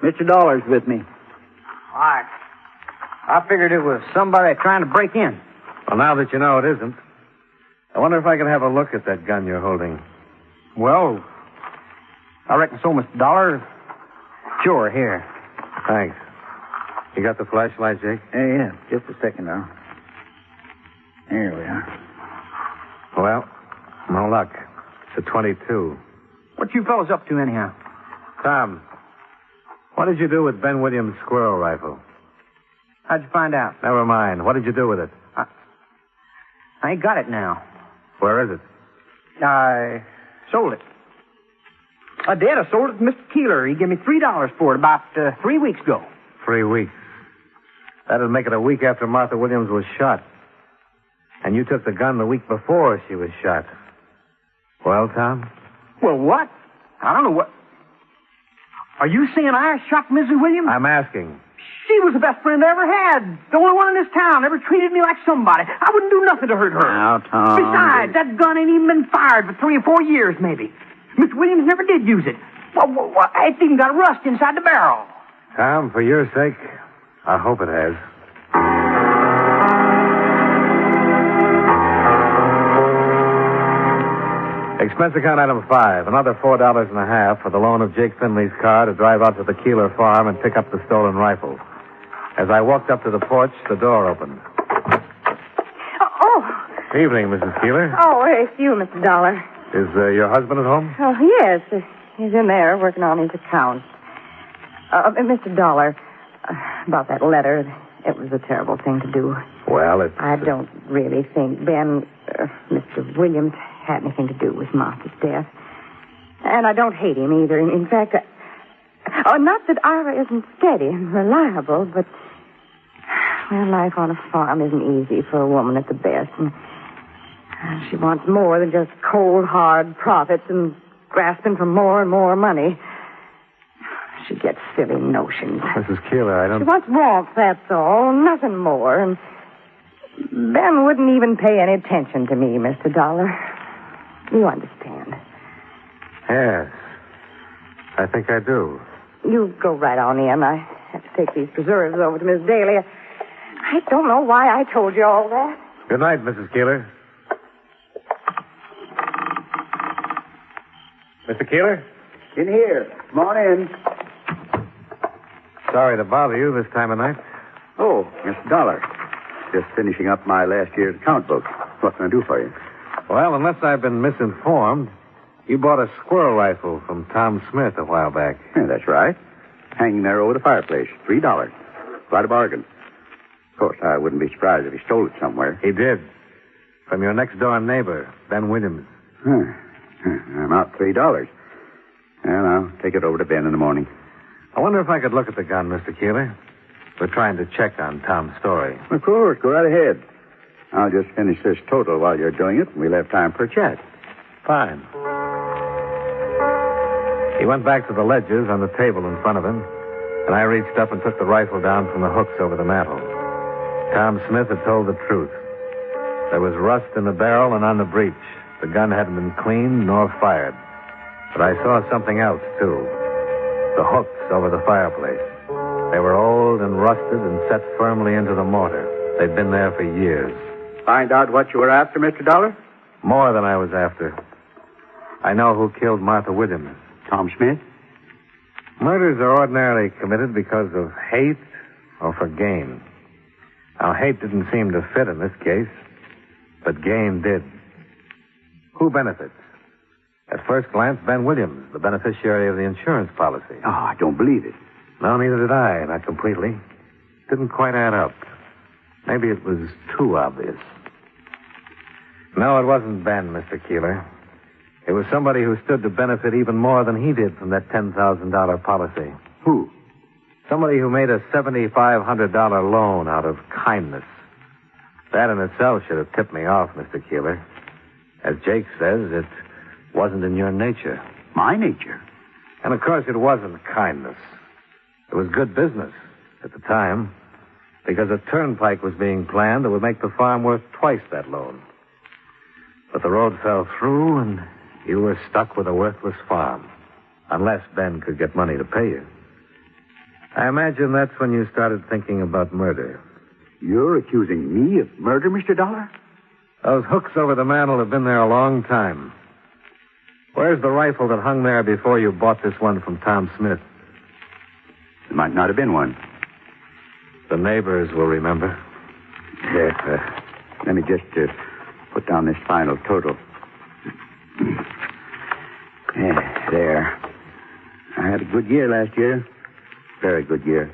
Mr. Dollar's with me. All right. I figured it was somebody trying to break in. Well, now that you know it isn't, I wonder if I can have a look at that gun you're holding. Well, I reckon so, Mr. Dollar. Sure, here. Thanks. You got the flashlight, Jake? Yeah. Just a second now. Here we are. Well, no luck. It's a 22. What you fellas up to, anyhow? Tom, what did you do with Ben Williams' squirrel rifle? How'd you find out? Never mind. What did you do with it? I ain't got it now. Where is it? I sold it. I did. I sold it to Mr. Keeler. He gave me $3 for it about 3 weeks ago. 3 weeks. That'd make it a week after Martha Williams was shot. And you took the gun the week before she was shot. Well, Tom? Well, what? I don't know what... Are you saying I shot Mrs. Williams? I'm asking. She was the best friend I ever had. The only one in this town. Ever treated me like somebody. I wouldn't do nothing to hurt her. Now, Tom... Besides, that gun ain't even been fired for 3 or 4 years, maybe. Miss Williams never did use it. Well, it's even got rust inside the barrel. Tom, for your sake, I hope it has. Expense account item 5, another $4.50 for the loan of Jake Finley's car to drive out to the Keeler farm and pick up the stolen rifle. As I walked up to the porch, the door opened. Oh. Evening, Mrs. Keeler. Oh, it's you, Mr. Dollar. Is your husband at home? Oh, yes. He's in there working on his accounts. Mr. Dollar, about that letter, it was a terrible thing to do. Well, I don't really think Mr. Williams had anything to do with Martha's death. And I don't hate him either. In fact, not that Ira isn't steady and reliable, but life on a farm isn't easy for a woman at the best. And she wants more than just cold, hard profits and grasping for more and more money. She gets silly notions. Mrs. Keeler, I don't... She wants warmth, that's all. Nothing more. And Ben wouldn't even pay any attention to me, Mr. Dollar. You understand. Yes. I think I do. You go right on in. I have to take these preserves over to Miss Daly. I don't know why I told you all that. Good night, Mrs. Keeler. Mr. Keeler? In here. Come on in. Sorry to bother you this time of night. Oh, Mr. Dollar. Just finishing up my last year's account book. What can I do for you? Well, unless I've been misinformed, you bought a squirrel rifle from Tom Smith a while back. Yeah, that's right. Hanging there over the fireplace. $3. Quite a bargain. Of course, I wouldn't be surprised if he stole it somewhere. He did. From your next-door neighbor, Ben Williams. I'm out $3. And I'll take it over to Ben in the morning. I wonder if I could look at the gun, Mr. Keeler. We're trying to check on Tom's story. Of course. Go right ahead. I'll just finish this total while you're doing it, and we'll have time for a chat. Fine. He went back to the ledgers on the table in front of him, and I reached up and took the rifle down from the hooks over the mantel. Tom Smith had told the truth. There was rust in the barrel and on the breech. The gun hadn't been cleaned nor fired. But I saw something else, too. The hooks over the fireplace. They were old and rusted and set firmly into the mortar. They'd been there for years. Find out what you were after, Mr. Dollar? More than I was after. I know who killed Martha Williams. Tom Smith? Murders are ordinarily committed because of hate or for gain. Now, hate didn't seem to fit in this case, but gain did. Who benefits? At first glance, Ben Williams, the beneficiary of the insurance policy. Oh, I don't believe it. No, neither did I, not completely. Didn't quite add up. Maybe it was too obvious. No, it wasn't Ben, Mr. Keeler. It was somebody who stood to benefit even more than he did from that $10,000 policy. Who? Somebody who made a $7,500 loan out of kindness. That in itself should have tipped me off, Mr. Keeler. As Jake says, it wasn't in your nature. My nature? And, of course, it wasn't kindness. It was good business at the time, because a turnpike was being planned that would make the farm worth twice that loan. But the road fell through, and you were stuck with a worthless farm, unless Ben could get money to pay you. I imagine that's when you started thinking about murder. You're accusing me of murder, Mr. Dollar? Those hooks over the mantel have been there a long time. Where's the rifle that hung there before you bought this one from Tom Smith? There might not have been one. The neighbors will remember. There, let me just put down this final total. There. I had a good year last year. Very good year.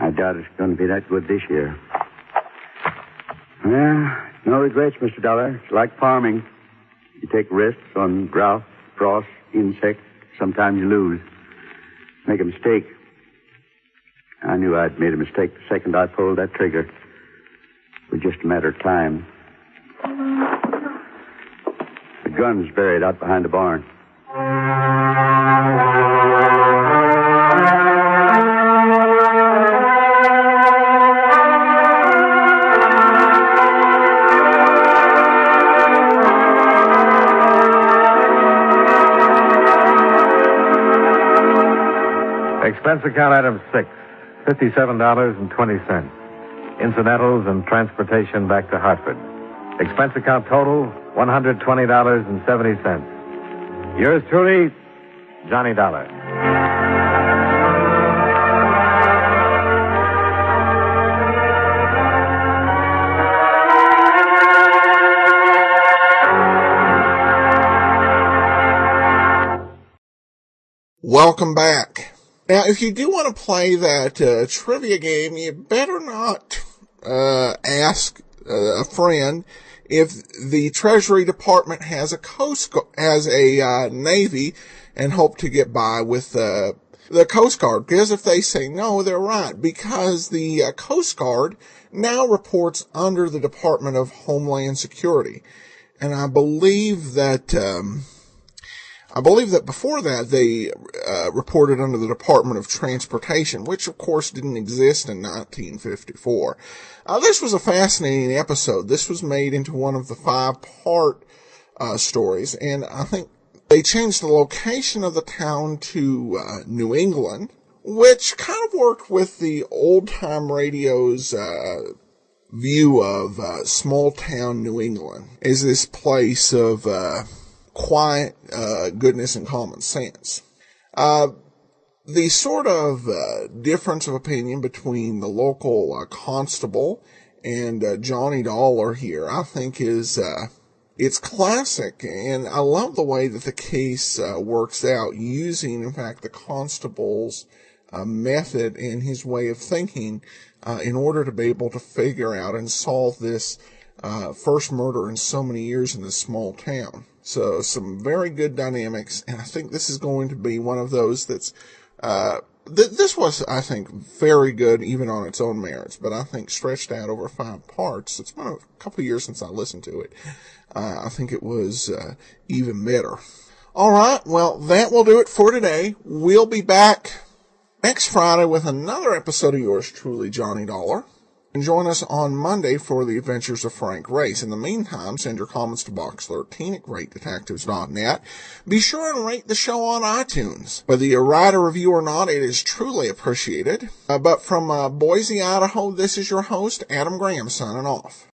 I doubt it's going to be that good this year. Well, no regrets, Mr. Dollar. It's like farming. You take risks on drought, frost, insects. Sometimes you lose. Make a mistake. I knew I'd made a mistake the second I pulled that trigger. It was just a matter of time. The gun's buried out behind the barn. Expense account item 6, $57.20. Incidentals and transportation back to Hartford. Expense account total, $120.70. Yours truly, Johnny Dollar. Welcome back. Now, if you do want to play that trivia game, you better not ask a friend if the Treasury Department has a Navy and hope to get by with the Coast Guard. Because if they say no, they're right. Because the Coast Guard now reports under the Department of Homeland Security. And I believe that before that they reported under the Department of Transportation, which of course didn't exist in 1954. This was a fascinating episode. This was made into one of the 5-part stories, and I think they changed the location of the town to New England, which kind of worked with the old-time radio's view of small-town New England as this place of quiet goodness and common sense. The sort of difference of opinion between the local constable and Johnny Dollar here, I think, is it's classic, and I love the way that the case works out, using, in fact, the constable's method and his way of thinking in order to be able to figure out and solve this first murder in so many years in this small town. So some very good dynamics, and I think this is going to be one of those that's this was, I think, very good even on its own merits, but I think stretched out over 5 parts. It's been a couple of years since I listened to it. I think it was even better. All right, well, that will do it for today. We'll be back next Friday with another episode of yours truly, Johnny Dollar. And join us on Monday for the adventures of Frank Race. In the meantime, send your comments to box13 at greatdetectives.net. Be sure and rate the show on iTunes. Whether you write a review or not, it is truly appreciated. But from Boise, Idaho, this is your host, Adam Graham, signing off.